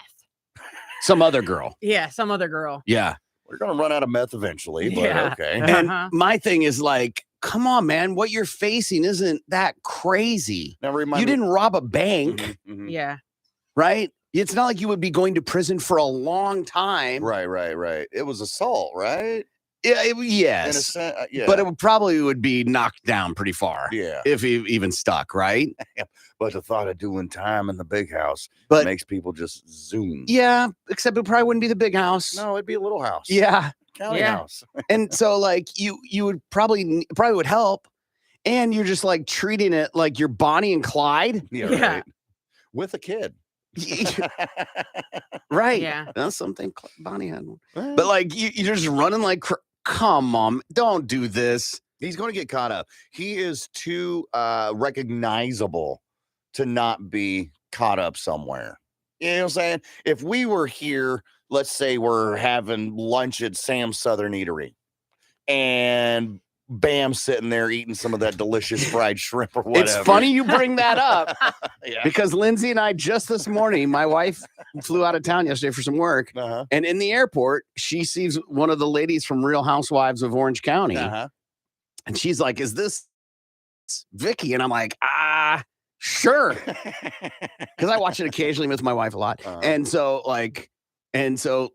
Some other girl. Yeah, some other girl. Yeah. We're gonna run out of meth eventually, but Yeah. okay. And my thing is like, come on, man, what you're facing isn't that crazy. Now You didn't rob a bank, Yeah. right? It's not like you would be going to prison for a long time. Right. It was assault, right? Yeah, In a yes. sense, yeah. But it would be knocked down pretty far. Yeah. If he even stuck, right? But the thought of doing time in the big house makes people just zoom. Yeah, except it probably wouldn't be the big house. No, it'd be a little house. Yeah. County house. And so like you would probably would help. And you're just like treating it like you're Bonnie and Clyde. Yeah. Right. With a kid. Right. Yeah. That's something Bonnie had one. But like you're just running like, come on, don't do this. He's going to get caught up. He is too recognizable to not be caught up somewhere. You know what I'm saying? If we were here, let's say we're having lunch at Sam's Southern Eatery, and Bam sitting there eating some of that delicious fried shrimp or whatever. It's funny you bring that up Yeah. because Lindsay and I just this morning, my wife flew out of town yesterday for some work. And in the airport, she sees one of the ladies from Real Housewives of Orange County. And she's like, is this Vicky? And I'm like, sure. Because I watch it occasionally with my wife a lot. And so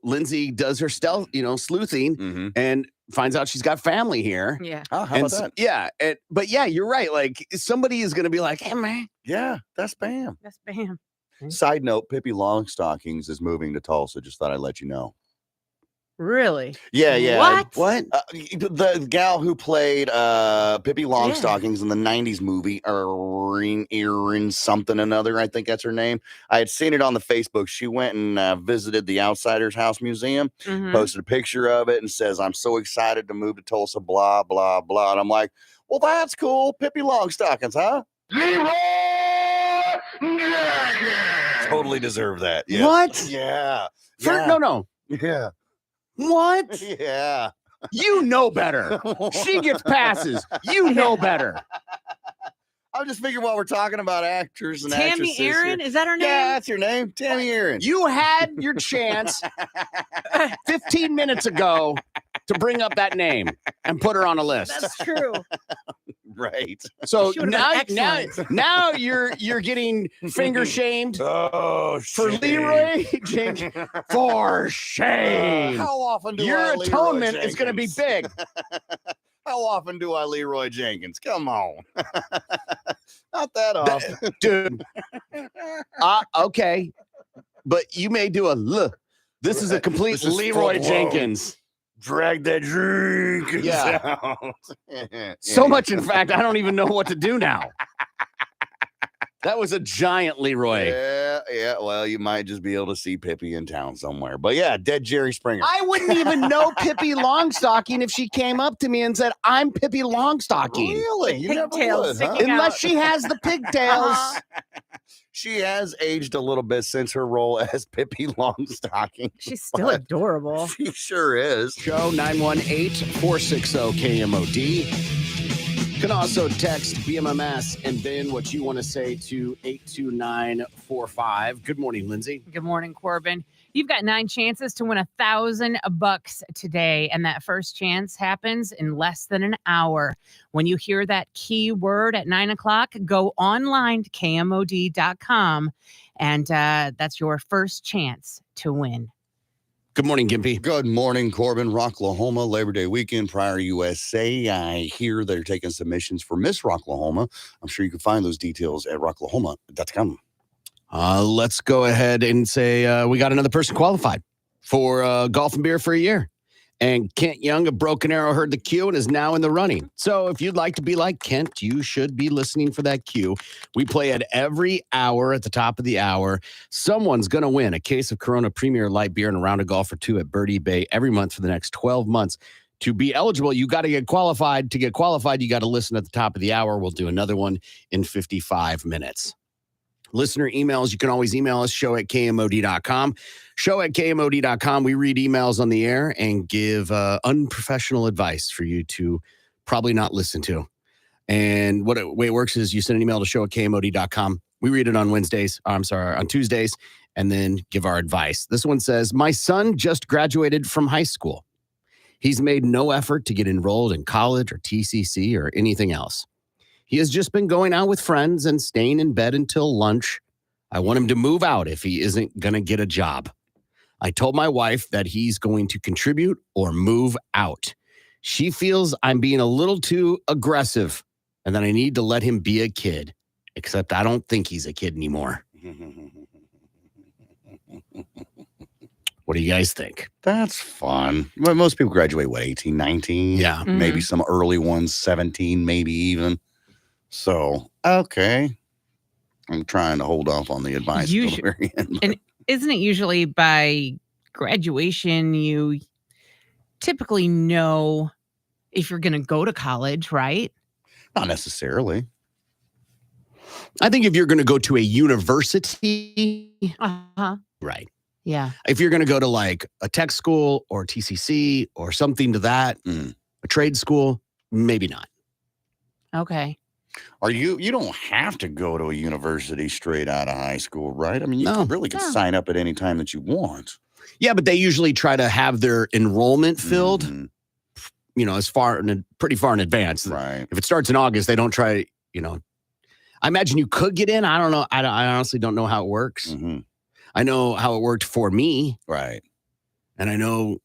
Lindsay does her stealth, sleuthing and finds out she's got family here. Yeah. Oh, how about that? Yeah. But yeah, you're right. Like somebody is going to be like, hey, man. Yeah, that's Bam. That's Bam. Side note, Pippi Longstockings is moving to Tulsa. Just thought I'd let you know. Really? Yeah, yeah. What? The gal who played Pippi Longstockings in the 90s movie, Erin something another, I think that's her name. I had seen it on the Facebook. She went and visited the Outsiders House Museum, posted a picture of it, and says, I'm so excited to move to Tulsa, blah, blah, blah. And I'm like, well, that's cool. Pippi Longstockings, huh? Totally deserve that. Yes. What? Yeah. No. Yeah. What? Yeah. You know better. She gets passes. You know better. I'm just figuring while we're talking about actors and Tammy actresses. Aaron? Is that her name? Yeah, that's your name. Tammy Aaron. You had your chance 15 minutes ago to bring up that name and put her on a list. That's true. Right. So She would've been now you're getting finger shamed Oh, for shame. Leroy Jenkins. For shame. How often do Your I Leroy atonement is going to be Jenkins? big. How often do I Leroy Jenkins? Come on. Not that often. Dude. Okay. But you may do a look. This is a complete This is Leroy full-blown. Jenkins. Drag that drink. Yeah. Sound. So much, in fact, I don't even know what to do now. That was a giant Leroy. Yeah. Well, you might just be able to see Pippi in town somewhere. But yeah, dead Jerry Springer. I wouldn't even know Pippi Longstocking if she came up to me and said, I'm Pippi Longstocking. Really? You never Pigtails would, huh? sticking out. Unless she has the pigtails. She has aged a little bit since her role as Pippi Longstocking. She's still but adorable. She sure is. Show 918-460-KMOD. You can also text BMMS and then what you want to say to 82945. Good morning, Lindsay. Good morning, Corbin. You've got 9 chances to win $1,000 today, and that first chance happens in less than an hour. When you hear that key word at 9 o'clock, go online to KMOD.com, and that's your first chance to win. Good morning, Gimpy. Good morning, Corbin. Rocklahoma, Labor Day weekend, Prior USA. I hear they're taking submissions for Miss Rocklahoma. I'm sure you can find those details at rocklahoma.com. Let's go ahead and say we got another person qualified for golf and beer for a year. And Kent Young of Broken Arrow heard the cue and is now in the running. So if you'd like to be like Kent, you should be listening for that cue. We play it every hour at the top of the hour. Someone's going to win a case of Corona Premier Light Beer and a round of golf or two at Birdie Bay every month for the next 12 months. To be eligible, you got to get qualified. To get qualified, you got to listen at the top of the hour. We'll do another one in 55 minutes. Listener emails, you can always email us, show@kmod.com. Show@kmod.com. We read emails on the air and give unprofessional advice for you to probably not listen to. And the way it works is you send an email to show@kmod.com. We read it on on Tuesdays, and then give our advice. This one says, my son just graduated from high school. He's made no effort to get enrolled in college or TCC or anything else. He has just been going out with friends and staying in bed until lunch. I want him to move out if he isn't going to get a job. I told my wife that he's going to contribute or move out. She feels I'm being a little too aggressive and that I need to let him be a kid, except I don't think he's a kid anymore. What do you guys think? That's fun. Well, most people graduate, 18, 19? Yeah. Maybe some early ones, 17, maybe even. So, okay. I'm trying to hold off on the advice. till the very end. And isn't it usually by graduation you typically know if you're going to go to college, right? Not necessarily. I think if you're going to go to a university, Uh-huh. right. Yeah. If you're going to go to like a tech school or TCC or something to that, a trade school, maybe not. Okay. Are you don't have to go to a university straight out of high school, right? I mean, you really can sign up at any time that you want. Yeah, but they usually try to have their enrollment filled, pretty far in advance. Right. If it starts in August, they don't try, I imagine you could get in. I don't know. I honestly don't know how it works. Mm-hmm. I know how it worked for me. Right. And I know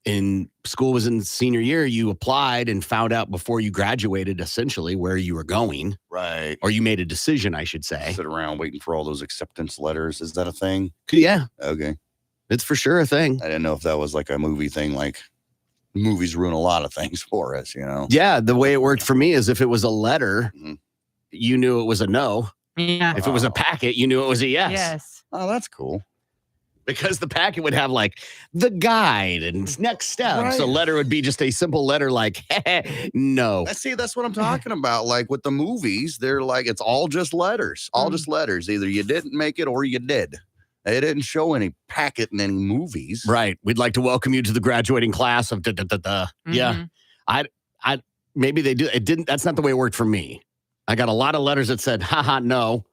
in school was in senior year, you applied and found out before you graduated essentially where you were going. Right. Or you made a decision, I should say. Sit around waiting for all those acceptance letters. Is that a thing? Yeah. Okay. It's for sure a thing. I didn't know if that was like a movie thing. Like movies ruin a lot of things for us, you know? Yeah, the way it worked for me is if it was a letter, Mhm. you knew it was a no. Yeah. If it was a packet, you knew it was a yes. Yes. Oh, that's cool. Because the packet would have like the guide and next steps. Right. A letter would be just a simple letter like, no. That's what I'm talking about. Like with the movies, they're like, it's all just letters. All just letters. Either you didn't make it or you did. They didn't show any packet in any movies. Right. We'd like to welcome you to the graduating class of Yeah. I maybe they do. It didn't. That's not the way it worked for me. I got a lot of letters that said, haha, no.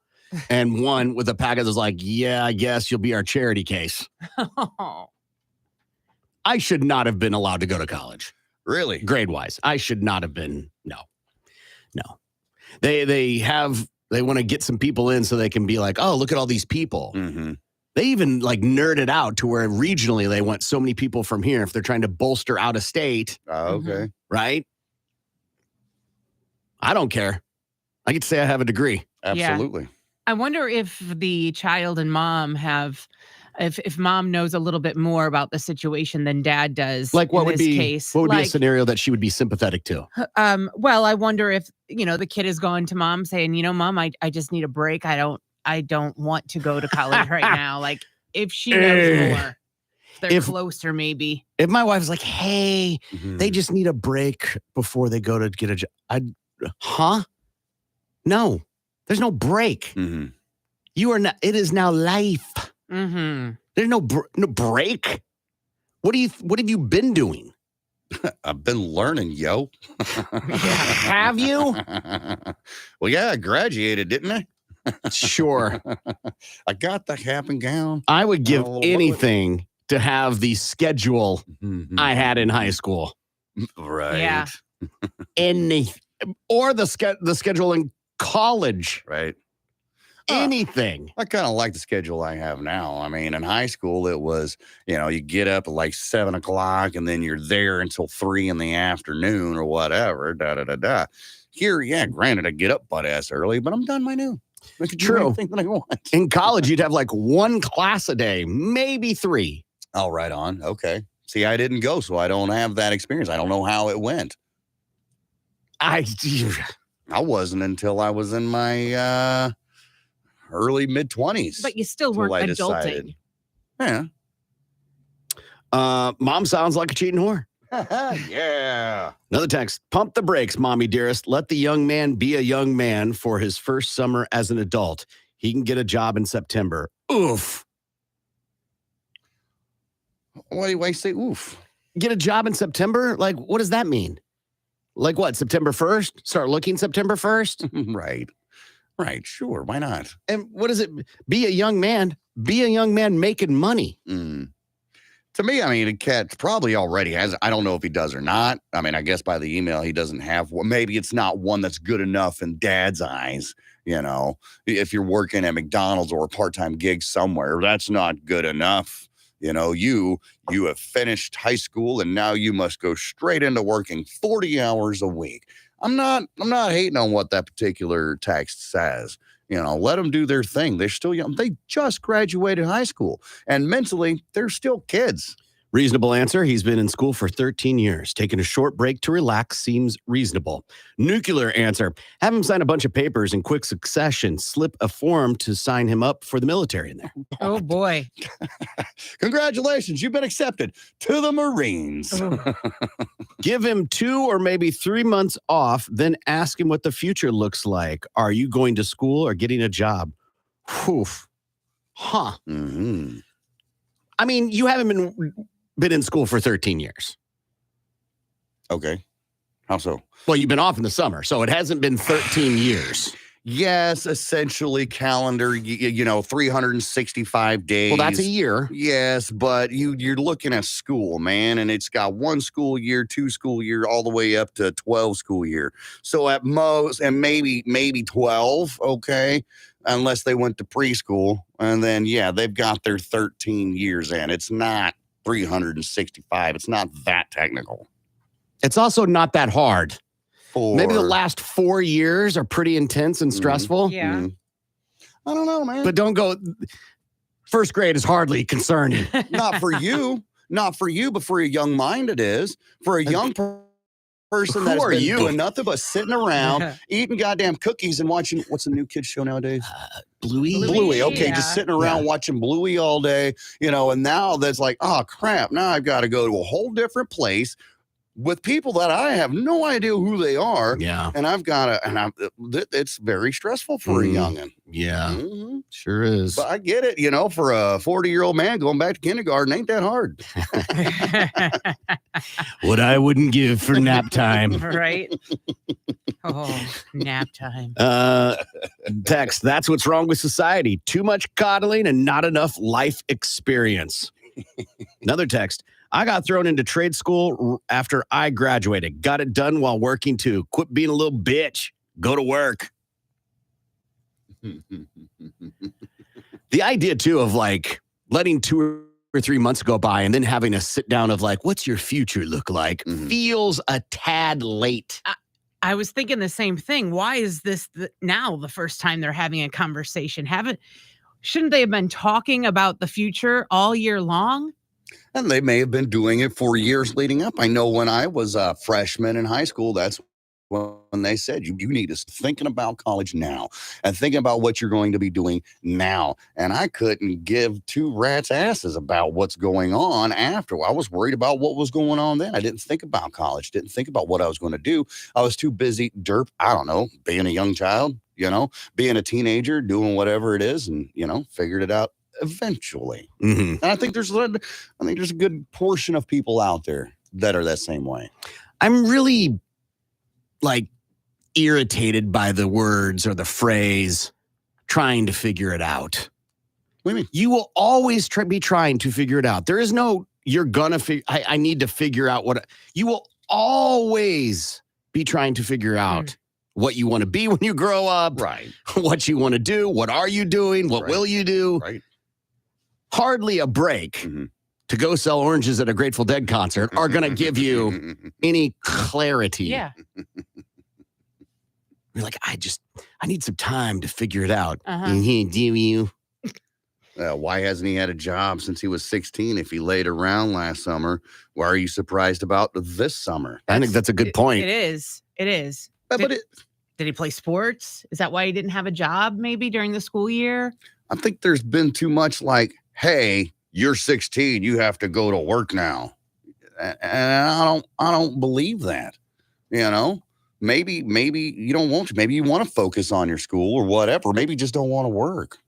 And one with a packet that was like, yeah, I guess you'll be our charity case. I should not have been allowed to go to college. Really? Grade wise. I should not have been. No. They want to get some people in so they can be like, oh, look at all these people. Mm-hmm. They even like nerd it out to where regionally they want so many people from here if they're trying to bolster out of state. Okay. Right? I don't care. I get to say I have a degree. Absolutely. I wonder if the child and mom have, if mom knows a little bit more about the situation than dad does. Like what in would this be case. what would be a Like, scenario that she would be sympathetic to? well, I wonder if, the kid is going to mom saying, mom, I just need a break. I don't want to go to college right now. Like if she knows more, they're closer maybe. If my wife's like, hey, they just need a break before they go to get a job. No, there's no break. Mm-hmm. You are not, it is now life. Mm-hmm. There's no break. What have you been doing? I've been learning, yo. Have you? Well, yeah, I graduated, didn't I? Sure. I got the cap and gown. I would give anything to have the schedule I had in high school. Right. Yeah. Or the schedule in college. Right. Anything. I kind of like the schedule I have now. I mean, in high school, it was, you get up at like 7 o'clock and then you're there until 3 in the afternoon or whatever. Here, yeah, granted, I get up butt ass early, but I'm done my noon. I can do anything that I want. In college, you'd have like one class a day, maybe 3. Oh, right on. Okay. See, I didn't go, so I don't have that experience. I don't know how it went. I wasn't until I was in my early mid-20s. But you still weren't adulting. Decided. Yeah. Mom sounds like a cheating whore. Yeah. Another text. Pump the brakes, mommy dearest. Let the young man be a young man for his first summer as an adult. He can get a job in September. Oof. Why do you say oof? Get a job in September? Like, what does that mean? Like what? September 1st? Start looking September 1st? Right. Right. Sure. Why not? And what is it? Be a young man. Be a young man making money. To me, I mean, a cat probably already has. I don't know if he does or not. I mean, I guess by the email, he doesn't have one. Maybe it's not one that's good enough in dad's eyes. If you're working at McDonald's or a part-time gig somewhere, that's not good enough. You have finished high school and now you must go straight into working 40 hours a week. I'm not hating on what that particular text says. Let them do their thing. They're still young. They just graduated high school and mentally they're still kids. Reasonable answer. He's been in school for 13 years. Taking a short break to relax seems reasonable. Nuclear answer. Have him sign a bunch of papers in quick succession. Slip a form to sign him up for the military in there. Oh, boy. Congratulations. You've been accepted to the Marines. Give him 2 or maybe 3 months off, then ask him what the future looks like. Are you going to school or getting a job? Whew. Huh. Mm-hmm. I mean, you haven't been in school for 13 years. Okay. How so? Well, you've been off in the summer, so it hasn't been 13 years. Yes, essentially calendar, 365 days. Well, that's a year. Yes, but you're looking at school, man, and it's got 1 school year, 2 school year, all the way up to 12 school year. So at most, and maybe 12, okay, unless they went to preschool. And then, yeah, they've got their 13 years in. It's not 365. It's not that technical. It's also not that hard. Maybe the For last 4 years are pretty intense and stressful. Yeah. I don't know, man. But don't go. First grade is hardly concerning. Not for you. Not for you, but for a young mind it is. For a young person Who that's are been you? doing nothing but sitting around, eating goddamn cookies and watching, what's the new kids show nowadays? Bluey. Okay, just sitting around watching Bluey all day, and now that's like, oh, crap. Now I've got to go to a whole different place with people that I have no idea who they are. Yeah. And I've got to, it's very stressful for a youngin'. Yeah. Mhm. Sure is. But I get it, for a 40-year-old man going back to kindergarten ain't that hard. What I wouldn't give for nap time. Right? Oh, nap time. Text, that's what's wrong with society. Too much coddling and not enough life experience. Another text, I got thrown into trade school after I graduated. Got it done while working too. Quit being a little bitch. Go to work. The idea too of like letting 2 or 3 months go by and then having a sit down of like, what's your future look like? Feels a tad late. I was thinking the same thing. Why is this now the first time they're having a conversation? Shouldn't they have been talking about the future all year long? And they may have been doing it for years leading up. I know when I was a freshman in high school, that's when they said you need to start thinking about college now and thinking about what you're going to be doing now. And I couldn't give two rats' asses about what's going on after. I was worried about what was going on then. I didn't think about college, didn't think about what I was going to do. I was too busy, I don't know, being a young child, being a teenager, doing whatever it is, and, figured it out eventually. And I think there's a good portion of people out there that are that same way. I'm really irritated by the words or the phrase trying to figure it out. What do you mean? You will always be trying to figure it out. There is no, you're gonna figure, I need to figure out you will always be trying to figure out what you want to be when you grow up, right? What you want to do, what are you doing, what will you do? Right. Hardly a break to go sell oranges at a Grateful Dead concert are going to give you any clarity. Yeah. You're like, I need some time to figure it out. Uh-huh. Do you? Why hasn't he had a job since he was 16 if he laid around last summer? Why are you surprised about this summer? I think that's a good point. It is. But did he play sports? Is that why he didn't have a job maybe during the school year? I think there's been too much like, hey, you're 16, you have to go to work now. And I don't believe that. Maybe you don't want to. Maybe you want to focus on your school or whatever. Maybe you just don't want to work,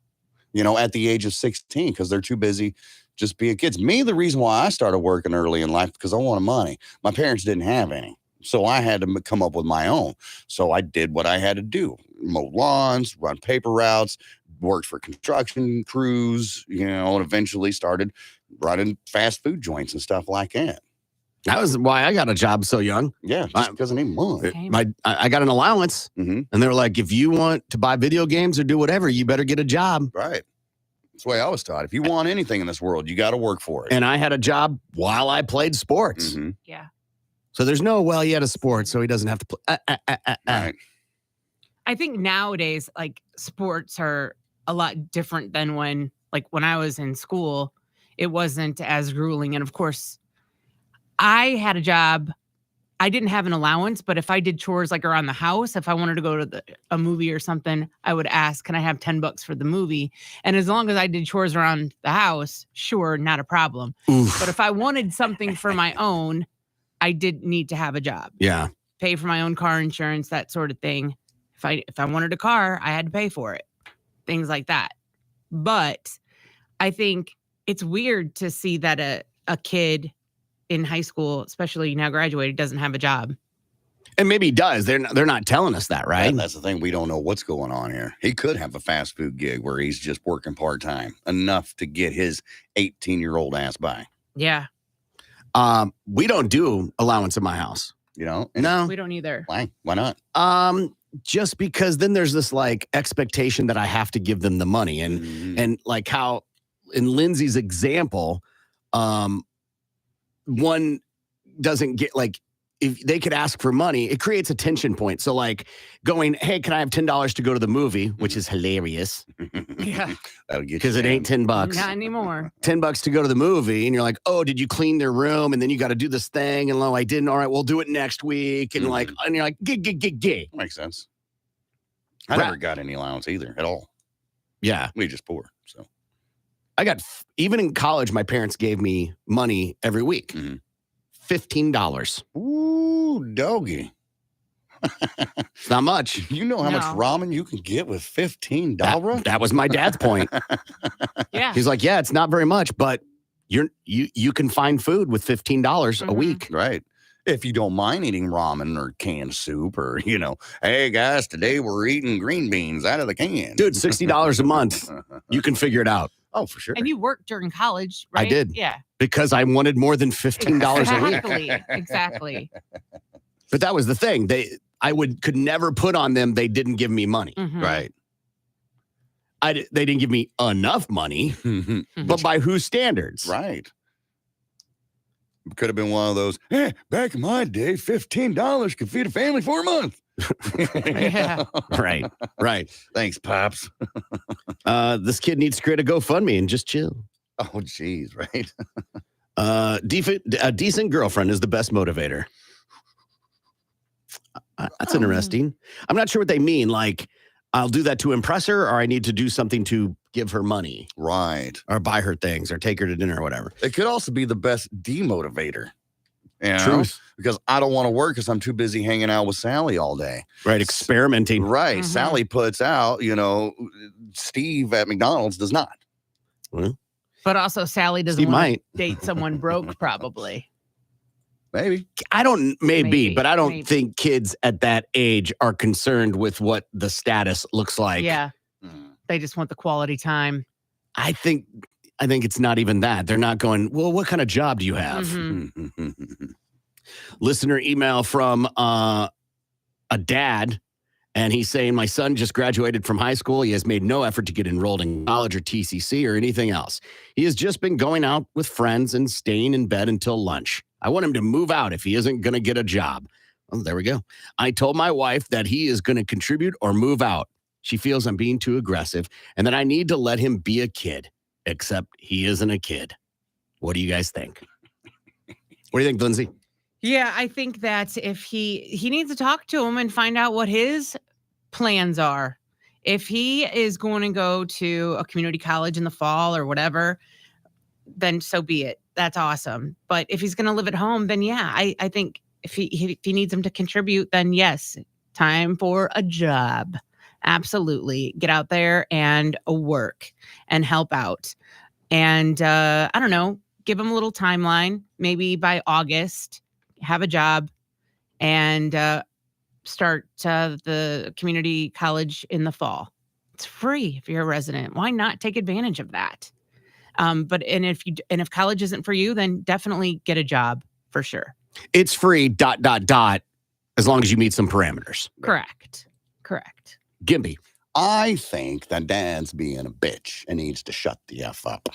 at the age of 16 because they're too busy just being kids. Me, the reason why I started working early in life because I wanted money. My parents didn't have any. So I had to come up with my own. So I did what I had to do. Mow lawns, run paper routes, worked for construction crews, and eventually started running fast food joints and stuff like that. That was why I got a job so young. Yeah, just because I need money. I got an allowance, and they were like, if you want to buy video games or do whatever, you better get a job. Right. That's the way I was taught. If you want anything in this world, you got to work for it. And I had a job while I played sports. Yeah. So there's no, he had a sport, so he doesn't have to play. Right. I think nowadays, sports are a lot different than when I was in school, it wasn't as grueling. And of course, I had a job. I didn't have an allowance, but if I did chores around the house, if I wanted to go to a movie or something, I would ask, can I have $10 for the movie? And as long as I did chores around the house, sure, not a problem. Oof. But if I wanted something for my own, I did need to have a job. Yeah. Pay for my own car insurance, that sort of thing. If I wanted a car, I had to pay for it. Things like that. But I think it's weird to see that a kid in high school, especially now graduated, doesn't have a job. And maybe he does. They're not telling us that, right? And that's the thing. We don't know what's going on here. He could have a fast food gig where he's just working part-time, enough to get his 18-year-old ass by. Yeah. We don't do allowance in my house. No. We don't either. Why? Why not? Just because then there's this expectation that I have to give them the money. And like how in Lindsay's example, one doesn't get if they could ask for money, it creates a tension point. So like going, hey, can I have $10 to go to the movie, which is hilarious. Yeah. That'll get Because it ain't $10. Not anymore. $10 to go to the movie, and you're like, oh, did you clean their room? And then you got to do this thing, and no, I didn't. All right, we'll do it next week. And and you're like, gig. Makes sense. I never got any allowance either at all. Yeah. We just poor. So I got, even in college, my parents gave me money every week. $15. Ooh, doggy. It's not much. You know how much ramen you can get with $15? That was my dad's point. Yeah. He's like, yeah, it's not very much, but you can find food with $15 a week. Right. If you don't mind eating ramen or canned soup or, hey, guys, today we're eating green beans out of the can. Dude, $60 a month. You can figure it out. Oh, for sure. And you worked during college, right? I did. Yeah. Because I wanted more than $15 a week. Exactly. But that was the thing. I could never put on them they didn't give me money. Right. They didn't give me enough money, but by whose standards? Right. Could have been one of those, back in my day, $15 could feed a family for a month. Yeah. Right. Thanks, Pops. This kid needs to create a GoFundMe and just chill. Oh, geez, right? A decent girlfriend is the best motivator. That's interesting. I'm not sure what they mean. Like, I'll do that to impress her, or I need to do something to give her money. Right. Or buy her things, or take her to dinner, or whatever. It could also be the best demotivator. Truth. Because I don't want to work because I'm too busy hanging out with Sally all day. Right, experimenting. Right. Sally puts out, Steve at McDonald's does not. Well, but also Sally doesn't want to date someone broke, probably. Maybe. Maybe, but I don't think kids at that age are concerned with what the status looks like. Yeah. They just want the quality time. I think it's not even that. They're not going, well, what kind of job do you have? Listener email from a dad, and he's saying, my son just graduated from high school. He has made no effort to get enrolled in college or TCC or anything else. He has just been going out with friends and staying in bed until lunch. I want him to move out if he isn't going to get a job. Oh, there we go. I told my wife that he is going to contribute or move out. She feels I'm being too aggressive and that I need to let him be a kid, except he isn't a kid. What do you guys think? What do you think, Lindsay? Yeah, I think that if he needs to talk to him and find out what his plans are. If he is going to go to a community college in the fall or whatever, then so be it. That's awesome. But if he's going to live at home, then yeah, I think if he needs him to contribute, then yes, time for a job. Absolutely. Get out there and work and help out. And I don't know, give him a little timeline. Maybe by August, have a job and start the community college in the fall. It's free if you're a resident. Why not take advantage of that? But if college isn't for you, then definitely get a job for sure. It's free, ... as long as you meet some parameters. Correct. Gimby. I think that dad's being a bitch and needs to shut the F up.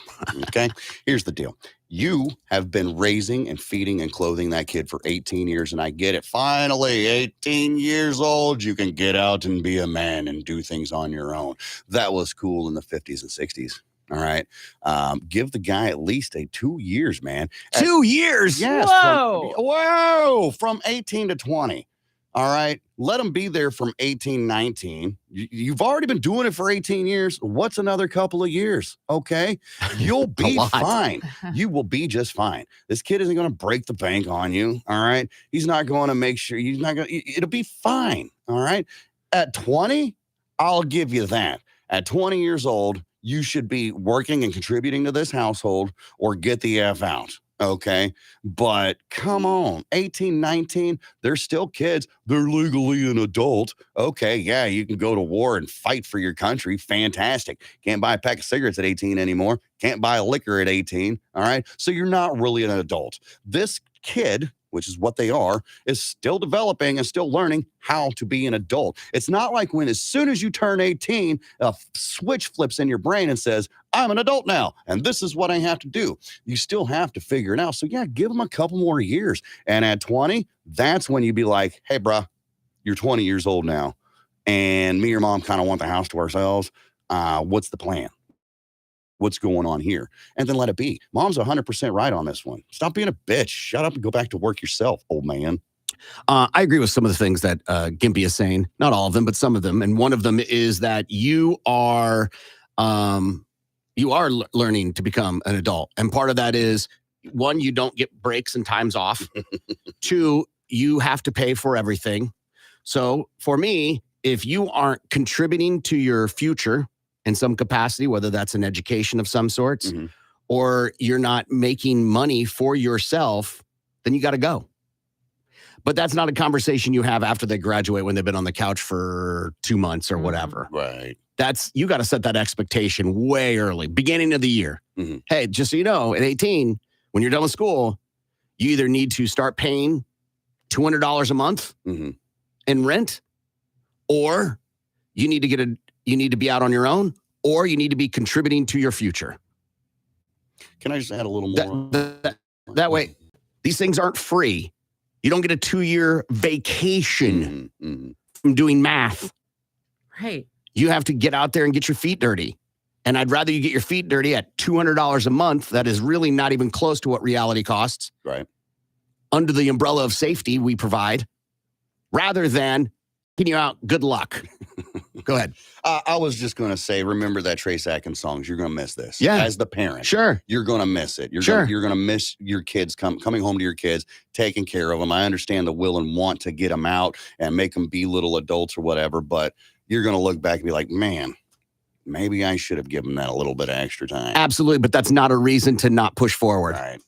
Okay? Here's the deal. You have been raising and feeding and clothing that kid for 18 years, and I get it. Finally, 18 years old, you can get out and be a man and do things on your own. That was cool in the 50s and 60s. All right. Give the guy at least 2 years, man. 2 years? Yes. Whoa. From 18 to 20. All right. Let him be there from 18, 19. You've already been doing it for 18 years. What's another couple of years? Okay. You'll be fine. You will be just fine. This kid isn't going to break the bank on you. All right. He's not going to make sure it'll be fine. All right. At 20, I'll give you that. At 20 years old, you should be working and contributing to this household or get the F out. Okay. But come on, 18, 19, they're still kids. They're legally an adult. Okay. Yeah. You can go to war and fight for your country. Fantastic. Can't buy a pack of cigarettes at 18 anymore. Can't buy a liquor at 18. All right. So you're not really an adult. This kid which is what they are, is still developing and still learning how to be an adult. It's not like when as soon as you turn 18, a switch flips in your brain and says, I'm an adult now, and this is what I have to do. You still have to figure it out. So yeah, give them a couple more years. And at 20, that's when you be like, hey, bruh, you're 20 years old now, and me and your mom kind of want the house to ourselves. What's the plan? What's going on here? And then let it be. Mom's 100% right on this one. Stop being a bitch. Shut up and go back to work yourself, old man. I agree with some of the things that Gimpy is saying. Not all of them, but some of them. And one of them is that you are learning to become an adult. And part of that is, one, you don't get breaks and times off. Two, you have to pay for everything. So for me, if you aren't contributing to your future in some capacity, whether that's an education of some sorts, or you're not making money for yourself, then you got to go. But that's not a conversation you have after they graduate when they've been on the couch for 2 months or whatever. Right. You got to set that expectation way early, beginning of the year. Hey, just so you know, at 18, when you're done with school, you either need to start paying $200 a month in rent, or you need to be out on your own, or you need to be contributing to your future. Can I just add a little more? That way, these things aren't free. You don't get a 2-year vacation from doing math. Right. You have to get out there and get your feet dirty. And I'd rather you get your feet dirty at $200 a month. That is really not even close to what reality costs. Right. Under the umbrella of safety we provide, rather than getting you out. Good luck. Go ahead. I was just going to say, remember that Trace Atkins songs. You're going to miss this. Yeah. As the parent. Sure. You're going to miss it. You're going to miss your kids coming home to your kids, taking care of them. I understand the will and want to get them out and make them be little adults or whatever, but you're going to look back and be like, man, maybe I should have given that a little bit of extra time. Absolutely. But that's not a reason to not push forward. Right.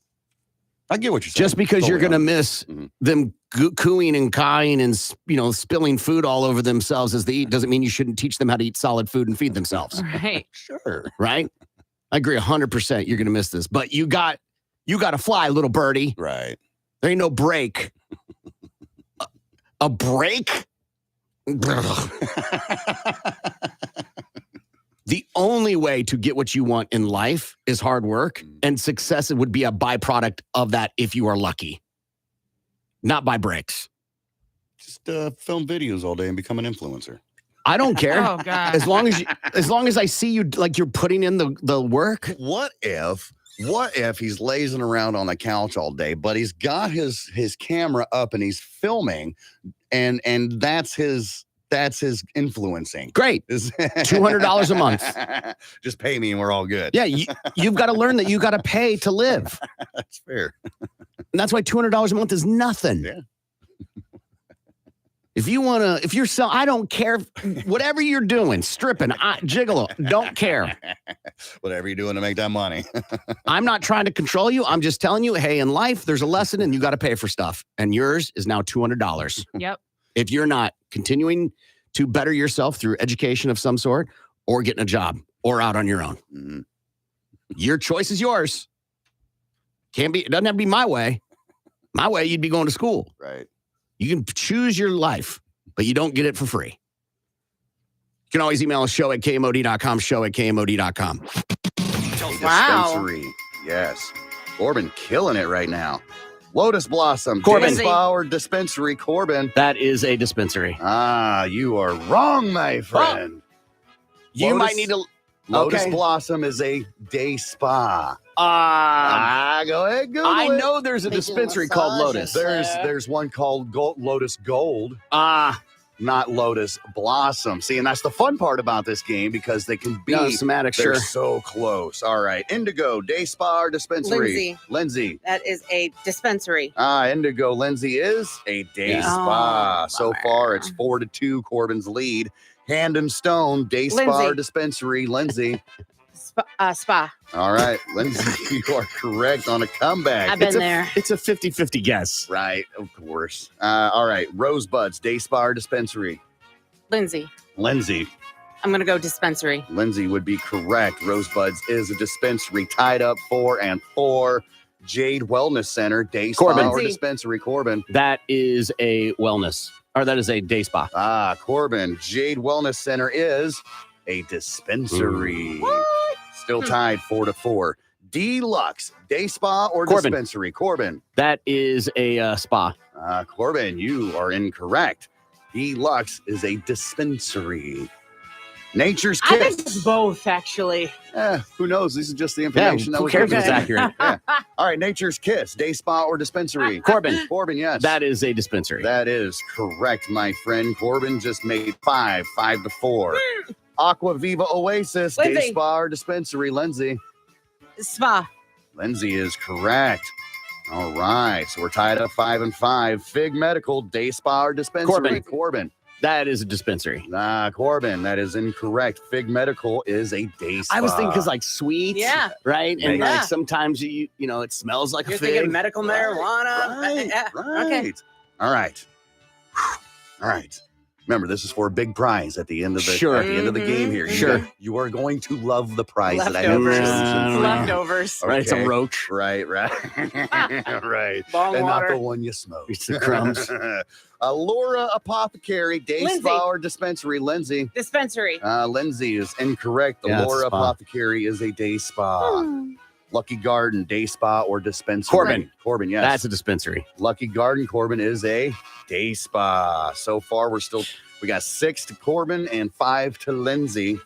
I get what you're saying. Just because you're going to miss them cooing and cawing and spilling food all over themselves as they eat doesn't mean you shouldn't teach them how to eat solid food and feed themselves. Right. Sure. Right? I agree 100%. You're going to miss this, but you got to fly, little birdie. Right. There ain't no break. A break? The only way to get what you want in life is hard work, and success would be a byproduct of that if you are lucky. Not by breaks. Just film videos all day and become an influencer. I don't care. Oh, God. As long as I see you like you're putting in the work. What if he's lazing around on the couch all day, but he's got his camera up and he's filming, and that's his influencing. Great. $200 a month. Just pay me and we're all good. Yeah, you've got to learn that you got to pay to live. That's fair. And that's why $200 a month is nothing. Yeah. If you're selling, I don't care. Whatever you're doing, stripping, gigolo, don't care. Whatever you're doing to make that money. I'm not trying to control you. I'm just telling you, hey, in life, there's a lesson and you got to pay for stuff. And yours is now $200. Yep. If you're not continuing to better yourself through education of some sort, or getting a job, or out on your own. Your choice is yours. It doesn't have to be my way. My way, you'd be going to school. Right. You can choose your life, but you don't get it for free. You can always email us show@kmod.com, show@kmod.com. Wow. Dispensary. Yes. Corbin killing it right now. Lotus Blossom. Corbin. Power Dispensary. Corbin. That is a dispensary. You are wrong, my friend. You might need to... Lotus Okay. Blossom is a day spa. Go ahead, Google I it. know there's a dispensary called Lotus. There's one called Lotus Gold. Not Lotus Blossom. See, and that's the fun part about this game, because they can be semantic, they're sure. so close. All right. Indigo, Day Spa or Dispensary? Lindsay. That is a dispensary. Indigo Lindsay is a day spa. So far, it's 4-2, Corbin's lead. Hand and Stone, Day Spa or Lindsay. Dispensary? Lindsay. Spa. All right, Lindsay, you are correct on a comeback. I've been there. It's a 50-50 guess. Right, of course. All right, Rosebuds, Day Spa or Dispensary? Lindsay. Lindsay. I'm going to go dispensary. Lindsay would be correct. Rosebuds is a dispensary, tied up 4-4. Jade Wellness Center, day spa Corbin. or dispensary. Corbin. That is a wellness, or that is a day spa. Corbin. Jade Wellness Center is a dispensary. Still tied 4-4. Deluxe, day spa or Corbin. dispensary. Corbin. That is a spa. Corbin, you are incorrect. Deluxe is a dispensary. Nature's I think Kiss. it's both, actually. Who knows? This is just the information that who was cares if given. it's accurate? Yeah. All right, Nature's Kiss, day spa or dispensary. Corbin. Corbin, yes. That is a dispensary. That is correct, my friend. Corbin just made 5-4. Aqua Viva Oasis, day Lindsay. spa or dispensary. Lindsay. Spa. Lindsay is correct. All right, so we're tied up 5-5. Fig Medical, day spa or dispensary. Corbin. That is a dispensary. Corbin, that is incorrect. Fig Medical is a day spa. I was thinking because like sweet, Yeah. right? And Yeah. like sometimes you know it smells like You're a fig. thinking medical marijuana. Right, Yeah. right. Okay. All right. All right. Remember, this is for a big prize at the end of the Sure. at the end of the game here. Sure. You are going to love the prize that I have Leftovers. chosen. for you. Leftovers. Right, it's a Okay. roach. Right. Right. Bong And water. not the one you smoke. It's the crumbs. Laura Apothecary, day Lindsay. spa or dispensary. Lindsay. Dispensary. Lindsay is incorrect. The Yeah, it's a Laura spa. Apothecary is a day spa. Lucky Garden, day spa or dispensary. Corbin. Corbin, yes. That's a dispensary. Lucky Garden, Corbin is a day spa. So far, we got 6 to Corbin and 5 to Lindsay.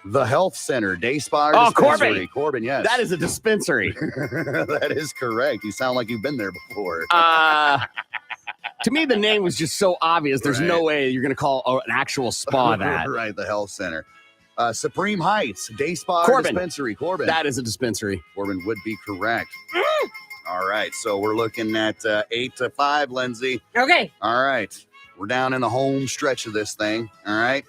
The Health Center, day spa or Oh, dispensary. Corbin. Corbin, yes. That is a dispensary. That is correct. You sound like you've been there before. To me, the name was just so obvious. There's no Right. way you're going to call an actual spa that. Right, the Health Center. Supreme Heights, day spa or Corbin. dispensary. Corbin. That is a dispensary. Corbin would be correct. All right, so we're looking at 8-5, Lindsay. Okay. All right, we're down in the home stretch of this thing. All right.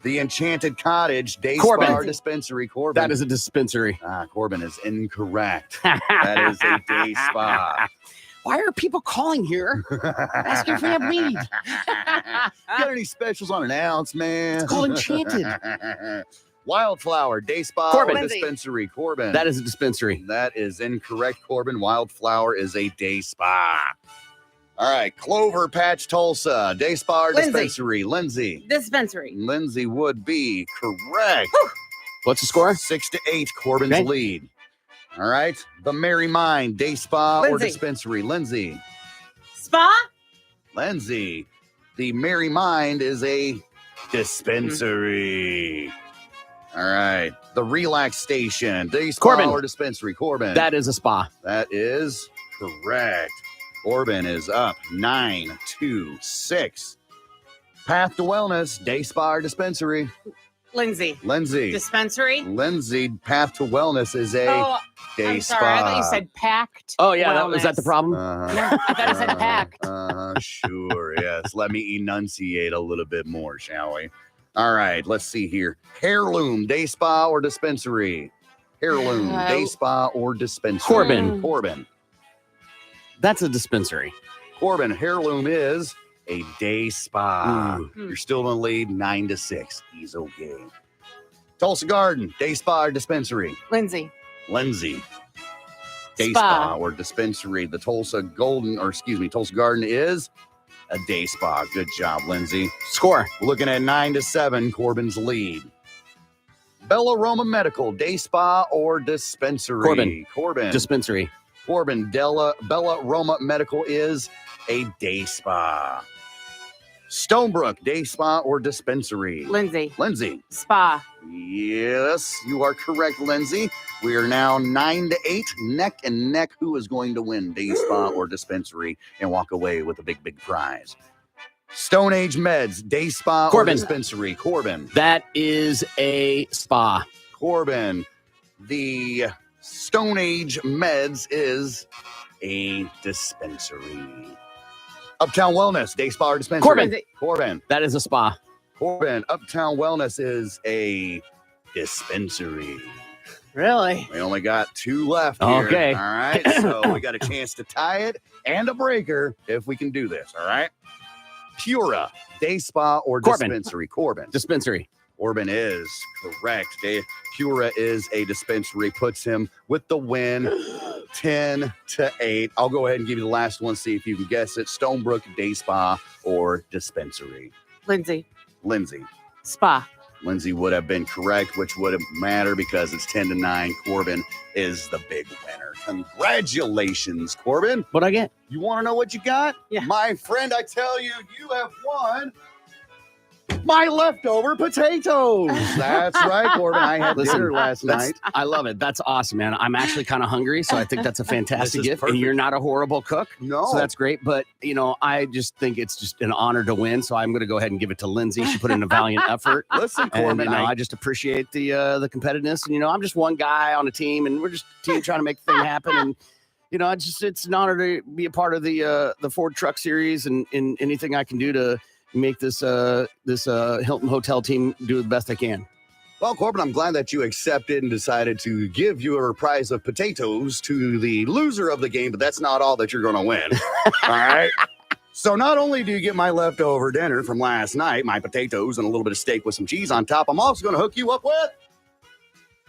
The Enchanted Cottage, day Corbin. spa or dispensary. Corbin. That is a dispensary. Corbin is incorrect. That is a day spa. Why are people calling here asking for a weed? Got any specials on an ounce, man? It's called Enchanted. Wildflower, day spa Corbin. or dispensary. Corbin. That is a dispensary. That is incorrect, Corbin. Wildflower is a day spa. All right, Clover Patch, Tulsa, day spa or Lindsay. dispensary. Lindsay. Dispensary. Lindsay would be correct. What's the score? 6-8, Corbin's Okay. lead. All right, the Merry Mind, day spa or Lindsay. dispensary. Lindsay. Spa. Lindsay. The Merry Mind is a dispensary. All right, the Relax Station, day spa Corbin. or dispensary. Corbin. That is a spa. That is correct. Corbin is up 9-6. Path to Wellness, day spa or dispensary. Lindsay. Lindsay. Dispensary. Lindsay, Path to Wellness is a Oh, day I'm spa. sorry. I thought you said packed. Oh, yeah. Was that the wellness. problem? No, I thought it said packed. Sure, yes. Let me enunciate a little bit more, shall we? All right, let's see here. Heirloom, day spa or dispensary. Heirloom, day spa or dispensary. Corbin. Corbin. That's a dispensary. Corbin, Heirloom is a day spa. Mm. You're still in the lead 9-6. He's okay. Tulsa Garden, day spa or dispensary. Lindsay. Lindsay. Day Spa. spa or dispensary. The Tulsa Garden is a day spa. Good job, Lindsay. Score. Looking at 9-7, Corbin's lead. Bella Roma Medical, day spa or dispensary. Corbin. Dispensary. Corbin. Bella Roma Medical is a day spa. Stonebrook, day spa or dispensary. Lindsay. Lindsay. Spa. Yes, you are correct, Lindsay. We are now 9-8, neck and neck. Who is going to win, day spa or dispensary, and walk away with a big, big prize? Stone Age Meds, day spa Corbin. or dispensary. Corbin. That is a spa. Corbin. The Stone Age Meds is a dispensary. Uptown Wellness, day spa or dispensary. Corbin. Corbin. That is a spa. Corbin. Uptown Wellness is a dispensary. Really? We only got 2 left here. Okay. All right. So we got a chance to tie it and a breaker if we can do this. All right. Pura, day spa or Corbin. dispensary. Corbin. Dispensary. Corbin is correct. Pura is a dispensary, puts him with the win 10-8. I'll go ahead and give you the last one, see if you can guess it. Stonebrook Day Spa or dispensary? Lindsay. Lindsay. Spa. Lindsay would have been correct, which wouldn't matter because it's 10-9. Corbin is the big winner. Congratulations, Corbin. What'd I get? You want to know what you got? Yeah. My friend, I tell you, you have won my leftover potatoes. That's right, Corbin. I had dinner last night. I love it. That's awesome, man. I'm actually kind of hungry, so I think that's a fantastic This is gift. perfect. And you're not a horrible cook. No. So that's great. But, I just think it's just an honor to win. So I'm going to go ahead and give it to Lindsay. She put in a valiant effort. Listen, And, Corbin, I just appreciate the competitiveness. And, I'm just one guy on a team, and we're just a team trying to make the thing happen. And, it's an honor to be a part of the Ford Truck Series and anything I can do to make this Hilton Hotel team do the best they can. Well, Corbin, I'm glad that you accepted and decided to give your prize of potatoes to the loser of the game, but that's not all that you're going to win. All right? So not only do you get my leftover dinner from last night, my potatoes and a little bit of steak with some cheese on top, I'm also going to hook you up with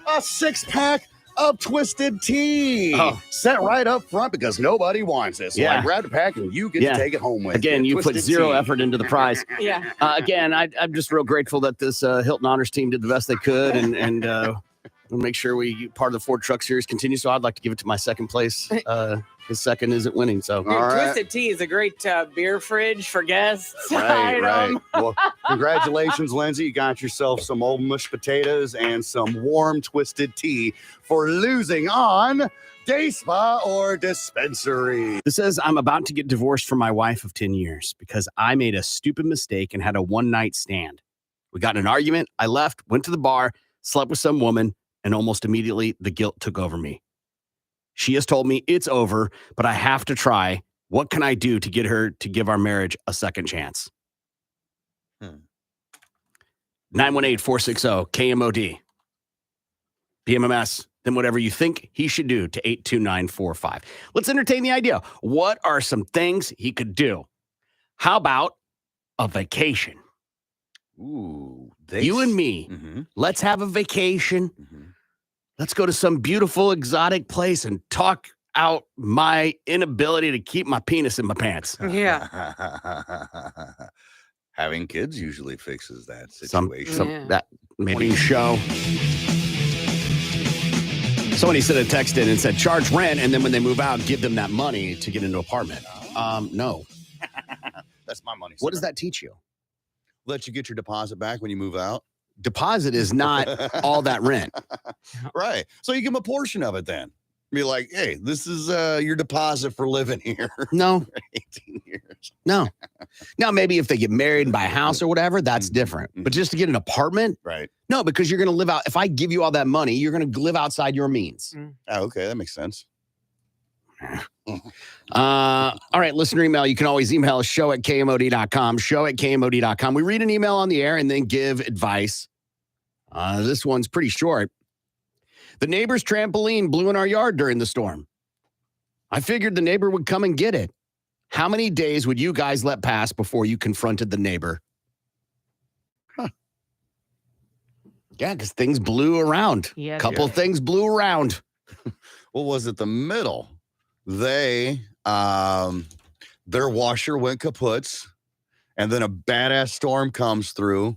a 6-pack of Twisted Tea. Set right up front because nobody wants this. So I grabbed a pack and you get to take it home with Again, you put Twisted zero Tea. effort into the prize. Yeah. Again, I'm just real grateful that this Hilton Honors team did the best they could, and we'll make sure part of the Ford Truck Series continues. So I'd like to give it to my second place. His second isn't winning. So Twisted Tea is a great beer fridge for guests. Right. item. Well, congratulations, Lindsay. You got yourself some old mushed potatoes and some warm Twisted Tea for losing on Day Spa or Dispensary. This says, I'm about to get divorced from my wife of 10 years because I made a stupid mistake and had a one-night stand. We got in an argument. I left, went to the bar, slept with some woman, and almost immediately the guilt took over me. She has told me it's over, but I have to try. What can I do to get her to give our marriage a second chance? 918-460-KMOD. Bmms. Then whatever you think he should do to 82945. Let's entertain the idea. What are some things he could do? How about a vacation? Ooh. You and me, let's have a vacation. Let's go to some beautiful exotic place and talk out my inability to keep my penis in my pants. Yeah. Having kids usually fixes that situation. That maybe show. Somebody sent a text in and said, charge rent, and then when they move out, give them that money to get into an apartment. No. That's my money. What does that teach you? Let you get your deposit back when you move out. Deposit is not all that rent. Right. So you give them a portion of it then. Be like, hey, this is your deposit for living here. No. For 18 years. No. Now, maybe if they get married and buy a house or whatever, that's different. But just to get an apartment? Right. No, because you're going to live out. If I give you all that money, you're going to live outside your means. Oh, okay. That makes sense. All right, listener email. You can always email us, show@kmod.com, show@kmod.com. We read an email on the air and then give advice. This one's pretty short. The neighbor's trampoline blew in our yard during the storm. I figured the neighbor would come and get it. How many days would you guys let pass before you confronted the neighbor? Yeah, because things blew around. Yeah, Couple things blew around. What was it? The middle. They, their washer went kaput, and then a badass storm comes through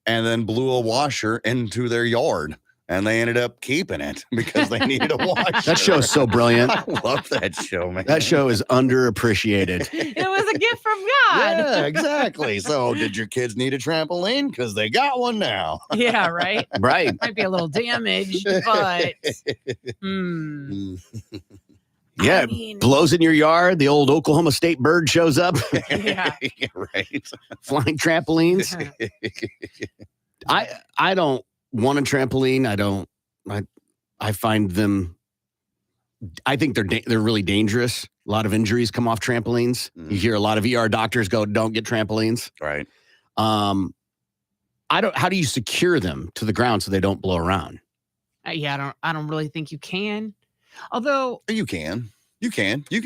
and then blew a washer into their yard. And they ended up keeping it because they needed a washer. That show's so brilliant. I love that show, man. That show is underappreciated. It was a gift from God. Yeah, exactly. So did your kids need a trampoline? Because they got one now. Yeah, right. Right. Might be a little damaged, but Yeah, blows in your yard. The old Oklahoma State bird shows up. yeah. Right. Flying trampolines. I don't want a trampoline. I find them. I think they're really dangerous. A lot of injuries come off trampolines. You hear a lot of ER doctors go, "Don't get trampolines." Right. How do you secure them to the ground so they don't blow around? Yeah, I don't really think you can. Although you can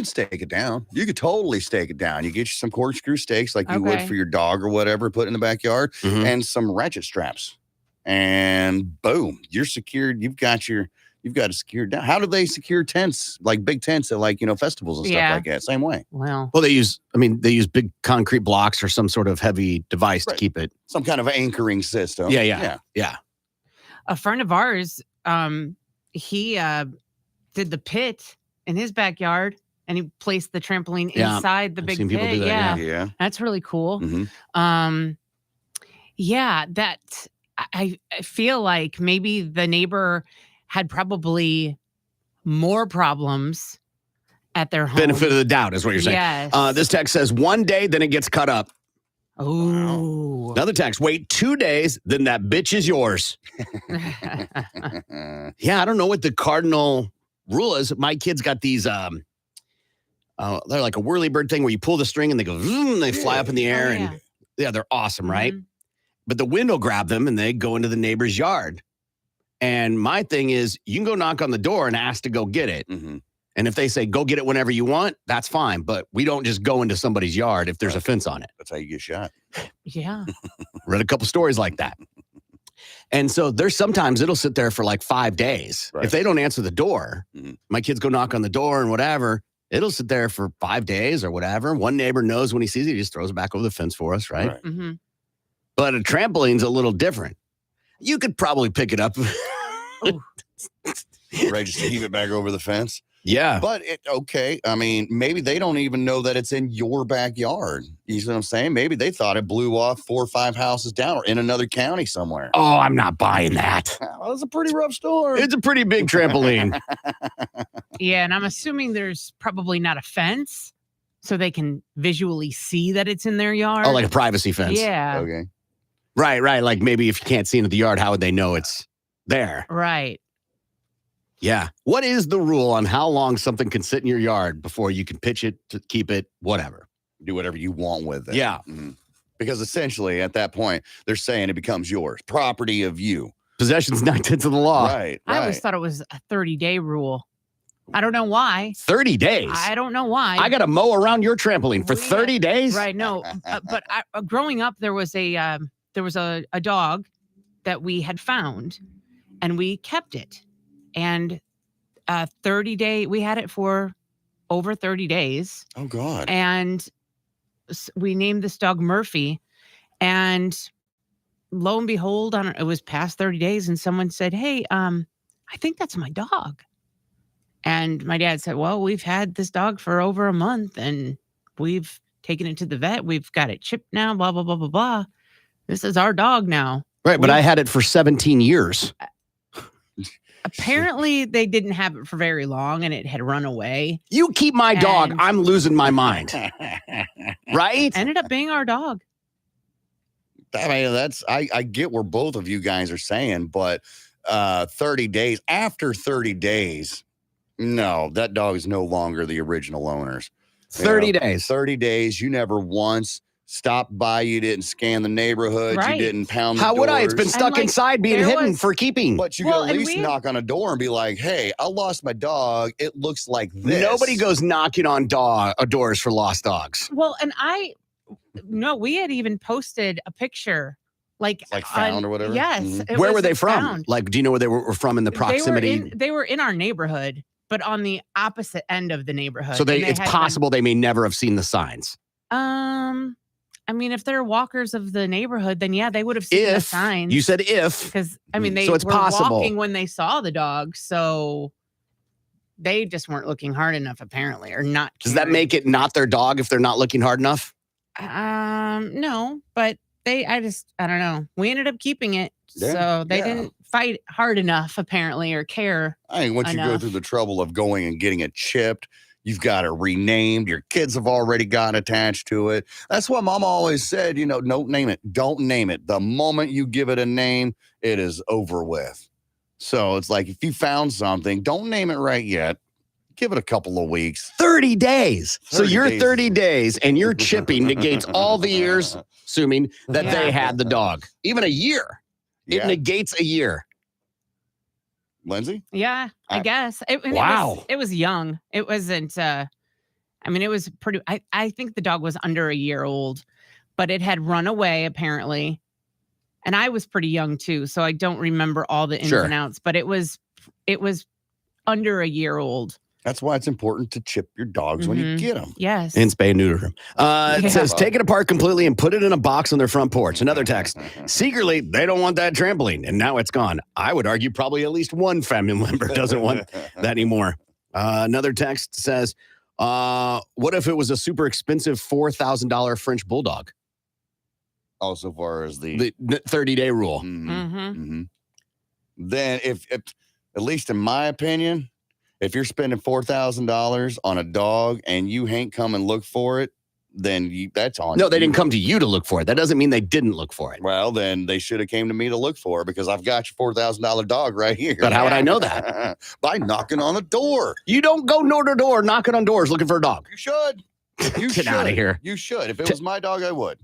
stake it down. You could totally stake it down. You get you some corkscrew stakes like you would for your dog or whatever, put in the backyard, and some ratchet straps. and boom, you're secured. You've got it secured down. How do they secure tents, like big tents at festivals and stuff like that? Same way. Well, they use big concrete blocks or some sort of heavy device to keep it. Some kind of anchoring system. Yeah. a friend of ours, he did the pit in his backyard, and he placed the trampoline inside the big seen pit. people do that, yeah. That's really cool. Mhm. That I feel like maybe the neighbor had probably more problems at their home. Benefit of the doubt is what you're saying. Yes. This text says 1 day, then it gets cut up. Oh. Another text, wait 2 days, then that bitch is yours. Yeah, I don't know what the cardinal rule is. My kids got these, they're like a whirly-bird thing where you pull the string and they go, zoom, they fly up in the air. And they're awesome, right? But the wind will grab them and they go into the neighbor's yard. And my thing is, you can go knock on the door and ask to go get it. And if they say, go get it whenever you want, that's fine. But we don't just go into somebody's yard if there's a fence on it. That's how you get shot. Yeah. Read a couple stories like that. And so there's sometimes it'll sit there for like 5 days. If they don't answer the door, my kids go knock on the door and whatever, it'll sit there for 5 days or whatever. One neighbor knows when he sees it, he just throws it back over the fence for us, right? But a trampoline's a little different. You could probably pick it up. Right, just keep it back over the fence. Yeah. But I mean, maybe they don't even know that it's in your backyard. You see what I'm saying? Maybe they thought it blew off 4 or 5 houses down or in another county somewhere. Oh, I'm not buying that. Well, that's a pretty rough storm. It's a pretty big trampoline. Yeah, and I'm assuming there's probably not a fence so they can visually see that it's in their yard. Oh, like a privacy fence. Yeah. Okay. Right. Like maybe if you can't see into the yard, how would they know it's there? Right. Yeah. What is the rule on how long something can sit in your yard before you can pitch it, to keep it, whatever? Do whatever you want with it. Yeah. Because essentially at that point, they're saying it becomes yours, property of you. Possession's 9/10 of the law. Right. I always thought it was a 30-day rule. I don't know why. 30 days? I don't know why. I got to mow around your trampoline for 30 days? Right. No. But growing up, there was a dog that we had found, and we kept it. And 30-day, we had it for over 30 days. Oh, God. And we named this dog Murphy. And lo and behold, it was past 30 days, and someone said, hey, I think that's my dog. And my dad said, well, we've had this dog for over a month, and we've taken it to the vet. We've got it chipped now, blah, blah, blah, blah, blah. This is our dog now. Right, but I had it for 17 years. Apparently, they didn't have it for very long, and it had run away. You keep my dog, I'm losing my mind. Right? Ended up being our dog. I mean, I get where both of you guys are saying, but 30 days, after 30 days, no, that dog is no longer the original owners. 30 days. 30 days, you never once stopped by, you didn't scan the neighborhood, you didn't pound the doors. How would I? It's been stuck inside being hidden for keeping. But you could at least knock on a door and be like, hey, I lost my dog. It looks like this. Nobody goes knocking on doors for lost dogs. Well, and we had even posted a picture. Like found or whatever? Yes. Mhm. Where were they from? Found. Like, do you know where they were from in the proximity? They were in our neighborhood, but on the opposite end of the neighborhood. So it's possible they may never have seen the signs. I mean, if they're walkers of the neighborhood, then yeah, they would have seen the signs. You said if. Because, I mean, they so it's were possible. walking when they saw the dog, so they just weren't looking hard enough, apparently, or not. Does that make it not their dog if they're not looking hard enough? No, but I don't know. We ended up keeping it, so they didn't fight hard enough, apparently, or care. I think once you go enough. through the trouble of going and getting it chipped, you've got it renamed. Your kids have already gotten attached to it. That's what Mama always said, don't name it. Don't name it. The moment you give it a name, it is over with. So it's like, if you found something, don't name it right yet. Give it a couple of weeks. 30 days. So 30 your days. 30 days and your chipping negates all the years, assuming that they had the dog. Even a year. It negates a year. Lindsay? Yeah, I guess. Wow. It was young. It wasn't, it was pretty, I think the dog was under a year old, but it had run away, apparently. And I was pretty young too, so I don't remember all the ins and outs, but it was under a year old. That's why it's important to chip your dogs when you get them. Yes. And spay and neuter them. It says, take it apart completely and put it in a box on their front porch. Another text. Secretly, they don't want that trampoline, and now it's gone. I would argue probably at least one family member doesn't want that anymore. Another text says, what if it was a super expensive $4,000 French bulldog? Oh, so far as the 30-day rule. Then if, at least in my opinion, if you're spending $4,000 on a dog and you ain't come and look for it, then that's on you. No, they didn't come to you to look for it. That doesn't mean they didn't look for it. Well, then they should have came to me to look for it because I've got your $4,000 dog right here. But how would I know that? By knocking on the door. You don't go door to door knocking on doors looking for a dog. You should. Get out of here. You should. If it was my dog, I would.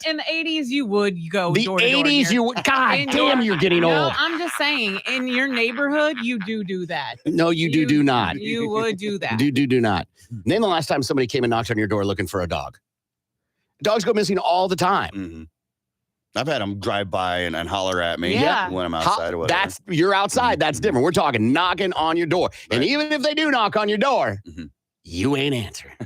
In the 80s, you would go the door to door. 80s, you would. God damn, you're getting old. I'm just saying, in your neighborhood, you do that. No, you do not. You would do that. Do not. Name the last time somebody came and knocked on your door looking for a dog. Dogs go missing all the time. I've had them drive by and holler at me when I'm outside or whatever. You're outside. That's different. We're talking knocking on your door. Right. And even if they do knock on your door, you ain't answering.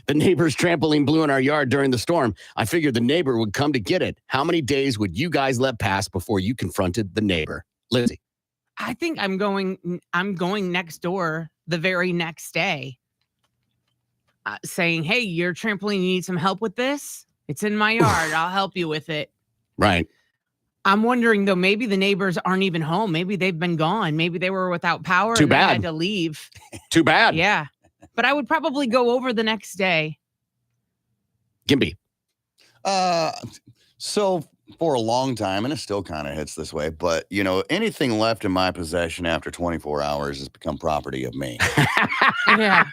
The neighbor's trampoline blew in our yard during the storm. I figured the neighbor would come to get it. How many days would you guys let pass before you confronted the neighbor? Lindsay. I think I'm going next door the very next day. Saying, hey, your trampoline, you need some help with this? It's in my yard. I'll help you with it. Right. I'm wondering, though, maybe the neighbors aren't even home. Maybe they've been gone. Maybe they were without power Too and bad. they had to leave. Too bad. Yeah. But I would probably go over the next day. Gimby. So for a long time, and it still kind of hits this way, but, anything left in my possession after 24 hours has become property of me. Yeah.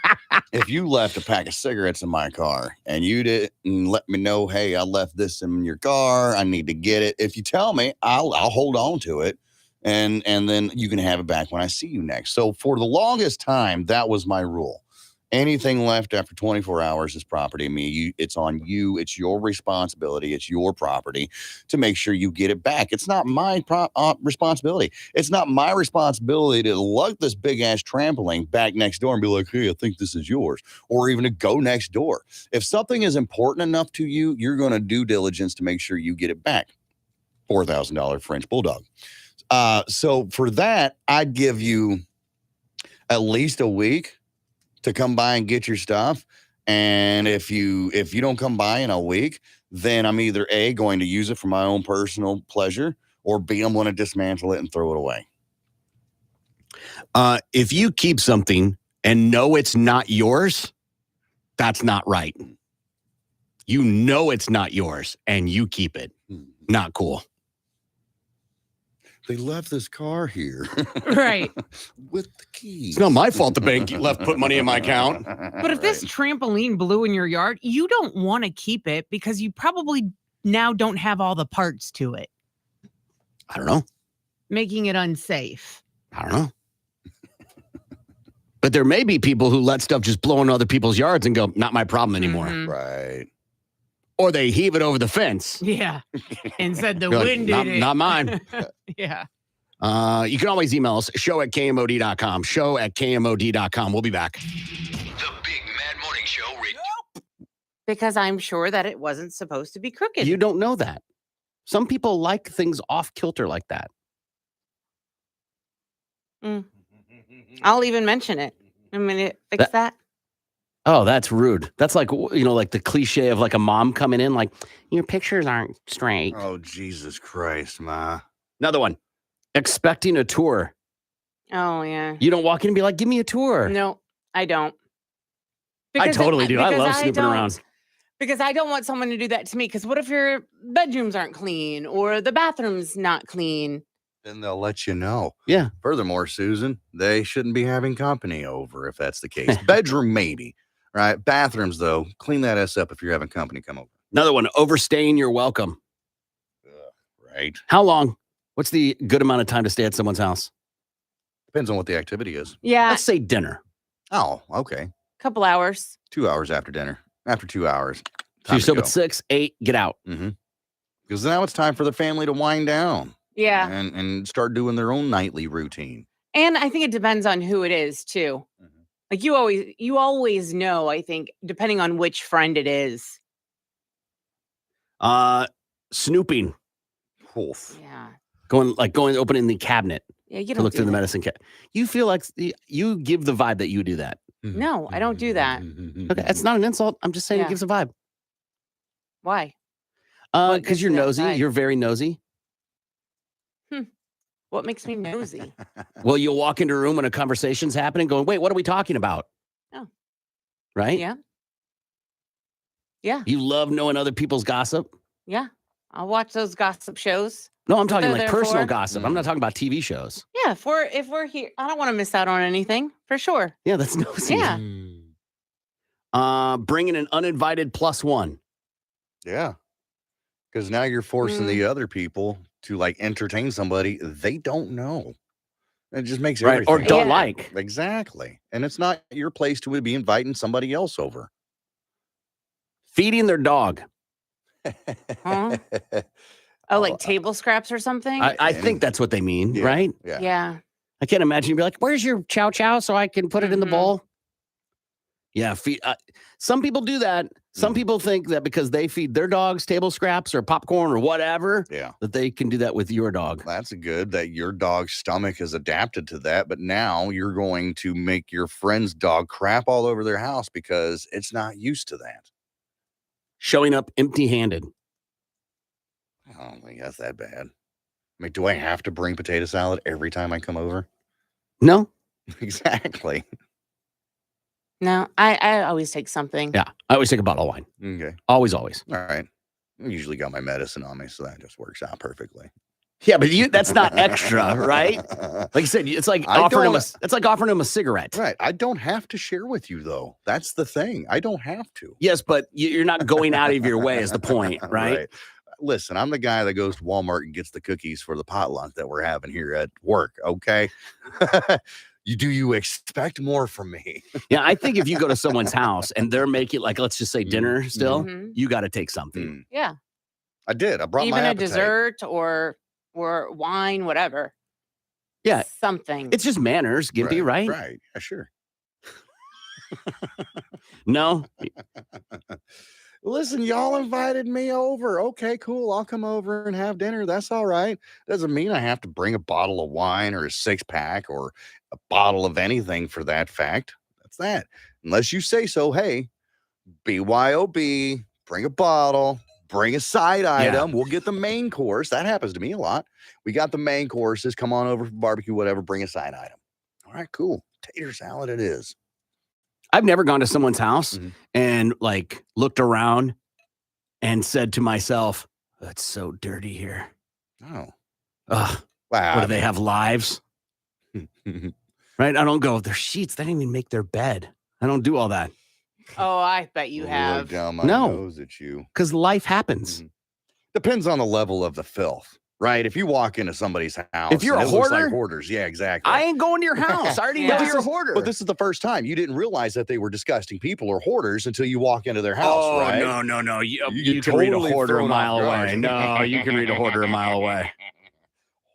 If you left a pack of cigarettes in my car and you didn't let me know, hey, I left this in your car, I need to get it. If you tell me, I'll hold on to it. And then you can have it back when I see you next. So for the longest time, that was my rule. Anything left after 24 hours is property of me. It's on you. It's your responsibility. It's your property to make sure you get it back. It's not my responsibility. It's not my responsibility to lug this big ass trampoline back next door and be like, hey, I think this is yours. Or even to go next door. If something is important enough to you, you're going to do diligence to make sure you get it back. $4,000 French bulldog. So for that, I'd give you at least a week to come by and get your stuff. And if you don't come by in a week, then I'm either A, going to use it for my own personal pleasure, or B, I'm going to dismantle it and throw it away. If you keep something and know it's not yours, that's not right. You know it's not yours and you keep it. Not cool. They left this car here. Right. With the keys. It's not my fault the bank put money in my account. But if this trampoline blew in your yard, you don't want to keep it because you probably now don't have all the parts to it. I don't know. Making it unsafe. I don't know. But there may be people who let stuff just blow into other people's yards and go, not my problem anymore. Right. Or they heave it over the fence. Yeah. And said the You're wind like, did it. Not mine. Yeah. You can always email us, show@kmod.com, show@kmod.com. We'll be back. The Big Mad Morning Show. Because I'm sure that it wasn't supposed to be crooked. You don't know that. Some people like things off kilter like that. I'll even mention it. I'm going to fix that. Oh, that's rude. That's like, like the cliche of like a mom coming in like, your pictures aren't straight. Oh, Jesus Christ, Ma. Another one. Expecting a tour. Oh, yeah. You don't walk in and be like, give me a tour. No, I don't. I totally do. I love snooping around. Because I don't want someone to do that to me. Because what if your bedrooms aren't clean or the bathroom's not clean? Then they'll let you know. Yeah. Furthermore, Susan, they shouldn't be having company over if that's the case. Bedroom, maybe. Right? Bathrooms, though, clean that ass up if you're having company come over. Another one. Overstaying your welcome. Right. How long? What's the good amount of time to stay at someone's house? Depends on what the activity is. Yeah. Let's say dinner. Oh, okay. Couple hours. 2 hours after dinner. After 2 hours. So you're still at 6, 8, get out. Mm-hmm. Because now it's time for the family to wind down. Yeah. And start doing their own nightly routine. And I think it depends on who it is too. Like you always know, I think, depending on which friend it is. Snooping. Oof. Yeah. Opening the cabinet. Yeah, you to don't look do through the that. medicine cabinet. You feel like you give the vibe that you do that. No, I don't do that. Okay, it's not an insult. I'm just saying Yeah. it gives a vibe. Why? What gives Because you're you that nosy. vibe? You're very nosy. What makes me nosy? Well, you'll walk into a room when a conversation's happening, going, "Wait, what are we talking about?" Oh. Right? Yeah. Yeah. You love knowing other people's gossip. Yeah. I'll watch those gossip shows. No, I'm That's what talking they're like there personal for. gossip. I'm not talking about TV shows. Yeah, if we're here, I don't want to miss out on anything for sure. Yeah, that's nosy. Yeah. Bringing an uninvited +1. Yeah. Because now you're forcing the other people to like entertain somebody they don't know. It just makes Right, everything or don't like. Exactly. And it's not your place to be inviting somebody else over. Feeding their dog. Huh? Oh, like table scraps or something? I think that's what they mean, right? Yeah. I can't imagine you'd be like, "Where's your chow chow so I can put it in the bowl?" Yeah, some people do that. Some people think that because they feed their dogs table scraps or popcorn or whatever, that they can do that with your dog. That's good that your dog's stomach has adapted to that, but now you're going to make your friend's dog crap all over their house because it's not used to that. Showing up empty-handed. I don't think that's that bad. I mean, do I have to bring potato salad every time I come over? No. Exactly. No, I always take something. Yeah, I always take a bottle of wine. Okay. Always. All right. I usually got my medicine on me, so that just works out perfectly. Yeah, but that's not extra, right? Like you said, it's like offering him a cigarette. Right. I don't have to share with you, though. That's the thing. I don't have to. Yes, but you're not going out of your way is the point, right? Listen, I'm the guy that goes to Walmart and gets the cookies for the potluck that we're having here at work, okay? You expect more from me? Yeah, I think if you go to someone's house and they're making, like, let's just say dinner still, you got to take something. Yeah. I did. I brought Even my a appetite. dessert or wine, whatever. Yeah. Something. It's just manners, Gimpy, right? Right. Yeah, sure. No. Listen, y'all invited me over. Okay, cool. I'll come over and have dinner. That's all right. Doesn't mean I have to bring a bottle of wine or a 6-pack or a bottle of anything for that fact. That's that. Unless you say so. Hey, BYOB, bring a bottle, bring a side item. We'll get the main course. That happens to me a lot. We got the main courses. Come on over for barbecue, whatever. Bring a side item. All right, cool. Tater salad it is. I've never gone to someone's house and like looked around and said to myself, "That's so dirty here." Oh. Ugh. Wow. What do they have, lives? Right? I don't go, their sheets, they didn't even make their bed. I don't do all that. Oh, I bet you Look have. down my No. nose at you. Because life happens. Depends on the level of the filth, right? If you walk into somebody's house, If you're and a it looks hoarder? like hoarders, yeah, exactly. I ain't going to your house. I already know But you're a hoarder. But this is the first time you didn't realize that they were disgusting people or hoarders until you walk into their house, Oh, right? no. You get can read a totally hoarder a thrown mile off away. guard. No, you can read a hoarder a mile away.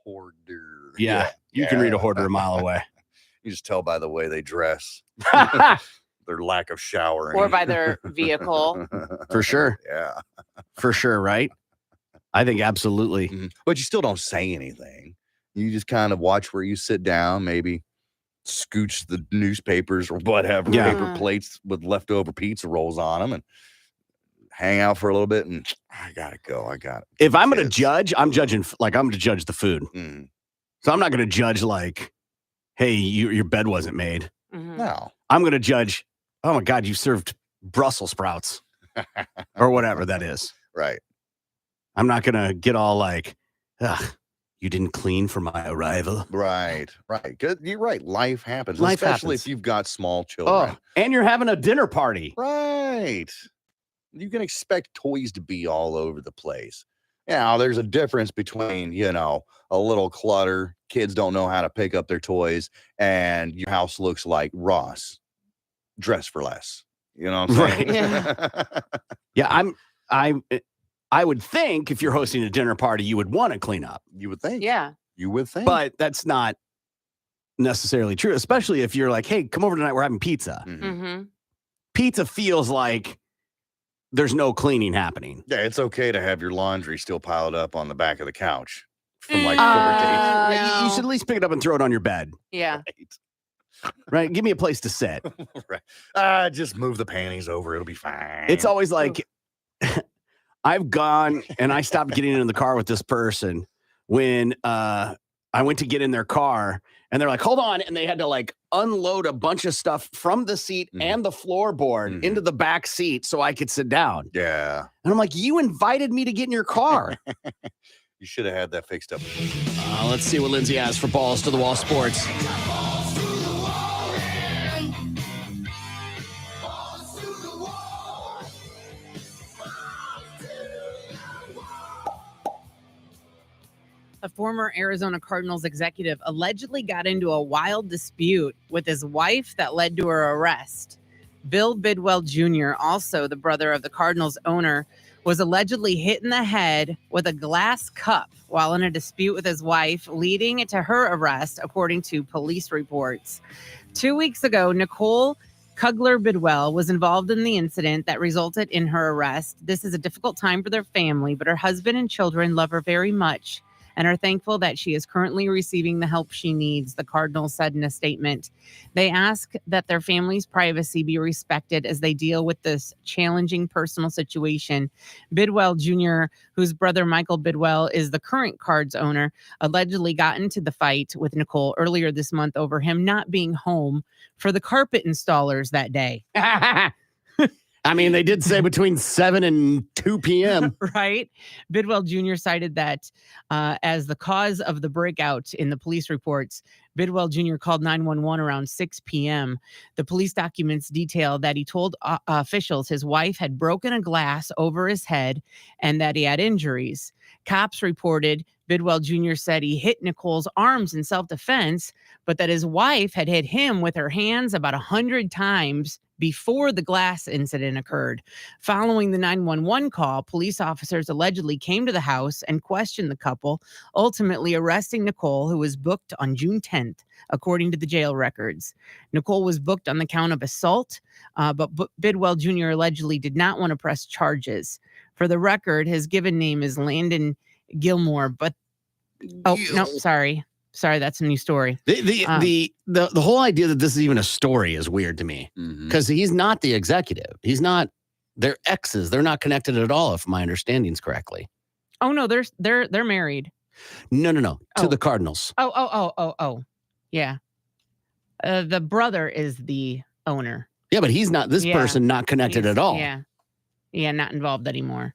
Hoarder. Yeah, you can read a hoarder a mile away. You just tell by the way they dress, their lack of showering. Or by their vehicle. For sure. Yeah. For sure, right? I think absolutely. But you still don't say anything. You just kind of watch where you sit down, maybe scooch the newspapers or whatever, Yeah. paper plates with leftover pizza rolls on them and hang out for a little bit. And I got to go. I got it. If I'm going to judge, I'm judging, like, I'm going to judge the food. Mm. So I'm not going to judge, like, hey, your bed wasn't made. No. I'm going to judge, oh my God, you served Brussels sprouts or whatever that is. Right. I'm not going to get all like, ugh, you didn't clean for my arrival. Right. 'Cause you're right. Life happens, Life especially happens. if you've got small children. Oh, and you're having a dinner party. Right. You can expect toys to be all over the place. Now, there's a difference between, a little clutter, kids don't know how to pick up their toys, and your house looks like Ross, dress for less. You know what I'm saying? Right. Yeah, I would think if you're hosting a dinner party, you would want to clean up. You would think. Yeah. You would think. But that's not necessarily true, especially if you're like, hey, come over tonight. We're having pizza. Mm-hmm. Pizza feels like there's no cleaning happening. Yeah, it's okay to have your laundry still piled up on the back of the couch from like 4 days. You should at least pick it up and throw it on your bed. Yeah. Right? Give me a place to sit. Right. Just move the panties over. It'll be fine. It's always like, I've gone and I stopped getting in the car with this person when I went to get in their car and they're like, hold on. And they had to like unload a bunch of stuff from the seat and the floorboard into the back seat so I could sit down. Yeah. And I'm like, you invited me to get in your car. You should have had that fixed up. Let's see what Lindsay has for Balls to the Wall Sports. A former Arizona Cardinals executive allegedly got into a wild dispute with his wife that led to her arrest. Bill Bidwell Jr., also the brother of the Cardinals owner, was allegedly hit in the head with a glass cup while in a dispute with his wife, leading to her arrest, according to police reports. 2 weeks ago, Nicole Kugler Bidwell was involved in the incident that resulted in her arrest. This is a difficult time for their family, but her husband and children love her very much and are thankful that she is currently receiving the help she needs, the Cardinals said in a statement. They ask that their family's privacy be respected as they deal with this challenging personal situation. Bidwell Jr., whose brother Michael Bidwell is the current Cards owner, allegedly got into the fight with Nicole earlier this month over him not being home for the carpet installers that day. I mean, they did say between 7 and 2 p.m. Right. Bidwell Jr. cited that as the cause of the breakout in the police reports. Bidwell Jr. called 911 around 6 p.m. The police documents detail that he told officials his wife had broken a glass over his head and that he had injuries. Cops reported Bidwell Jr. said he hit Nicole's arms in self-defense, but that his wife had hit him with her hands about 100 times before the glass incident occurred. Following the 911 call, police officers allegedly came to the house and questioned the couple, ultimately arresting Nicole, who was booked on June 10th, according to the jail records. Nicole was booked on the count of assault, but Bidwell Jr. allegedly did not want to press charges. For the record, his given name is Landon Gilmore, but sorry, that's a new story. The whole idea that this is even a story is weird to me because he's not the executive. He's not. They're exes. They're not connected at all, if my understanding's correctly. Oh no, they're married. No. To the Cardinals. Oh. Yeah. The brother is the owner. Yeah, but he's not. This person not connected at all. Yeah, not involved anymore.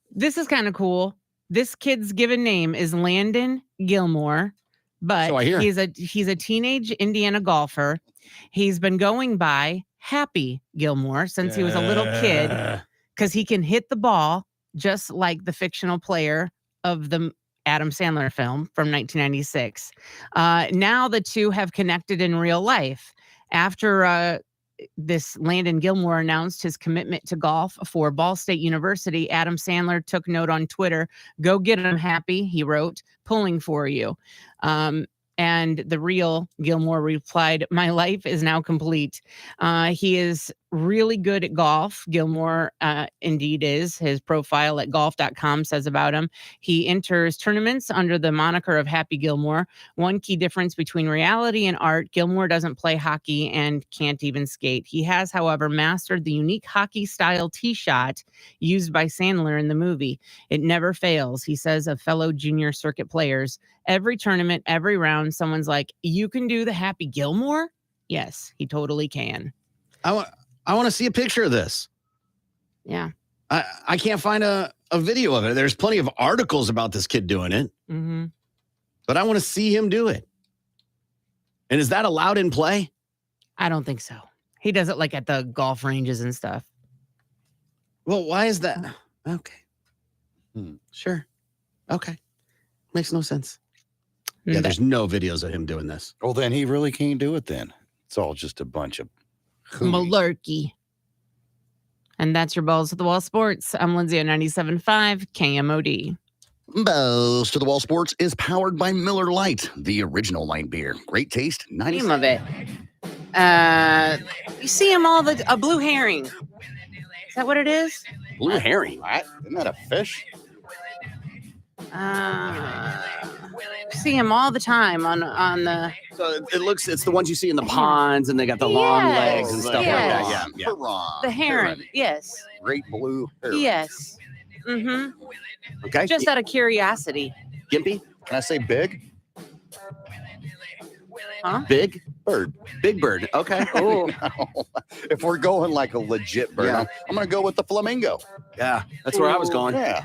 This is kind of cool. This kid's given name is Landon Gilmore, but So I hear. he's a teenage Indiana golfer. He's been going by Happy Gilmore since he was a little kid because he can hit the ball just like the fictional player of the Adam Sandler film from 1996. Now the two have connected in real life. After this Landon Gilmore announced his commitment to golf for Ball State University, Adam Sandler took note on Twitter. "Go get him, Happy," he wrote, "pulling for you." And the real Gilmore replied, "My life is now complete." He is really good at golf. Gilmore indeed is. His profile at golf.com says about him. He enters tournaments under the moniker of Happy Gilmore. One key difference between reality and art, Gilmore doesn't play hockey and can't even skate. He has, however, mastered the unique hockey-style tee shot used by Sandler in the movie. It never fails, he says of fellow junior circuit players. Every tournament, every round, someone's like, "You can do the Happy Gilmore?" Yes, he totally can. I want to see a picture of this. Yeah. I can't find a video of it. There's plenty of articles about this kid doing it, but I want to see him do it. And is that allowed in play? I don't think so. He does it like at the golf ranges and stuff. Well, why is that? Okay. Sure. Okay. Makes no sense. Yeah, there's no videos of him doing this. Well, then he really can't do it then. It's all just a bunch of malarkey. And that's your Balls to the Wall Sports. I'm Lindsay on 97.5 KMOD. Balls to the Wall Sports is powered by Miller Lite, the original light beer. Great taste. Name of it. You see them all a blue herring. Is that what it is? Blue herring. What? Isn't that a fish? See them all the time on the. So it's the ones you see in the ponds, and they got the long legs and stuff like that. Yeah. The heron. Yes. Great blue heron. Yes. Mm-hmm. Okay. Just out of curiosity. Gimpy, can I say big? Huh? Big bird. Big bird. Okay. Oh. If we're going like a legit bird, I'm going to go with the flamingo. Yeah, that's where I was going. Yeah.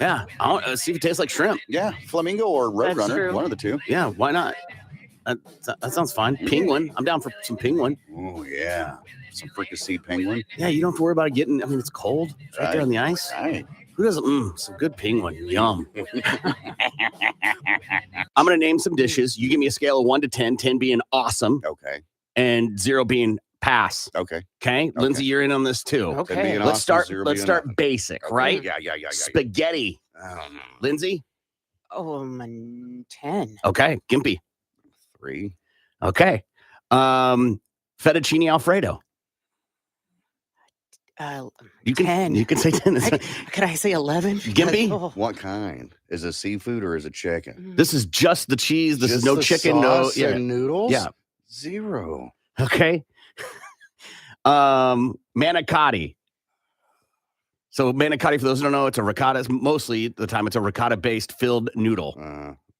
Yeah. I want to see if it tastes like shrimp. Yeah. Flamingo or roadrunner, one of the two. Yeah. Why not? That sounds fine. Penguin. I'm down for some penguin. Oh, yeah. Some fricassee penguin. Yeah, you don't have to worry about it getting. I mean, it's cold. It's right there on the ice. Right. Who doesn't? Some good penguin. Yum. I'm going to name some dishes. You give me a scale of 1 to 10, 10 being awesome. Okay. And 0 being pass. Okay. Okay. Lindsay, you're in on this too. Okay. Let's start basic, right? Yeah. Spaghetti. I don't know. Lindsay? Oh, 10. Okay. Gimpy. 3. Okay. Fettuccine Alfredo. You can 10. You can say 10. Could I say 11? Gimpy? Oh. What kind? Is it seafood or is it chicken? This is just the cheese. This is no the chicken. Sauce No and noodles? Yeah. 0. Okay. Manicotti. So manicotti, for those who don't know, it's a ricotta. Mostly the time it's a ricotta-based filled noodle.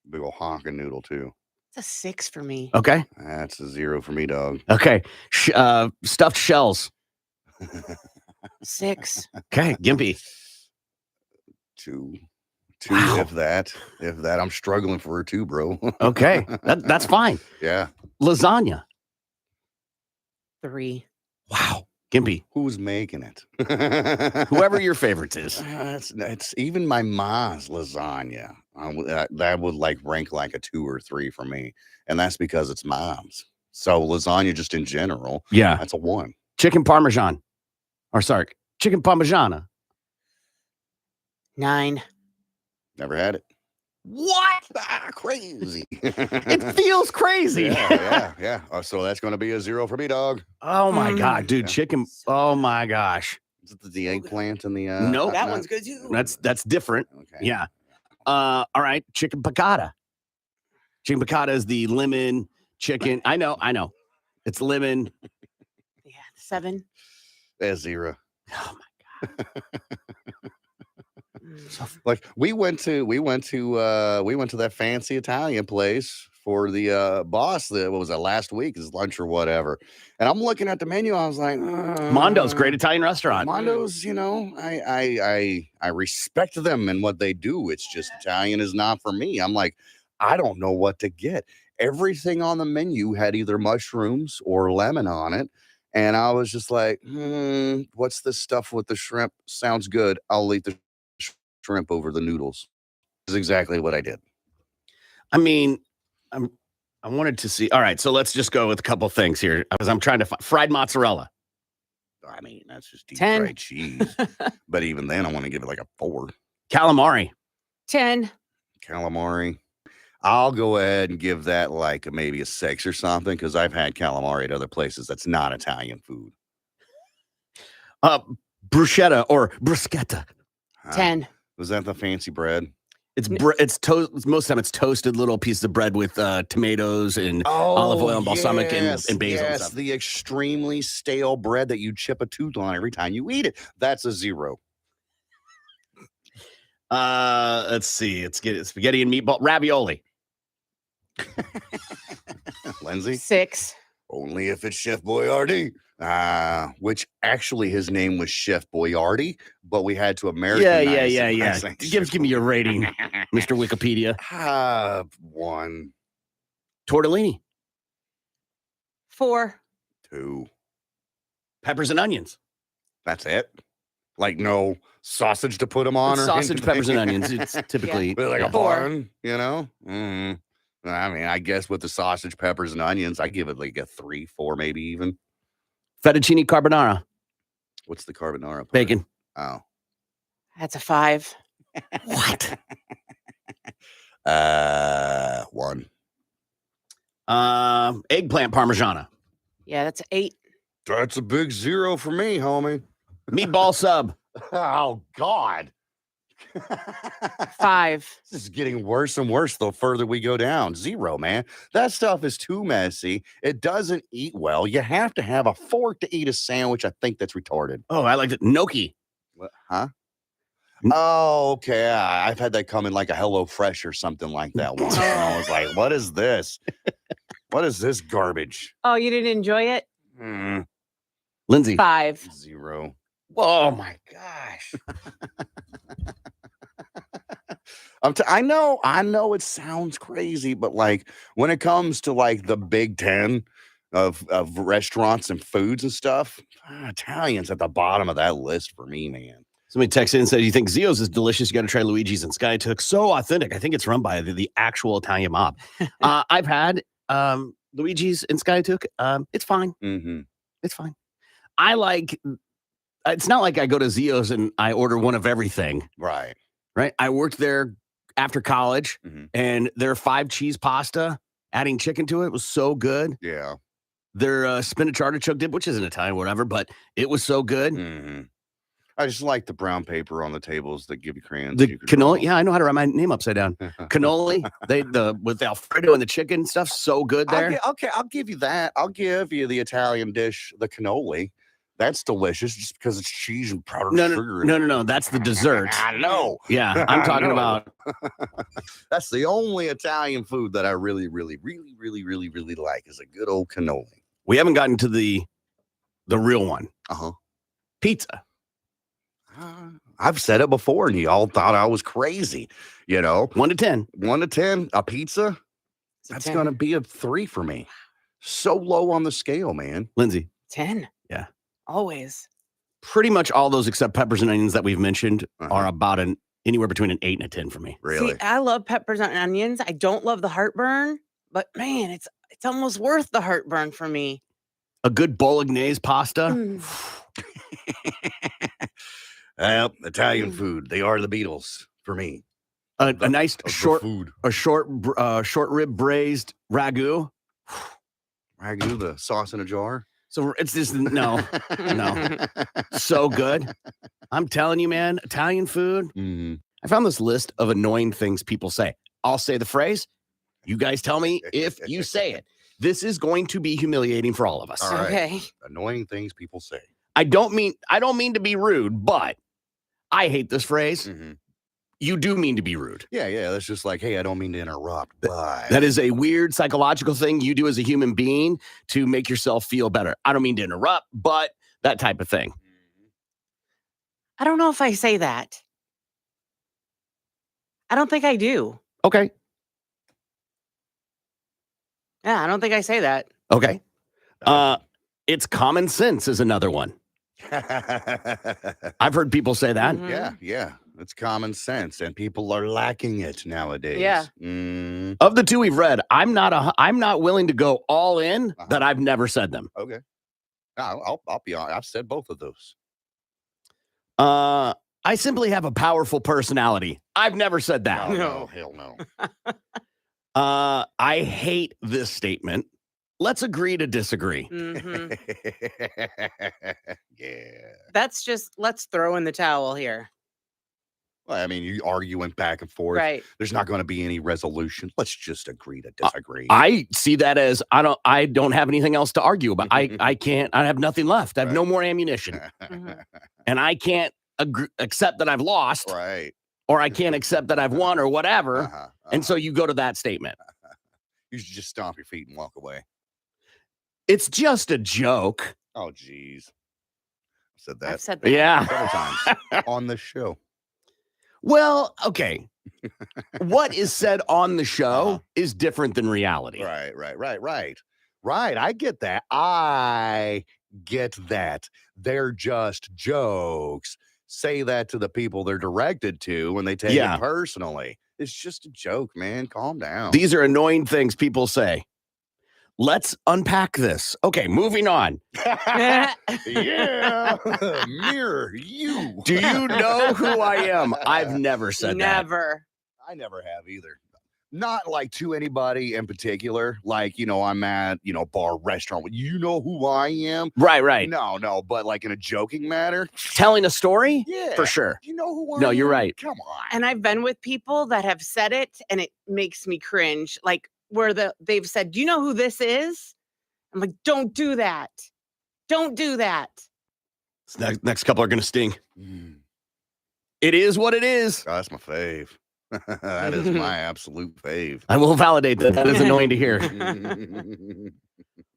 Big ol' honking noodle too. It's a 6 for me. Okay. That's a 0 for me, dog. Okay. Stuffed shells. 6. Okay. Gimpy. 2. 2, if that. I'm struggling for a 2, bro. Okay. That's fine. Yeah. Lasagna. 3. Wow. Gimpy. Who's making it? Whoever your favorites is. It's even my mom's lasagna. That would like rank like a 2 or 3 for me. And that's because it's mom's. So lasagna just in general. Yeah. That's a 1. Chicken Parmesan. Chicken Parmigiana. 9. Never had it. What? Crazy. It feels crazy. Yeah. So that's going to be a 0 for me, dog. Oh my God, dude. Chicken. Oh my gosh. Is it the eggplant and the nope. That one's good too. That's different. Okay. Yeah. All right. Chicken piccata. Chicken piccata is the lemon chicken. I know. It's lemon. Yeah. 7. That's 0. Oh my God. Like we went to that fancy Italian place for the boss that what was that last week, his lunch or whatever. And I'm looking at the menu, I was like, Mondo's great Italian restaurant. Mondo's, I respect them and what they do. It's just Italian is not for me. I'm like, I don't know what to get. Everything on the menu had either mushrooms or lemon on it. And I was just like, what's this stuff with the shrimp? Sounds good. I'll eat the shrimp over the noodles. Is exactly what I did. I mean, I wanted to see. All right, so let's just go with a couple things here because I'm trying to find fried mozzarella. I mean, that's just deep 10. fried cheese. But even then, I want to give it like a 4. Calamari. 10. Calamari. I'll go ahead and give that like maybe a 6 or something because I've had calamari at other places that's not Italian food. Bruschetta or bruschetta. 10. Was that the fancy bread? It's most of the time it's toasted little pieces of bread with tomatoes and olive oil and balsamic and basil. And Yes, stuff. the extremely stale bread that you chip a tooth on every time you eat it. That's a 0. Let's see. Let's get it. Spaghetti and meatball ravioli. Lindsay? 6. Only if it's Chef Boyardee. Which actually his name was Chef Boyardee, but we had to Americanize Yeah. Give me your rating, Mr. Wikipedia. 1. Tortellini. 4. 2. Peppers and onions. That's it. Like no sausage to put them on. It's or sausage, anything? peppers, and onions. It's typically Like a 4. bun, I mean, I guess with the sausage, peppers, and onions, I give it like a 3, 4, maybe even. Fettuccine carbonara. What's the carbonara part? Bacon. Oh. That's a 5. What? 1. Eggplant Parmigiana. Yeah, that's 8. That's a big 0 for me, homie. Meatball sub. Oh, God. 5. This is getting worse and worse the further we go down. 0, man. That stuff is too messy. It doesn't eat well. You have to have a fork to eat a sandwich. I think that's retarded. Oh, I like it. Gnocchi. What? Huh? Oh, okay. I've had that come in like a Hello Fresh or something like that once. And I was like, what is this? What is this garbage? Oh, you didn't enjoy it? Lindsay. 5. 0. Oh my gosh. I know it sounds crazy, but like when it comes to like the Big 10 of restaurants and foods and stuff, Italian's at the bottom of that list for me, man. Somebody texted in and said, you think Zio's is delicious? You got to try Luigi's and Sky Took. So authentic. I think it's run by the actual Italian mob. I've had Luigi's and Sky Took. It's fine. Mm-hmm. It's fine. I like, it's not like I go to Zio's and I order one of everything. Right. Right. I worked there after college and their 5 cheese pasta, adding chicken to it was so good. Yeah. Their spinach artichoke dip, which isn't Italian, whatever, but it was so good. Mm-hmm. I just like the brown paper on the tables that give you crayons. The cannoli, yeah, I know how to write my name upside down. Cannoli, with the Alfredo and the chicken stuff, so good there. I'll give you that. I'll give you the Italian dish, the cannoli. That's delicious, just because it's cheese and powdered sugar. No. That's the dessert. I know. Yeah, I'm talking about. That's the only Italian food that I really like is a good old cannoli. We haven't gotten to the real one. Pizza. I've said it before, and you all thought I was crazy. 1 to 10. 1 to 10, a pizza. That's going to be a 3 for me. So low on the scale, man. Lindsay. 10. Yeah. Always. Pretty much all those except peppers and onions that we've mentioned are about anywhere between an 8 and a 10 for me. Really? See, I love peppers and onions. I don't love the heartburn, but man, it's almost worth the heartburn for me. A good bolognese pasta. Well, Italian food. They are the Beatles for me. A nice short rib braised ragu. Ragu, the sauce in a jar. So it's just no. So good. I'm telling you, man, Italian food. Mm-hmm. I found this list of annoying things people say. I'll say the phrase. You guys tell me if you say it. This is going to be humiliating for all of us. All right. Okay. Annoying things people say. I don't mean to be rude, but I hate this phrase. Mm-hmm. You do mean to be rude. Yeah. That's just like, hey, I don't mean to interrupt. But that is a weird psychological thing you do as a human being to make yourself feel better. I don't mean to interrupt, but that type of thing. I don't know if I say that. I don't think I do. Okay. Yeah, I don't think I say that. Okay. It's common sense is another one. I've heard people say that. Mm-hmm. Yeah. It's common sense, and people are lacking it nowadays. Yeah. Of the 2 we've read, I'm not willing to go all in that I've never said them. Okay. I'll be honest. I've said both of those. I simply have a powerful personality. I've never said that. No, hell no. I hate this statement. Let's agree to disagree. Mm-hmm. Yeah. That's just, let's throw in the towel here. Well, I mean, you arguing back and forth. Right. There's not going to be any resolution. Let's just agree to disagree. I see that as I don't have anything else to argue about. I can't. I have nothing left. I have no more ammunition, and I can't accept that I've lost, right? Or I can't accept that I've won, or whatever. And so you go to that statement. You should just stomp your feet and walk away. It's just a joke. Oh, geez. Said that. I've said that. Yeah. Several times on the show. Well, okay. What is said on the show is different than reality. Right. I get that. I get that. They're just jokes. Say that to the people they're directed to when they take it personally. It's just a joke, man. Calm down. These are annoying things people say. Let's unpack this. Okay, moving on. Yeah. Mirror, you. Do you know who I am? I've never said that. Never. I never have either. Not like to anybody in particular. Like, you know, I'm at, you know, bar, restaurant. You know who I am? Right. No. But like in a joking matter. Telling a story? Yeah. For sure. You know who I am? No, you're right. Come on. And I've been with people that have said it and it makes me cringe. Like where they've said, do you know who this is? I'm like, don't do that. Don't do that. Next couple are going to sting. It is what it is. Oh, that's my fave. That is my absolute fave. I will validate that. That is annoying to hear.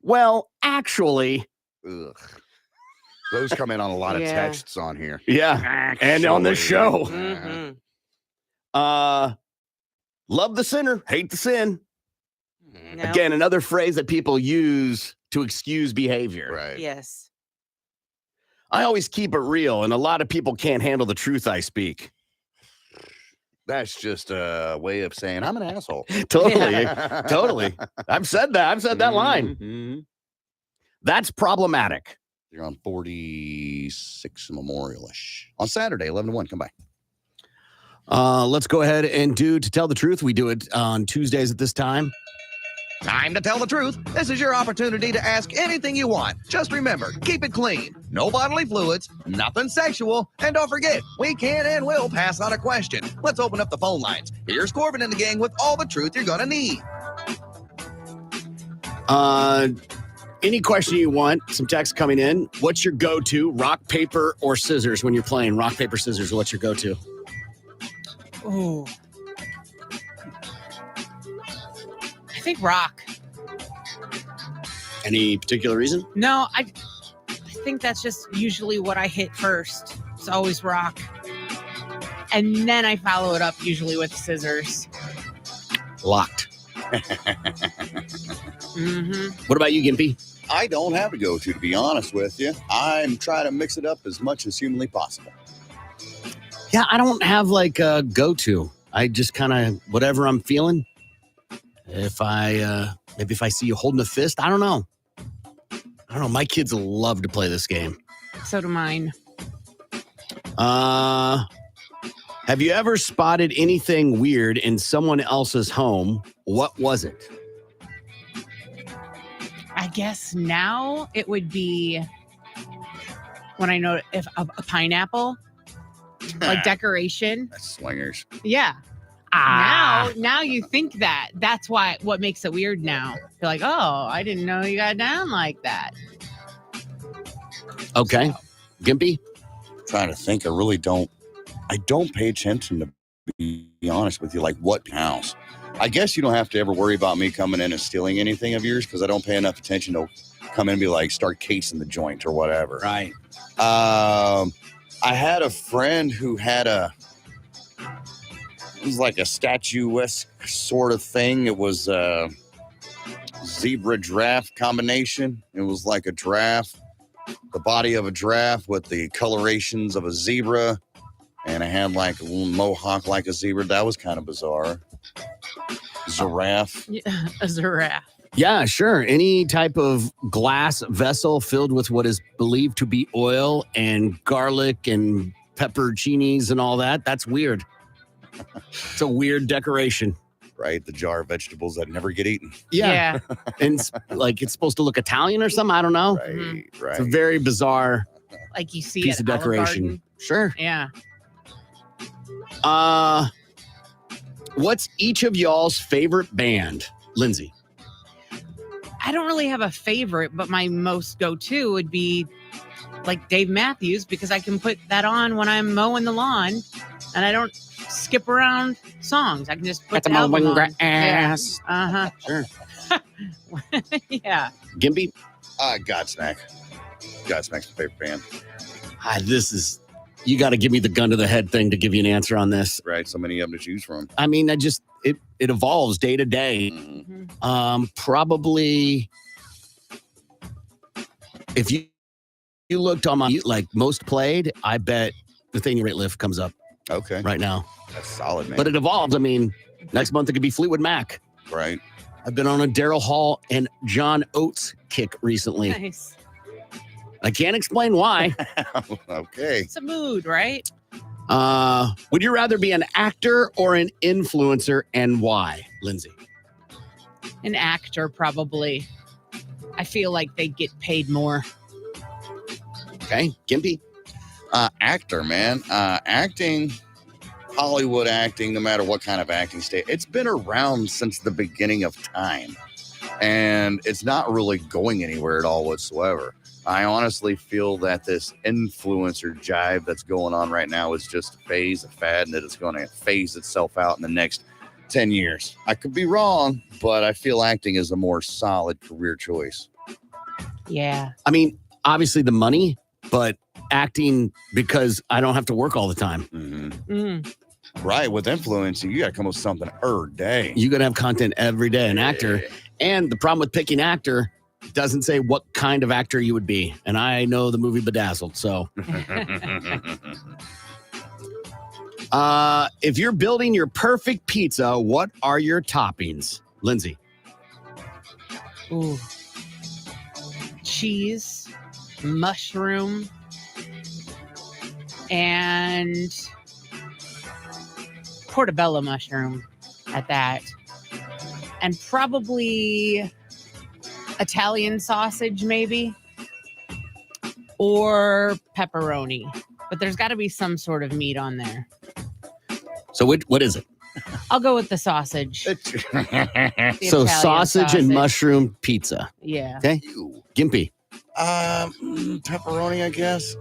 Well, actually. Ugh. Those come in on a lot of Yeah. texts on here. Yeah. And on the show. Mhm. Love the sinner, hate the sin. No. Again, another phrase that people use to excuse behavior. Right. Yes. I always keep it real, and a lot of people can't handle the truth I speak. That's just a way of saying I'm an asshole. Totally. Totally. I've said that. I've said that line. Mhm. That's problematic. You're on 46 Memorial-ish. On Saturday, 11 to 1. Come by. Let's go ahead and To Tell the Truth. We do it on Tuesdays at this time. Time to tell the truth. This is your opportunity to ask anything you want. Just remember, keep it clean. No bodily fluids, nothing sexual, and don't forget, we can and will pass on a question. Let's open up the phone lines. Here's Corbin and the gang with all the truth you're gonna need. Any question you want, some text coming in. What's your go-to, rock, paper, or scissors when you're playing? Rock, paper, scissors, what's your go-to? Ooh. I think rock. Any particular reason? No, I think that's just usually what I hit first. It's always rock. And then I follow it up usually with scissors. Locked. Mm-hmm. What about you, Gimpy? I don't have a go-to be honest with you. I'm trying to mix it up as much as humanly possible. Yeah, I don't have like a go-to. I just kind of, whatever I'm feeling. If I, maybe if I see you holding a fist, I don't know. My kids love to play this game. So do mine. Have you ever spotted anything weird in someone else's home? What was it? I guess now it would be when I know if a pineapple, like decoration. That's swingers. Yeah. Now you think that's what makes it weird now. You're like, oh, I didn't know you got down like that. Okay. Gimpy? Trying to think. I don't pay attention, to be honest with you, like what house. I guess you don't have to ever worry about me coming in and stealing anything of yours because I don't pay enough attention to come in and be like, start casing the joint or whatever. Right. I had a friend who had it was like a statuesque sort of thing. It was a zebra giraffe combination. It was like a giraffe, the body of a giraffe with the colorations of a zebra. And it had like a little mohawk like a zebra. That was kind of bizarre. Giraffe. Yeah, a giraffe. Yeah, sure. Any type of glass vessel filled with what is believed to be oil and garlic and pepperoncinis and all that. That's weird. It's a weird decoration. Right? The jar of vegetables that never get eaten. Yeah. And it's supposed to look Italian or something. I don't know. Right, right. It's a very bizarre Like you see piece at of decoration. Olive Garden. Sure. Yeah. What's each of y'all's favorite band? Lindsay. I don't really have a favorite, but my most go-to would be like Dave Matthews because I can put that on when I'm mowing the lawn and I don't skip around songs. I can just put the album on. grass. Yeah. Sure. Yeah. Gimpy? Godsmack. Godsmack's my favorite band. You got to give me the gun to the head thing to give you an answer on this. Right. So many of them to choose from. I mean, it evolves day to day. Mm-hmm. Probably if you looked on my like most played, I bet Nathaniel Rateliff comes up. Okay. Right now. That's solid, man. But it evolves. I mean, next month it could be Fleetwood Mac. Right. I've been on a Daryl Hall and John Oates kick recently. Nice. I can't explain why. Okay. It's a mood, right? Would you rather be an actor or an influencer, and why, Lindsay? An actor, probably. I feel like they get paid more. Okay, Gimpy? Actor, man. Acting, Hollywood acting, no matter what kind of acting state, it's been around since the beginning of time. And it's not really going anywhere at all whatsoever. I honestly feel that this influencer jive that's going on right now is just a phase, a fad, and that it's going to phase itself out in the next 10 years. I could be wrong, but I feel acting is a more solid career choice. Yeah. I mean, obviously the money, but acting because I don't have to work all the time. Right. With influencing, you got to come up with something every day. You got to have content every day, an actor. And the problem with picking actor doesn't say what kind of actor you would be. And I know the movie Bedazzled, so. If you're building your perfect pizza, what are your toppings? Lindsay. Ooh. Cheese, mushroom, and portobello mushroom at that. And probably Italian sausage, maybe, or pepperoni. But there's got to be some sort of meat on there. So what is it? I'll go with the sausage. So Italian sausage and mushroom pizza. Yeah. Okay. Gimpy. Pepperoni, I guess.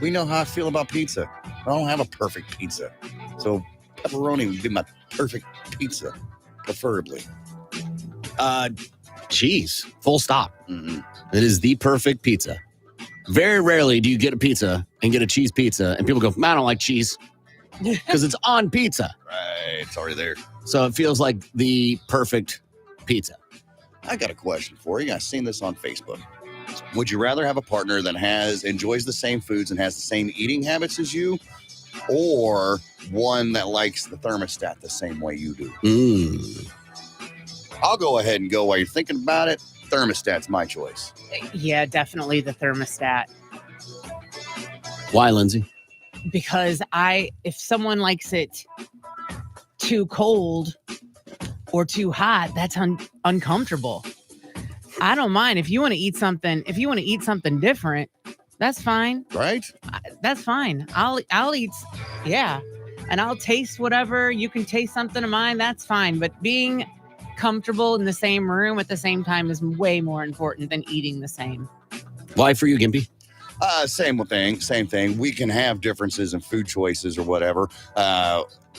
We know how I feel about pizza. I don't have a perfect pizza. So pepperoni would be my perfect pizza, preferably. Cheese. Full stop. It is the perfect pizza. Very rarely do you get a pizza and get a cheese pizza and people go, I don't like cheese. Because it's on pizza. Right. It's already there. So it feels like the perfect pizza. I got a question for you. I've seen this on Facebook. Would you rather have a partner that enjoys the same foods and has the same eating habits as you, or one that likes the thermostat the same way you do? I'll go ahead and go while you're thinking about it. Thermostat's my choice. Yeah, definitely the thermostat. Why, Lindsay? Because if someone likes it too cold or too hot, that's uncomfortable. I don't mind if you want to eat something. If you want to eat something different, that's fine. Right? That's fine. I'll eat. Yeah, and I'll taste whatever. You can taste something of mine. That's fine. But being comfortable in the same room at the same time is way more important than eating the same. Why for you, Gimpy? Same thing. We can have differences in food choices or whatever.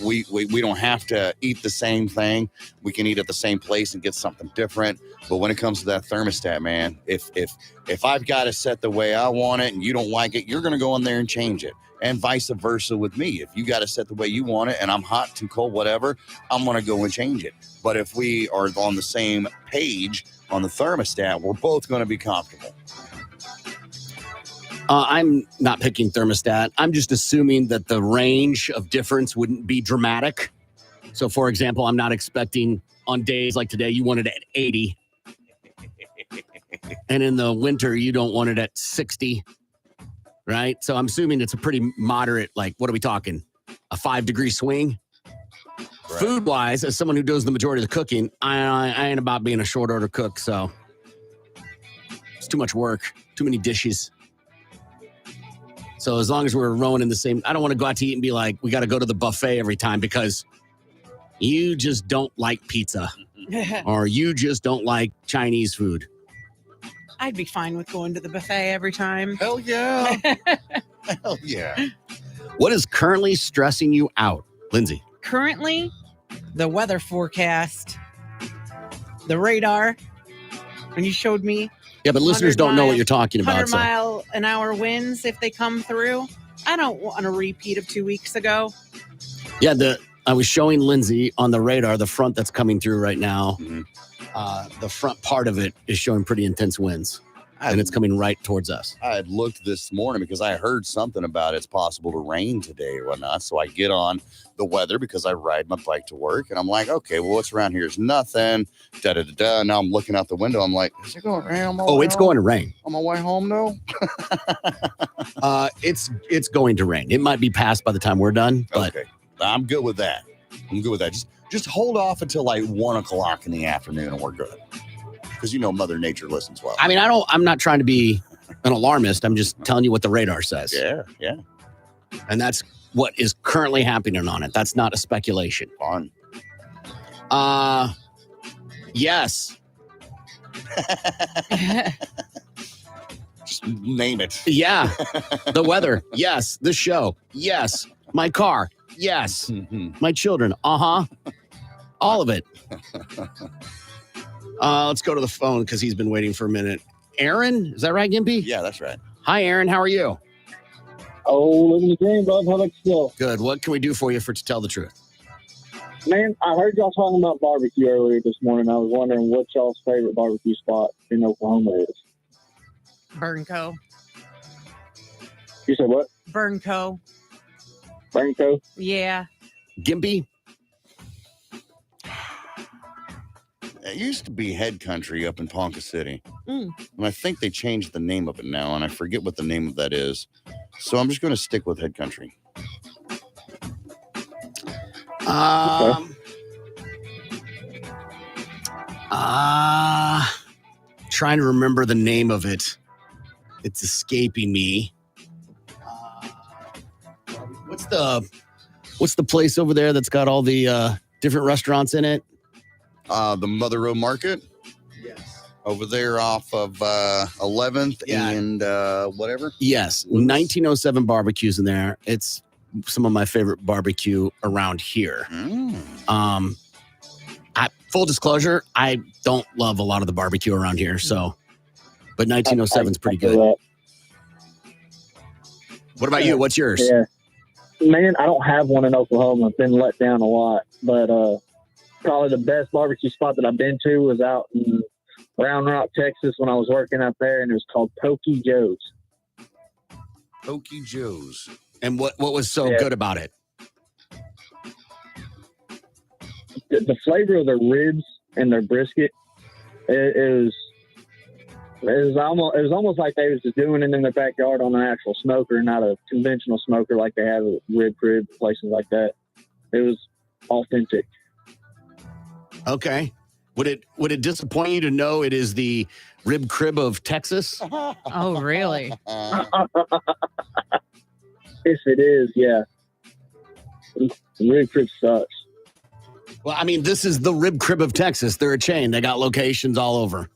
We don't have to eat the same thing. We can eat at the same place and get something different. But when it comes to that thermostat, man, if I've got it set the way I want it and you don't like it, you're going to go in there and change it. And vice versa with me. If you got it set the way you want it and I'm hot, too cold, whatever, I'm going to go and change it. But if we are on the same page on the thermostat, we're both going to be comfortable. I'm not picking thermostat. I'm just assuming that the range of difference wouldn't be dramatic. So, for example, I'm not expecting on days like today, you want it at 80. And in the winter, you don't want it at 60. Right? So I'm assuming it's a pretty moderate, like, what are we talking? A 5-degree swing? Right. Food-wise, as someone who does the majority of the cooking, I ain't about being a short order cook, so it's too much work, too many dishes. So as long as we're rowing in the same, I don't want to go out to eat and be like, we got to go to the buffet every time because you just don't like pizza or you just don't like Chinese food. I'd be fine with going to the buffet every time. Hell yeah. Hell yeah. What is currently stressing you out, Lindsay? Currently, the weather forecast, the radar, when you showed me. Yeah, but listeners don't know what you're talking about. 100-mile-an-hour winds if they come through. I don't want a repeat of 2 weeks ago. Yeah, I was showing Lindsay on the radar, the front that's coming through right now. The front part of it is showing pretty intense winds. and it's coming right towards us. I had looked this morning because I heard something about it's possible to rain today or whatnot. So I get on the weather because I ride my bike to work, and I'm like, okay, well, what's around here is nothing. Da da da da. Now I'm looking out the window. I'm like, is it going to rain? It's going to rain on my way home, though. It's going to rain. It might be past by the time we're done, but okay, I'm good with that. Just hold off until like 1 o'clock in the afternoon, and we're good. Because Mother Nature listens well. I mean, I'm not trying to be an alarmist. I'm just telling you what the radar says. Yeah. And that's what is currently happening on it. That's not a speculation. Fun. Yes. Just name it. Yeah. The weather. Yes. The show. Yes. My car. Yes. My children. Uh-huh. All of it. Let's go to the phone because he's been waiting for a minute. Aaron, is that right, Gimpy? Yeah, that's right. Hi, Aaron. How are you? Oh, living the dream, bud. How about yourself? Good. What can we do for you to tell the truth? Man, I heard y'all talking about barbecue earlier this morning. I was wondering what y'all's favorite barbecue spot in Oklahoma is. Burnco. You said what? Burnco. Burnco? Yeah. Gimpy? It used to be Head Country up in Ponca City. Mm. And I think they changed the name of it now, and I forget what the name of that is. So I'm just going to stick with Head Country. Trying to remember the name of it. It's escaping me. What's the place over there that's got all the different restaurants in it? The Mother Road Market? Yes. Over there off of 11th and whatever? Yes. 1907 barbecues in there. It's some of my favorite barbecue around here. Full disclosure, I don't love a lot of the barbecue around here, but 1907 is pretty good. What about you? What's yours? Yeah. Man, I don't have one in Oklahoma. I've been let down a lot, but probably the best barbecue spot that I've been to was out in Round Rock, Texas when I was working up there, and it was called Pokey Joe's. Pokey Joe's. And what was so good about it? The flavor of their ribs and their brisket, it was almost like they was just doing it in their backyard on an actual smoker, not a conventional smoker like they have at rib crib places like that. It was authentic. Okay. Would it disappoint you to know it is the rib crib of Texas? Oh, really? Yes, it is. Yeah. Rib crib sucks. Well, I mean, this is the rib crib of Texas. They're a chain. They got locations all over.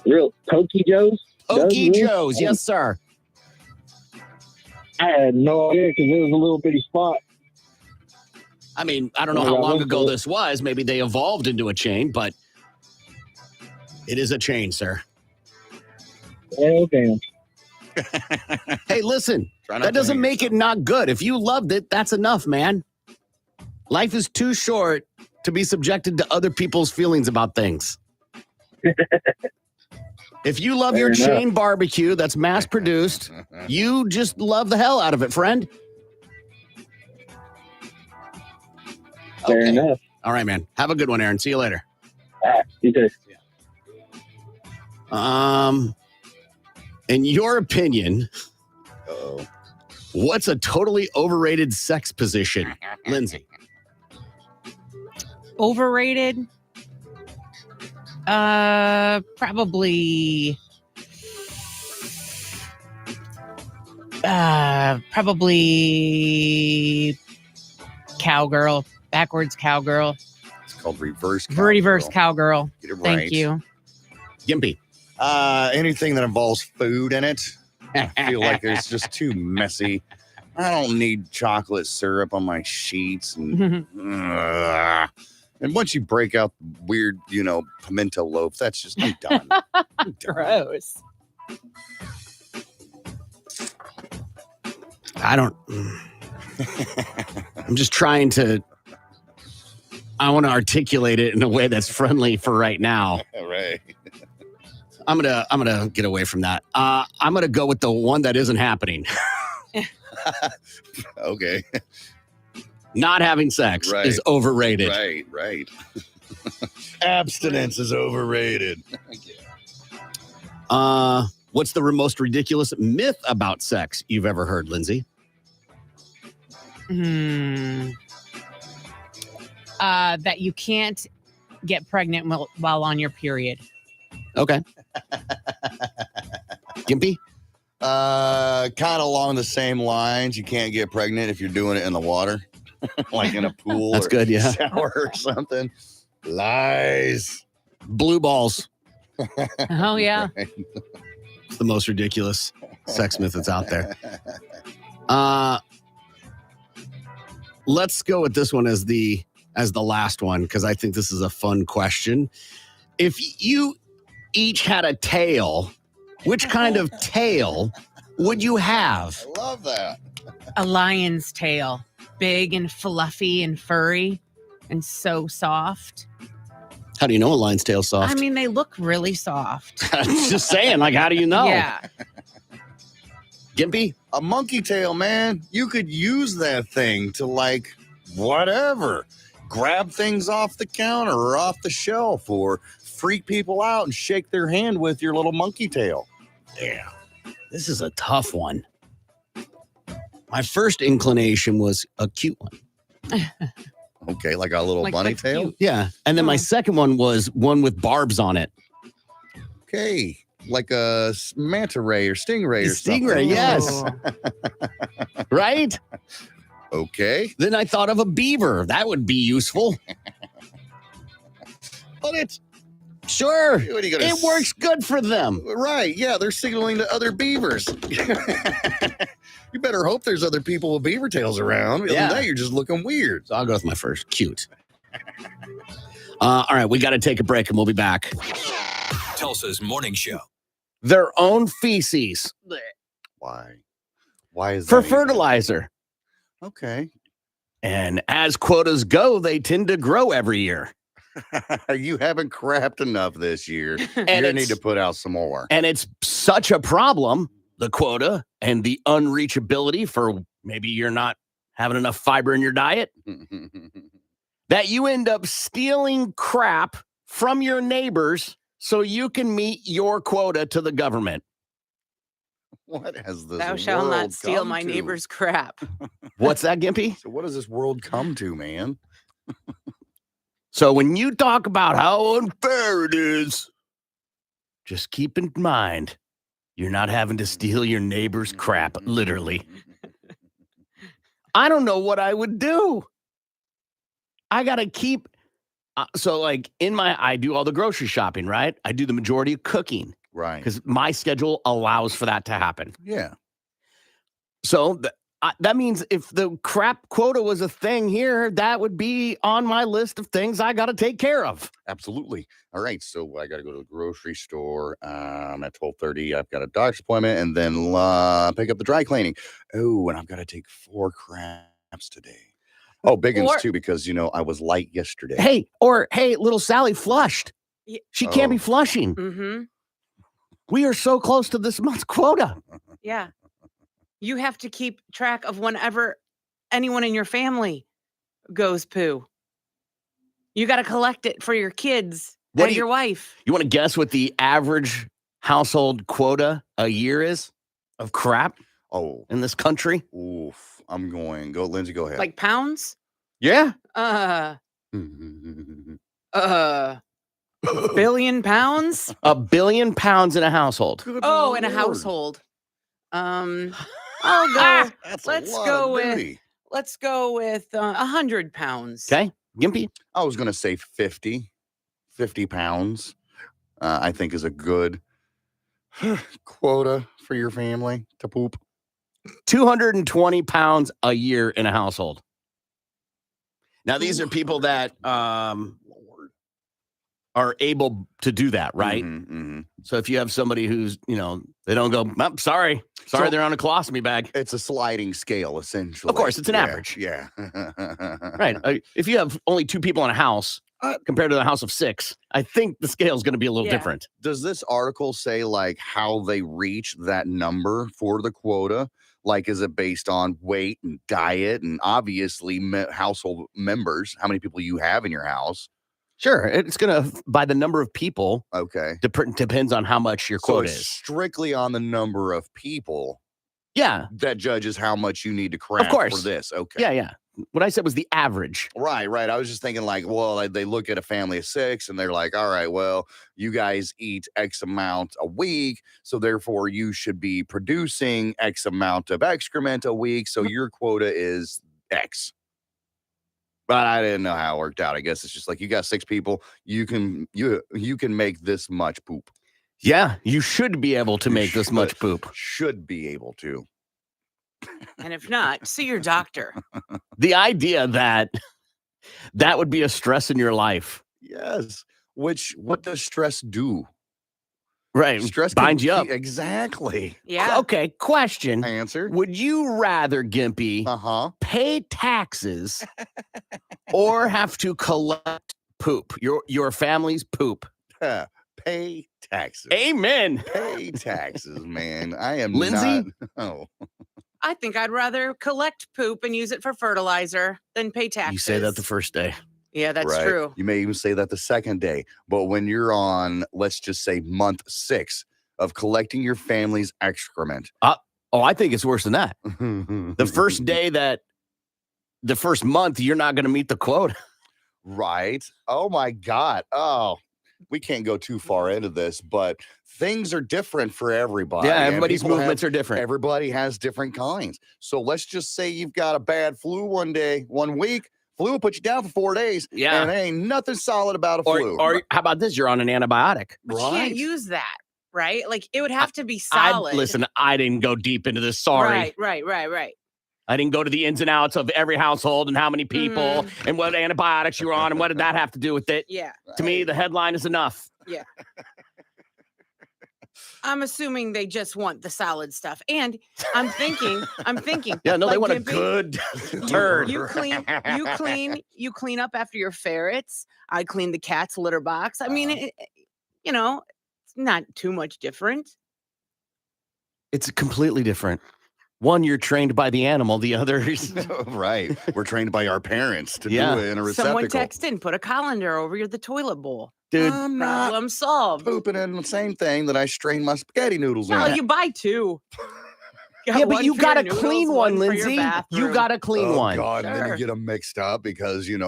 Real Pokey Joe's? Pokey Joe's, yes, sir. I had no idea because it was a little bitty spot. I mean, I don't know how long ago this was. Maybe they evolved into a chain, but it is a chain, sir. Oh, damn. Hey, listen, that doesn't make it not good. If you loved it, that's enough, man. Life is too short to be subjected to other people's feelings about things. If you love your chain barbecue that's mass produced, you just love the hell out of it, friend. Fair enough. All right, man. Have a good one, Aaron. See you later. All right, you too. In your opinion, what's a totally overrated sex position, Lindsay? Overrated? Probably cowgirl, backwards cowgirl. It's called reverse cowgirl. Reverse cowgirl. Get it right. Thank you. Gimpy. Anything that involves food in it, I feel like it's just too messy. I don't need chocolate syrup on my sheets. And once you break out weird, pimento loaf, that's just, I'm done. Gross. I'm just trying to, I want to articulate it in a way that's friendly for right now. Right. I'm gonna get away from that. I'm gonna go with the one that isn't happening. Okay. Not having sex is overrated. Right. Abstinence is overrated. What's the most ridiculous myth about sex you've ever heard, Lindsay? That you can't get pregnant while on your period. Okay. Gimpy? Kind of along the same lines. You can't get pregnant if you're doing it in the water, like in a pool. That's or good, yeah. Shower or something. Lies. Blue balls. Oh, yeah. Right. It's the most ridiculous sex myth that's out there. Let's go with this one as the last one, because I think this is a fun question. If you each had a tail, which kind of tail would you have? I love that. A lion's tail. Big and fluffy and furry and so soft. How do you know a lion's tail's soft? I mean, they look really soft. Just saying, like, how do you know? Yeah. Gimpy? A monkey tail, man. You could use that thing to, like, whatever. Grab things off the counter or off the shelf, or freak people out and shake their hand with your little monkey tail. Yeah. This is a tough one. My first inclination was a cute one. Okay, like a little Like, bunny that's tail? cute. Yeah. And then my second one was one with barbs on it. Okay, like a manta ray or stingray or something. Stingray, yes. Right? Okay. Then I thought of a beaver. That would be useful. But it's Sure. What are you gonna It works good for them. right. Yeah, they're signaling to other beavers. You better hope there's other people with beaver tails around. Other Yeah. than that, you're just looking weird. So I'll go with my first. Cute. All right, we got to take a break and we'll be back. Tulsa's Morning Show. Their own feces Why? Why is for that even- fertilizer. Okay. And as quotas go, they tend to grow every year. You haven't crapped enough this year. You're And gonna need it's- to put out some more. And it's such a problem, the quota and the unreachability for maybe you're not having enough fiber in your diet, that you end up stealing crap from your neighbors so you can meet your quota to the government. What has this Thou shalt not world steal come my to? neighbor's crap. What's that, Gimpy? So what does this world come to, man? So when you talk about how unfair it is, just keep in mind, you're not having to steal your neighbor's crap, literally. I don't know what I would do. I got to keep. So like I do all the grocery shopping, right? I do the majority of cooking. Right. Because my schedule allows for that to happen. Yeah. So that means if the crap quota was a thing here, that would be on my list of things I got to take care of. Absolutely. All right. So I got to go to the grocery store at 12:30. I've got a doctor's appointment, and then pick up the dry cleaning. Oh, and I've got to take 4 craps today. Oh, big ones too, because I was light yesterday. Hey, little Sally flushed. She can't be flushing. Mm-hmm. We are so close to this month's quota. Yeah. You have to keep track of whenever anyone in your family goes poo. You got to collect it for your kids and your wife. You want to guess what the average household quota a year is of crap? Oh, in this country? Oof. I'm going. Go, Lindsay, go ahead. Like pounds? Yeah. Billion pounds? $1 billion in a household. Good Oh, in a Lord. household. I'll go. That's let's a lot go of with. booty. Let's go with 100 pounds. Okay, Gimpy. I was going to say 50 pounds. I think is a good quota for your family to poop. 220 pounds a year in a household. Now, these are people that are able to do that, right? Mm-hmm. So if you have somebody who's, they don't go, I'm sorry, So- they're on a colostomy bag. It's a sliding scale, essentially. Of course, it's an average. Yeah. Right. If you have only 2 people in a house compared to the house of 6, I think the scale is going to be a little different. Does this article say like how they reach that number for the quota? Like, is it based on weight and diet and obviously household members, how many people you have in your house? Sure. It's going to, by the number of people. Okay. Depends on how much your quota is. Strictly on the number of people. Yeah. That judges how much you need to craft for this. Okay. Yeah. What I said was the average. Right. I was just thinking like, well, they look at a family of 6 and they're like, all right, well, you guys eat X amount a week. So therefore you should be producing X amount of excrement a week. So your quota is X. But I didn't know how it worked out. I guess it's just like you got 6 people. You can make this much poop. Yeah, you should be able to make this much poop. Should be able to. And if not, see your doctor. The idea that would be a stress in your life. Yes. What does stress do? Right. Stress binds you up. Exactly. Yeah. Okay. Question. Answer. Would you rather, Gimpy, pay taxes or have to collect poop? Your family's poop. Pay taxes. Amen. Pay taxes, man. I am Lindsay? not. I think I'd rather collect poop and use it for fertilizer than pay taxes. You say that the first day. Yeah, that's Right. true. You may even say that the second day. But when you're on, let's just say month 6 of collecting your family's excrement. I think it's worse than that. The first day the first month, you're not going to meet the quota. Right. Oh my God. Oh, we can't go too far into this, but things are different for everybody. Yeah, and everybody's people movements are different. Everybody has different kinds. So let's just say you've got a bad flu one week. Flu will put you down for 4 days. Yeah. And there ain't nothing solid about a flu. Or how about this? You're on an antibiotic. But you can't use that, right? Like it would have to be solid. Listen, I didn't go deep into this. Sorry. Right. I didn't go to the ins and outs of every household and how many people and what antibiotics you were on and what did that have to do with it. Yeah. To me, the headline is enough. Yeah. I'm assuming they just want the solid stuff. And I'm thinking. Yeah, no, they like, want a Gimpy, good turd. You clean up after your ferrets. I clean the cat's litter box. I mean, it's not too much different. It's completely different. One, you're trained by the animal. The other is right. We're trained by our parents to do it in a receptacle. Someone text in, put a colander over the toilet bowl. Dude, I'm not problem solved. pooping in the same thing that I strain my spaghetti noodles No, in. you buy 2. Yeah, but you got to noodles, clean one, for your Lindsay. You bathroom. got to clean Oh, one. God, and then Sure. you get them mixed up because, they're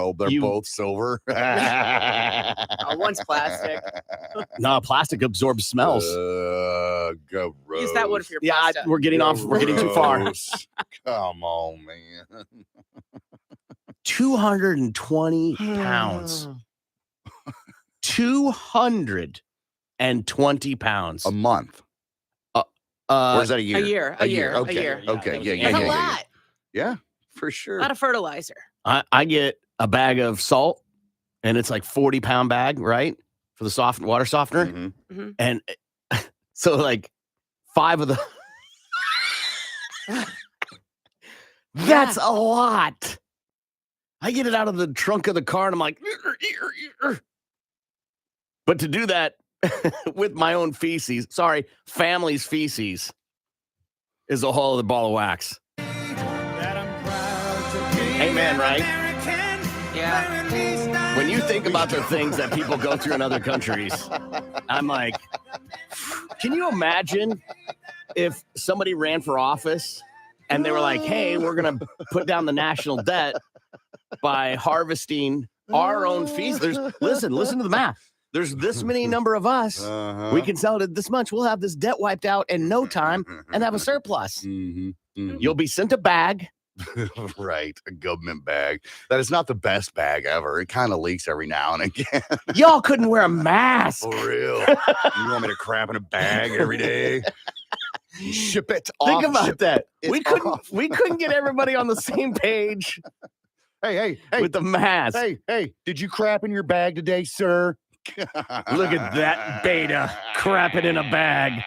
both silver. One's plastic. No, plastic absorbs smells. Gross. Use that one for your Yeah, pasta. we're getting off. We're getting too far. Gross. Come on, man. 220 pounds. 220 pounds. A month. Or is that a year? A year. Okay. A year. Okay. Yeah. That's a lot. Yeah, for sure. A lot of fertilizer. I get a bag of salt, and it's like 40-pound bag, right, for the water softener, Mhm. and so like 5 of the. That's a lot. I get it out of the trunk of the car, and I'm like, but to do that with my own feces, family's feces, is a whole other ball of wax. Amen, right? Yeah. When you think about the things that people go through in other countries, I'm like, can you imagine if somebody ran for office and they were like, hey, we're going to put down the national debt by harvesting our own feces. Listen to the math. There's this many number of us. We can sell it at this much. We'll have this debt wiped out in no time and have a surplus. You'll be sent a bag. Right, a government bag. That is not the best bag ever. It kind of leaks every now and again. Y'all couldn't wear a mask. For real. You want me to crap in a bag every day? Ship it off. Think about that. it We couldn't off. we couldn't get everybody on the same page Hey, with the mask. hey, did you crap in your bag today, sir? Look at that beta crapping in a bag.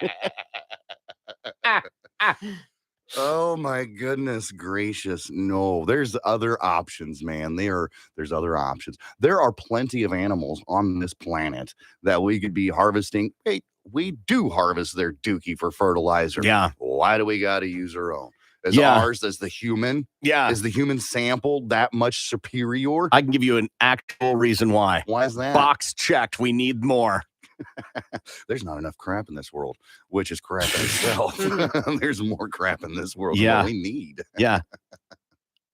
Oh my goodness gracious. No, there's other options, man. There's other options. There are plenty of animals on this planet that we could be harvesting. Hey, we do harvest their dookie for fertilizer. Yeah. Why do we got to use our own? Is Yeah. ours as the human? Yeah. Is the human sample that much superior? I can give you an actual reason why. Why is that? Box checked. We need more. There's not enough crap in this world, which is crap in itself. There's more crap in this world Yeah. than we need. Yeah.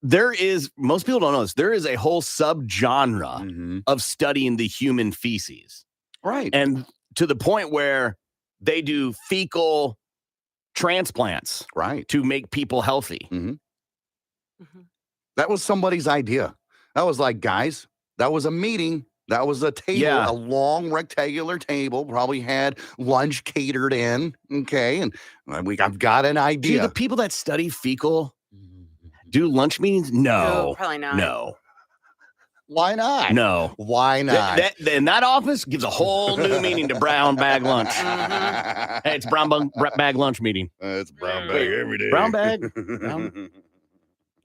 Most people don't know this. There is a whole subgenre of studying the human feces. Right. And to the point where they do fecal transplants. Right. To make people healthy. That was somebody's idea. That was like, guys, that was a meeting. That was a table, Yeah. a long rectangular table, probably had lunch catered in. Okay. And I've got an Do idea. the people that study fecal do lunch meetings? No. Probably not. No. Why not? No. Why not? And that office gives a whole new meaning to brown bag lunch. Hey, it's brown bag lunch meeting. It's brown bag every day. Brown bag?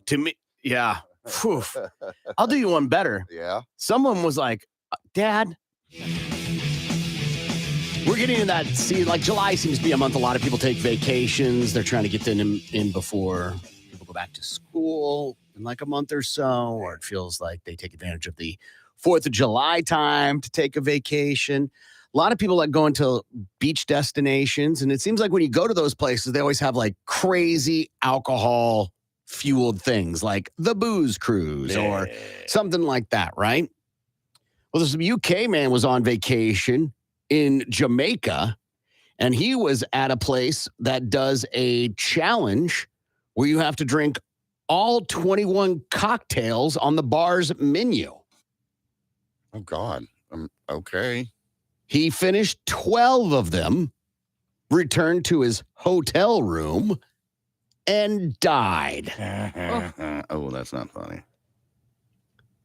To me, yeah. Whew. I'll do you one better. Yeah. Someone was like, Dad, we're getting in that. See, like July seems to be a month. A lot of people take vacations. They're trying to get them in before people go back to school in like a month or so, or it feels like they take advantage of the 4th of July time to take a vacation. A lot of people like going to beach destinations. And it seems like when you go to those places, they always have like crazy alcohol fueled things like the booze cruise or something like that, right? Well, this UK man was on vacation in Jamaica, and he was at a place that does a challenge where you have to drink all 21 cocktails on the bar's menu. Oh, God. Okay. He finished 12 of them, returned to his hotel room, and died. Oh, that's not funny.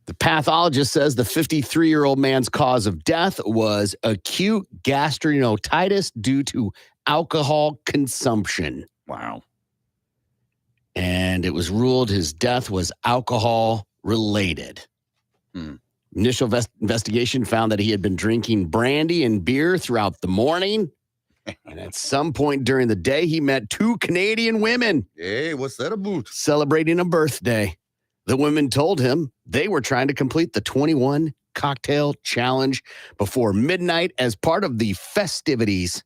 The pathologist says the 53-year-old man's cause of death was acute gastroenteritis due to alcohol consumption. Wow. And it was ruled his death was alcohol related. Initial investigation found that he had been drinking brandy and beer throughout the morning. And at some point during the day, he met 2 Canadian women. Hey, what's that about? Celebrating a birthday. The women told him they were trying to complete the 21 cocktail challenge before midnight as part of the festivities.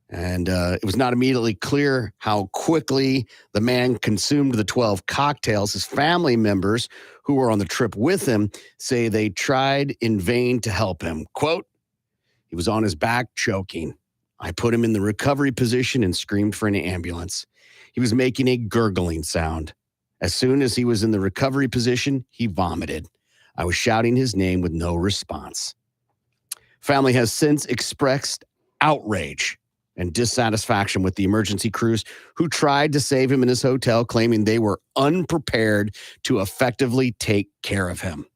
And it was not immediately clear how quickly the man consumed the 12 cocktails. His family members who were on the trip with him say they tried in vain to help him. Quote, he was on his back choking. I put him in the recovery position and screamed for an ambulance. He was making a gurgling sound. As soon as he was in the recovery position, he vomited. I was shouting his name with no response. Family has since expressed outrage and dissatisfaction with the emergency crews who tried to save him in his hotel, claiming they were unprepared to effectively take care of him.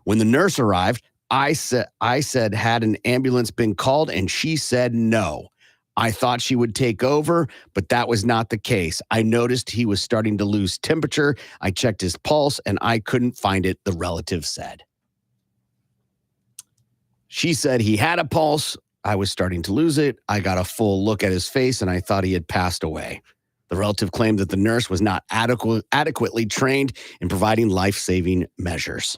When the nurse arrived, I said, had an ambulance been called? And she said no. I thought she would take over, but that was not the case. I noticed he was starting to lose temperature. I checked his pulse, and I couldn't find it, the relative said. She said he had a pulse. I was starting to lose it. I got a full look at his face, and I thought he had passed away. The relative claimed that the nurse was not adequately trained in providing life-saving measures.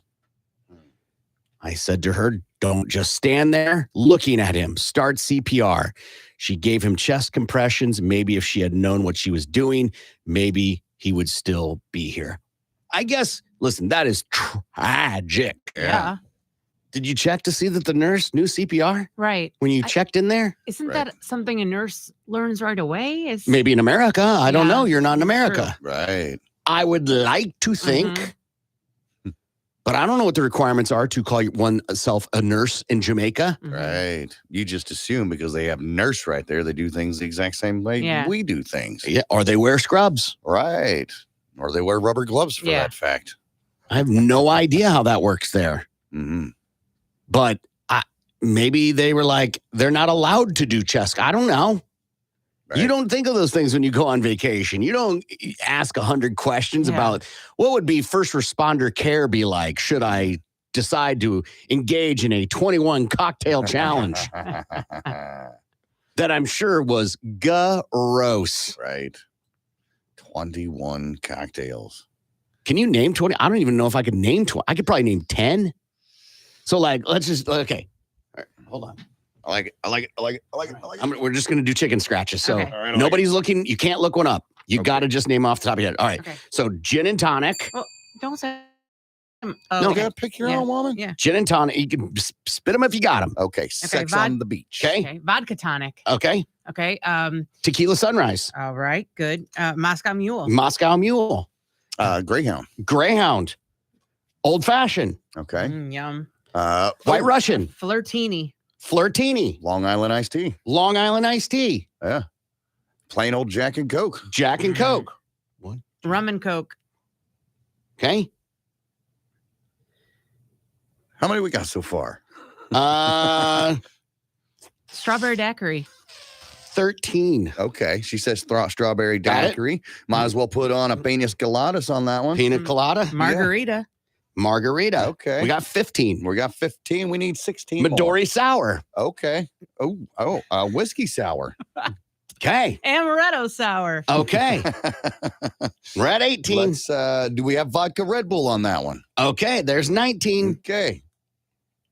I said to her, don't just stand there looking at him. Start CPR. She gave him chest compressions. Maybe if she had known what she was doing, maybe he would still be here. I guess, listen, that is tragic. Yeah. Did you check to see that the nurse knew CPR? Right. When you checked in there? Isn't that something a nurse learns right away? Maybe in America. I don't know. You're not in America. Right. I would like to think, but I don't know what the requirements are to call oneself a nurse in Jamaica. Right. You just assume because they have nurse right there, they do things the exact same way we do things. Yeah. Or they wear scrubs. Right. Or they wear rubber gloves for that fact. I have no idea how that works there. But maybe they were like, they're not allowed to do chest. I don't know. Right. You don't think of those things when you go on vacation. You don't ask 100 questions about what would be first responder care be like should I decide to engage in a 21 cocktail challenge that I'm sure was gross. Right. 21 cocktails. Can you name 20? I don't even know if I could name 20. I could probably name 10. So let's just, okay. All right, hold on. I like it. We're just going to do chicken scratches. So Okay. All right, nobody's looking. You can't look one up. You got to just name off the top of your head. All right. Okay. So gin and tonic. Well, don't say. No. You got to pick your own woman? Yeah. Gin and tonic. You can spit them if you got them. Okay. Sex on the beach. Okay. Vodka tonic. Okay. Okay. Tequila sunrise. All right. Good. Moscow Mule. Moscow Mule. Greyhound. Greyhound. Old fashioned. Okay. Yum. White Russian. Flirtini. Flirtini. Long Island iced tea. Long Island iced tea. Yeah. Plain old Jack and Coke. Jack and Coke. Rum and Coke. Okay. How many we got so far? Strawberry daiquiri. 13. Okay. She says strawberry Got it. daiquiri. Might as well put on a pinas coladas on that one. Pina colada. Margarita. Margarita. Okay. We got 15. We got 15. We need 16 more. Midori sour. Okay. Whiskey sour. Okay. Amaretto sour. Okay. We're at 18. Let's, do we have vodka Red Bull on that one? Okay. There's 19. Okay.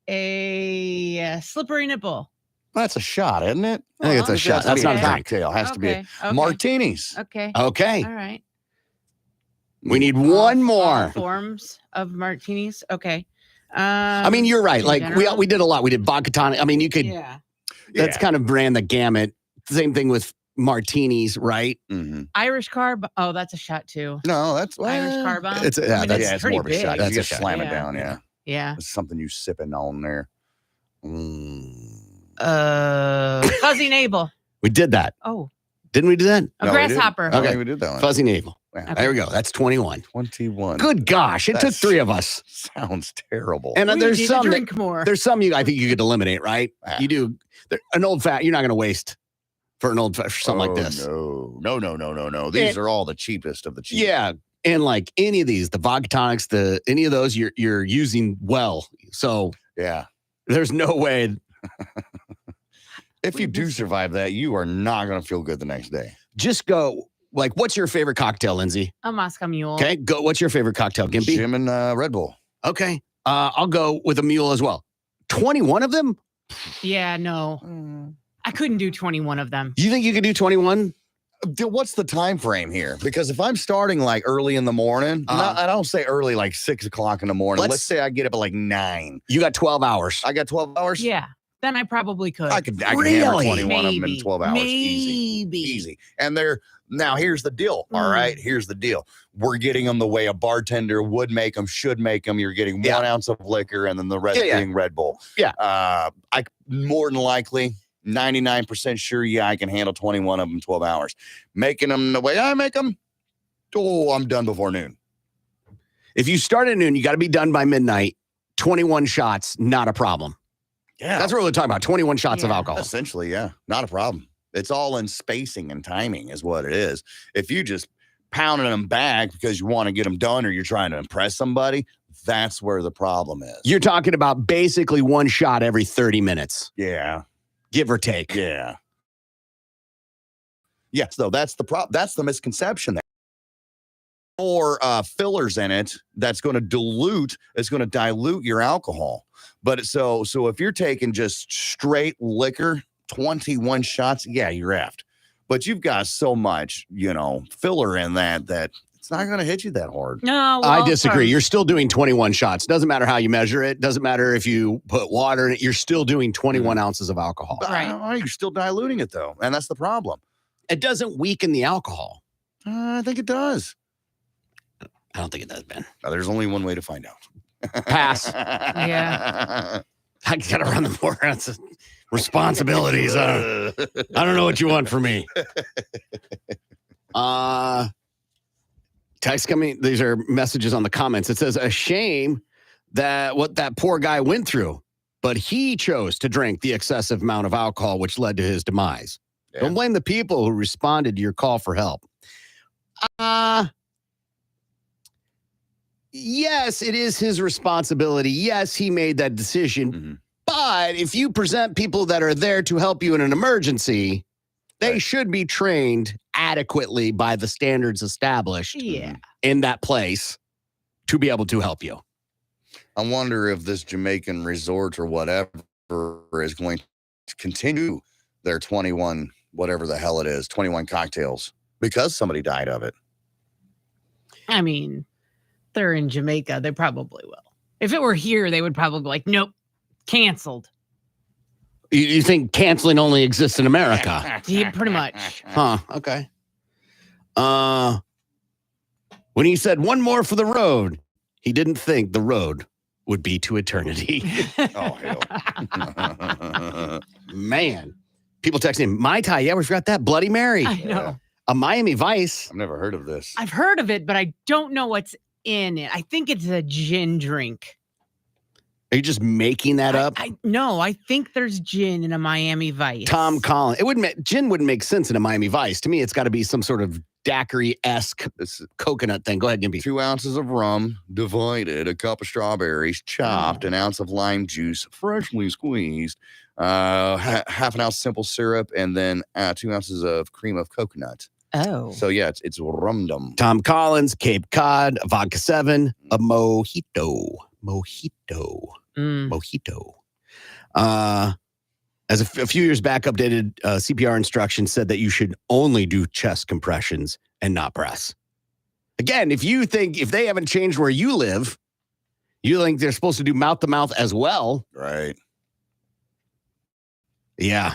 A slippery nipple. That's a shot, isn't it? I think it's a shot. That's not a drink. cocktail. Has to be Okay, a okay. martinis. Okay. Okay. All right. We need one All more. forms of martinis. Okay. I mean, you're right. in Like general? we did a lot. We did vodka tonic. I mean, you could. Yeah. That's kind of ran the gamut. Same thing with martinis, right? Mm-hmm. Irish carb. Oh, that's a shot too. No, that's Irish carb bomb. It's I mean, it's pretty more of a shot. big. That's You a just shot. slam it Yeah. down. Yeah. Yeah. It's something you sipping on there. Fuzzy navel. We did that. Oh, Didn't we do that? a No, we didn't. grasshopper. I don't Okay. think we did that one. Fuzzy navel. Yeah. There we go. That's 21. 21. Good gosh. It took That's- 3 of us. Sounds terrible. And We there's need to some drink more. there's some I think you could eliminate, right? Ah. You do an old fat. You're not going to waste for an old fat for something like this. No. These are all the cheapest of the cheap. Yeah, and like any of these, the vodka tonics, any of those, you're using well. So Yeah. there's no way. If you do survive that, you are not going to feel good the next day. Just go. Like, what's your favorite cocktail, Lindsay? A Moscow Mule. Okay, go. What's your favorite cocktail, Gimpy? Jim and Red Bull. Okay, I'll go with a mule as well. 21 of them? Yeah, no. I couldn't do 21 of them. You think you could do 21? What's the time frame here? Because if I'm starting like early in the morning, I don't say early like 6 o'clock in the morning. Let's say I get up at like 9. You got 12 hours. I got 12 hours. Yeah, then I probably could. I could hammer Really? 21 of them in 12 hours. Maybe. Easy. And now here's the deal. All right. Here's the deal. We're getting them the way a bartender would make them, should make them. You're getting 1 ounce of liquor and then the rest being Red Bull. Yeah. I more than likely 99% sure. Yeah, I can handle 21 of them 12 hours. Making them the way I make them. Oh, I'm done before noon. If you start at noon, you got to be done by midnight. 21 shots, not a problem. Yeah. That's what we're talking about. 21 shots of alcohol. Essentially, yeah. Not a problem. It's all in spacing and timing is what it is. If you just pounding them back because you want to get them done or you're trying to impress somebody, that's where the problem is. You're talking about basically 1 shot every 30 minutes. Yeah. Give or take. Yeah. Yes, though, that's the problem. That's the misconception there. Or fillers in it that's going to dilute, it's going to dilute your alcohol. But so if you're taking just straight liquor, 21 shots, yeah, you're effed. But you've got so much, filler in that it's not going to hit you that hard. No, I disagree. You're still doing 21 shots. Doesn't matter how you measure it. Doesn't matter if you put water in it. You're still doing 21 ounces of alcohol. Right. You're still diluting it, though. And that's the problem. It doesn't weaken the alcohol. I think it does. I don't think it does, Ben. There's only one way to find out. Pass. Yeah. I got to run the more responsibilities. I don't know what you want from me. Text coming. These are messages on the comments. It says, a shame that what that poor guy went through, but he chose to drink the excessive amount of alcohol, which led to his demise. Yeah. Don't blame the people who responded to your call for help. Yes, it is his responsibility. Yes, he made that decision. Mm-hmm. But if you present people that are there to help you in an emergency, they should be trained adequately by the standards established in that place to be able to help you. I wonder if this Jamaican resort or whatever is going to continue their 21, whatever the hell it is, 21 cocktails because somebody died of it. I mean, they're in Jamaica. They probably will. If it were here, they would probably be like, nope, canceled. You think canceling only exists in America? Yeah, pretty much. Huh, okay. When he said one more for the road, he didn't think the road would be to eternity. Oh, hell. Man. People texting, Mai Tai, yeah, we forgot that. Bloody Mary. I know. A Miami Vice. I've never heard of this. I've heard of it, but I don't know what's in it. I think it's a gin drink. Are you just making that up? No, I think there's gin in a Miami Vice. Tom Collins. Gin wouldn't make sense in a Miami Vice. To me, it's got to be some sort of daiquiri-esque coconut thing. Go ahead, Gimpy. 2 ounces of rum divided, a cup of strawberries chopped, an ounce of lime juice freshly squeezed, half an ounce simple syrup, and then 2 ounces of cream of coconut. Oh. So yeah, it's rum-dum. Tom Collins, Cape Cod, a vodka 7, a mojito. Mojito. As a few years back, updated CPR instructions said that you should only do chest compressions and not breaths. Again, if they haven't changed where you live, you think they're supposed to do mouth to mouth as well. Right. Yeah.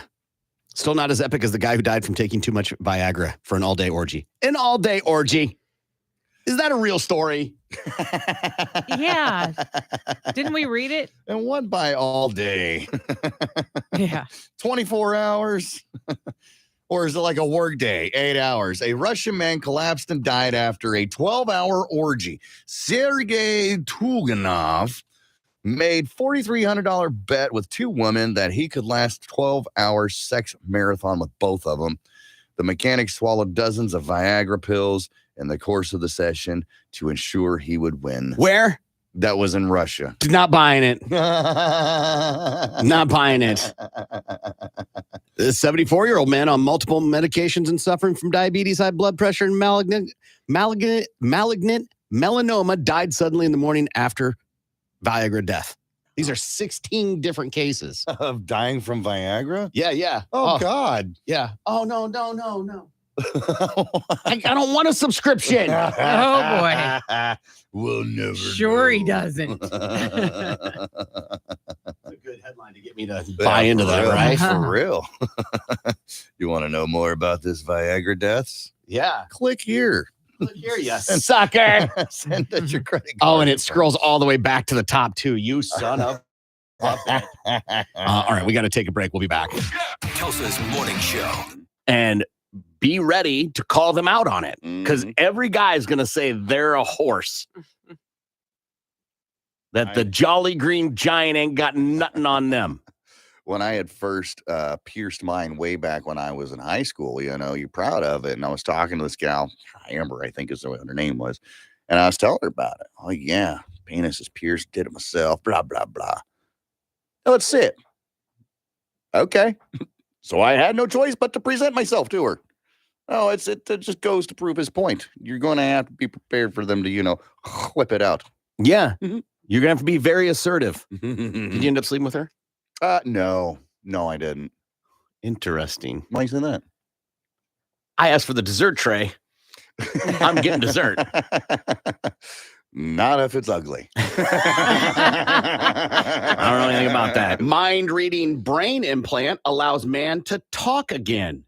Still not as epic as the guy who died from taking too much Viagra for an all-day orgy. An all-day orgy. Is that a real story? Yeah. Didn't we read it? And what by all day? Yeah. 24 hours? Or is it like a work day, 8 hours? A Russian man collapsed and died after a 12-hour orgy. Sergei Tuganov made $4,300 bet with 2 women that he could last 12-hour sex marathon with both of them. The mechanic swallowed dozens of Viagra pills in the course of the session to ensure he would win. Where? That was in Russia. Not buying it. Not buying it. This 74-year-old man on multiple medications and suffering from diabetes, high blood pressure, and malignant melanoma died suddenly in the morning after Viagra death. These are 16 different cases. Of dying from Viagra? Yeah. Oh, God. Yeah. Oh, no. I don't want a subscription. Oh, boy. We'll never Sure know. he doesn't. A good headline to get me to buy into that, real, right? For real. You want to know more about this Viagra deaths? Yeah. Click here. Look here, you sucker. Send us your credit card. Oh, and it scrolls all the way back to the top, too. You son of... all right, we got to take a break. We'll be back. Tulsa's Morning Show. And be ready to call them out on it, because every guy is going to say they're a horse. That the Jolly Green Giant ain't got nothing on them. When I had first pierced mine way back when I was in high school, you're proud of it. And I was talking to this gal, Amber, I think is what her name was. And I was telling her about it. Oh, yeah, penis is pierced, did it myself, blah, blah, blah. Oh, let's sit. Okay. So I had no choice but to present myself to her. Oh, it just goes to prove his point. You're going to have to be prepared for them to, whip it out. Yeah. You're going to have to be very assertive. Did you end up sleeping with her? No, I didn't. Interesting. Why you say that? I asked for the dessert tray. I'm getting dessert. Not if it's ugly. I don't know anything about that. Mind-reading brain implant allows man to talk again.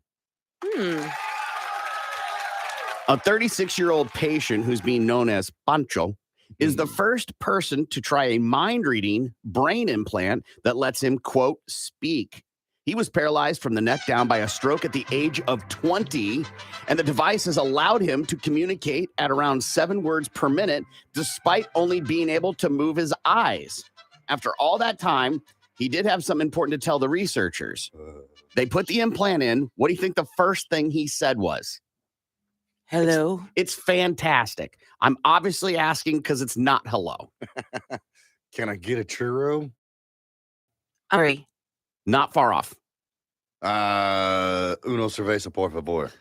A 36-year-old patient who's being known as Pancho is the first person to try a mind-reading brain implant that lets him, quote, speak. He was paralyzed from the neck down by a stroke at the age of 20, and the device has allowed him to communicate at around 7 words per minute, despite only being able to move his eyes. After all that time, he did have something important to tell the researchers. They put the implant in. What do you think the first thing he said was? Hello. It's fantastic. I'm obviously asking because it's not hello. Can I get a churro? Hurry. Not far off. Uno cerveza, por favor.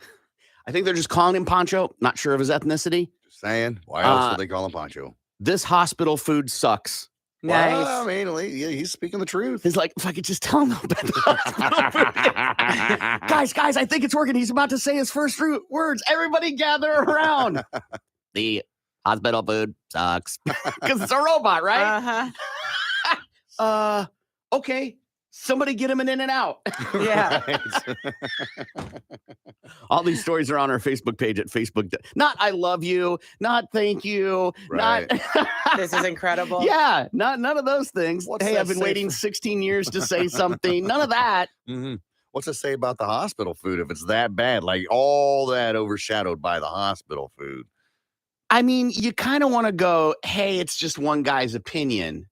I think they're just calling him Pancho. Not sure of his ethnicity. Just saying. Why else would they call him Pancho? This hospital food sucks. Nice. Well, I mean, he's speaking the truth. He's like, if I could just tell him about the hospital food. Guys, I think it's working. He's about to say his first words. Everybody gather around. The hospital food sucks. Because it's a robot, right? Uh-huh. Okay. Somebody get him an In-N-Out. Yeah. All these stories are on our Facebook page at Facebook. Not I love you, not thank you, Right. not This is incredible. yeah, none of those things. What's Hey, that I've been say waiting for- 16 years to say something. None of that. Mm-hmm. What's it say about the hospital food if it's that bad? Like all that overshadowed by the hospital food. I mean, you kind of want to go, hey, it's just one guy's opinion.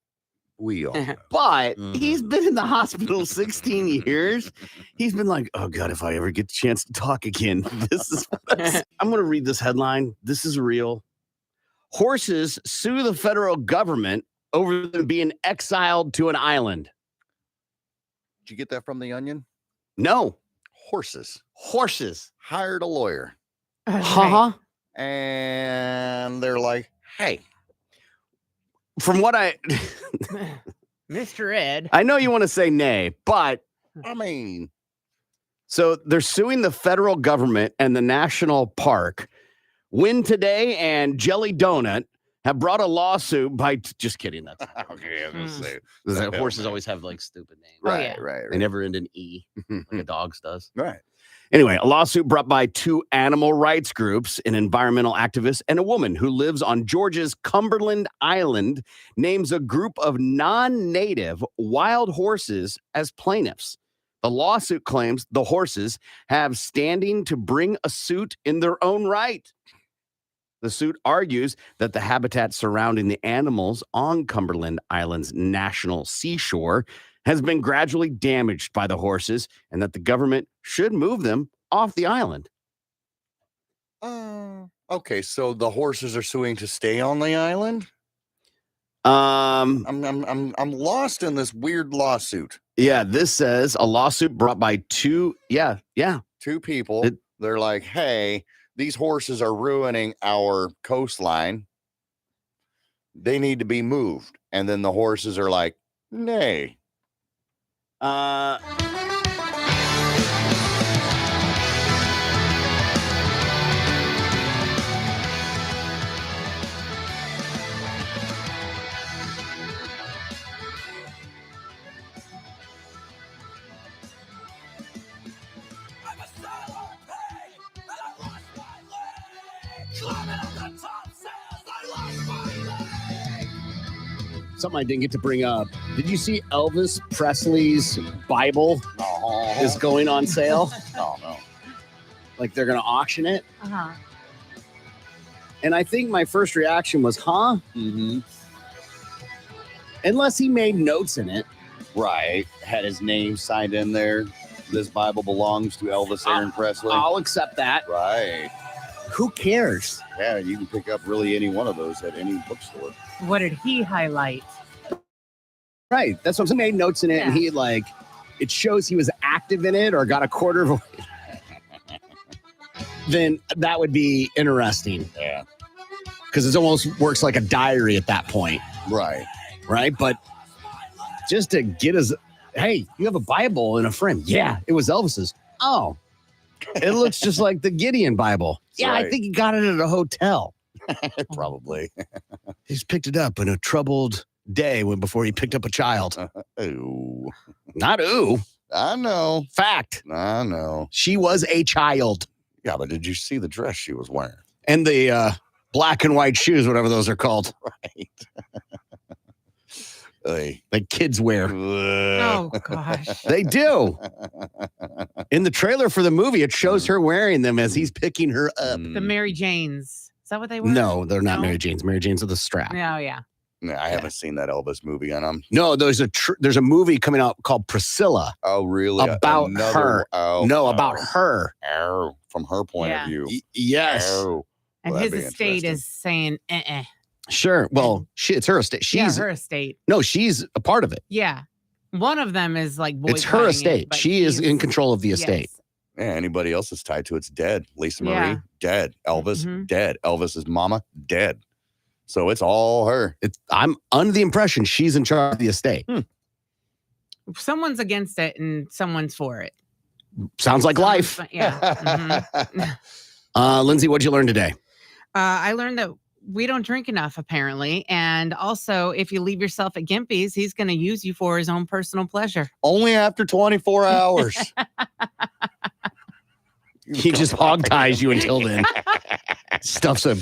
We all know. But he's been in the hospital 16 years. He's been like, oh, God, if I ever get the chance to talk again, this is. I'm going to read this headline. This is real. Horses sue the federal government over them being exiled to an island. Did you get that from The Onion? No. Horses Hired a lawyer. Uh-huh. And they're like, hey. From what Mr. Ed. I know you want to say nay, but I mean, so they're suing the federal government and the national park. Win Today and Jelly Donut have brought a lawsuit by just kidding. That's okay. I was gonna say horses always have like stupid names. Right. They never end in E like a dog's does. Right. Anyway, a lawsuit brought by two animal rights groups, an environmental activist, and a woman who lives on Georgia's Cumberland Island names a group of non-native wild horses as plaintiffs. The lawsuit claims the horses have standing to bring a suit in their own right. The suit argues that the habitat surrounding the animals on Cumberland Island's national seashore has been gradually damaged by the horses and that the government should move them off the island. Okay, so the horses are suing to stay on the island? I'm lost in this weird lawsuit. Yeah, this says a lawsuit brought by two people. They're like, hey, these horses are ruining our coastline. They need to be moved. And then the horses are like, nay. Something I didn't get to bring up. Did you see Elvis Presley's Bible is going on sale? Oh, no. Like they're going to auction it? Uh-huh. And I think my first reaction was, huh? Mm-hmm. Unless he made notes in it. Right. Had his name signed in there. This Bible belongs to Elvis Aaron Presley. I'll accept that. Right. Who cares? Yeah, you can pick up really any one of those at any bookstore. What did he highlight? Right. That's what I'm saying. He made notes in it, and he it shows he was active in it or got a quarter of then that would be interesting. Yeah. Because it almost works like a diary at that point. Right. Right. But just to get his, hey, you have a Bible in a frame. Yeah, it was Elvis's. Oh, it looks just like the Gideon Bible. Yeah, right. I think he got it at a hotel. Probably. He just picked it up in a troubled day before he picked up a child. Ooh. Not ooh. I know. Fact. I know. She was a child. Yeah, but did you see the dress she was wearing? And the black and white shoes, whatever those are called. Right. Hey. Like kids wear. Oh, gosh. They do. In the trailer for the movie, it shows her wearing them as he's picking her up. The Mary Janes. Is that what they were? No, they're not No? Mary Janes. Mary Janes are the strap. Oh, yeah. Nah, I haven't seen that Elvis movie, and I'm No, there's a movie coming out called Priscilla. oh really About her. About her. From her point of view. Yes. Oh, And well, his that'd be estate interesting. is saying, Sure. Well, it's her estate. She's her estate. No, she's a part of it. Yeah. One of them is like It's her boycotting estate. it, but She is he's- in control of the estate. Yes. Yeah, anybody else that's tied to it's dead. Lisa Marie, Yeah. dead. Elvis, Mhm. dead. Elvis's mama, dead. So it's all her. I'm under the impression she's in charge of the estate. Someone's against it and someone's for it. Sounds like life. Yeah. Mhm. Lindsay, what'd you learn today? I learned that we don't drink enough, apparently. And also, if you leave yourself at Gimpy's, he's going to use you for his own personal pleasure. Only after 24 hours. He just hog ties you until then. Stuffs a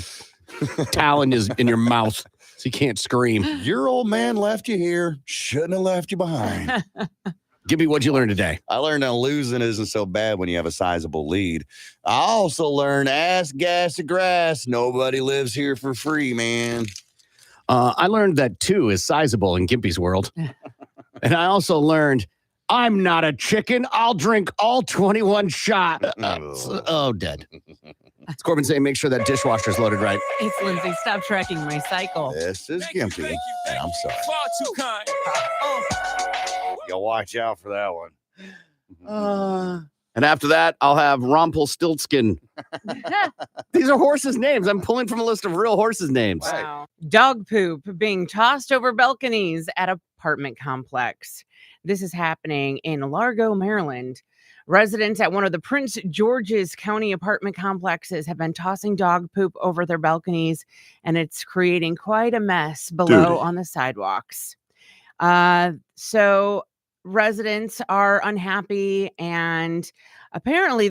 towel in your mouth so you can't scream. Your old man left you here. Shouldn't have left you behind. Gibby, what'd you learn today? I learned that losing isn't so bad when you have a sizable lead. I also learned ass, gas, and grass. Nobody lives here for free, man. I learned that 2 is sizable in Gimpy's world. And I also learned I'm not a chicken. I'll drink all 21 shots. Dead. It's Corbin saying make sure that dishwasher's loaded right. It's Lindsay. Stop tracking my cycle. This is Gimpy. And I'm sorry. Far too kind. You'll watch out for that one. And after that, I'll have Rumpelstiltskin. These are horses' names. I'm pulling from a list of real horses' names. Wow. Dog poop being tossed over balconies at apartment complex. This is happening in Largo, Maryland. Residents at one of the Prince George's County apartment complexes have been tossing dog poop over their balconies, and it's creating quite a mess below on the sidewalks. So residents are unhappy, and apparently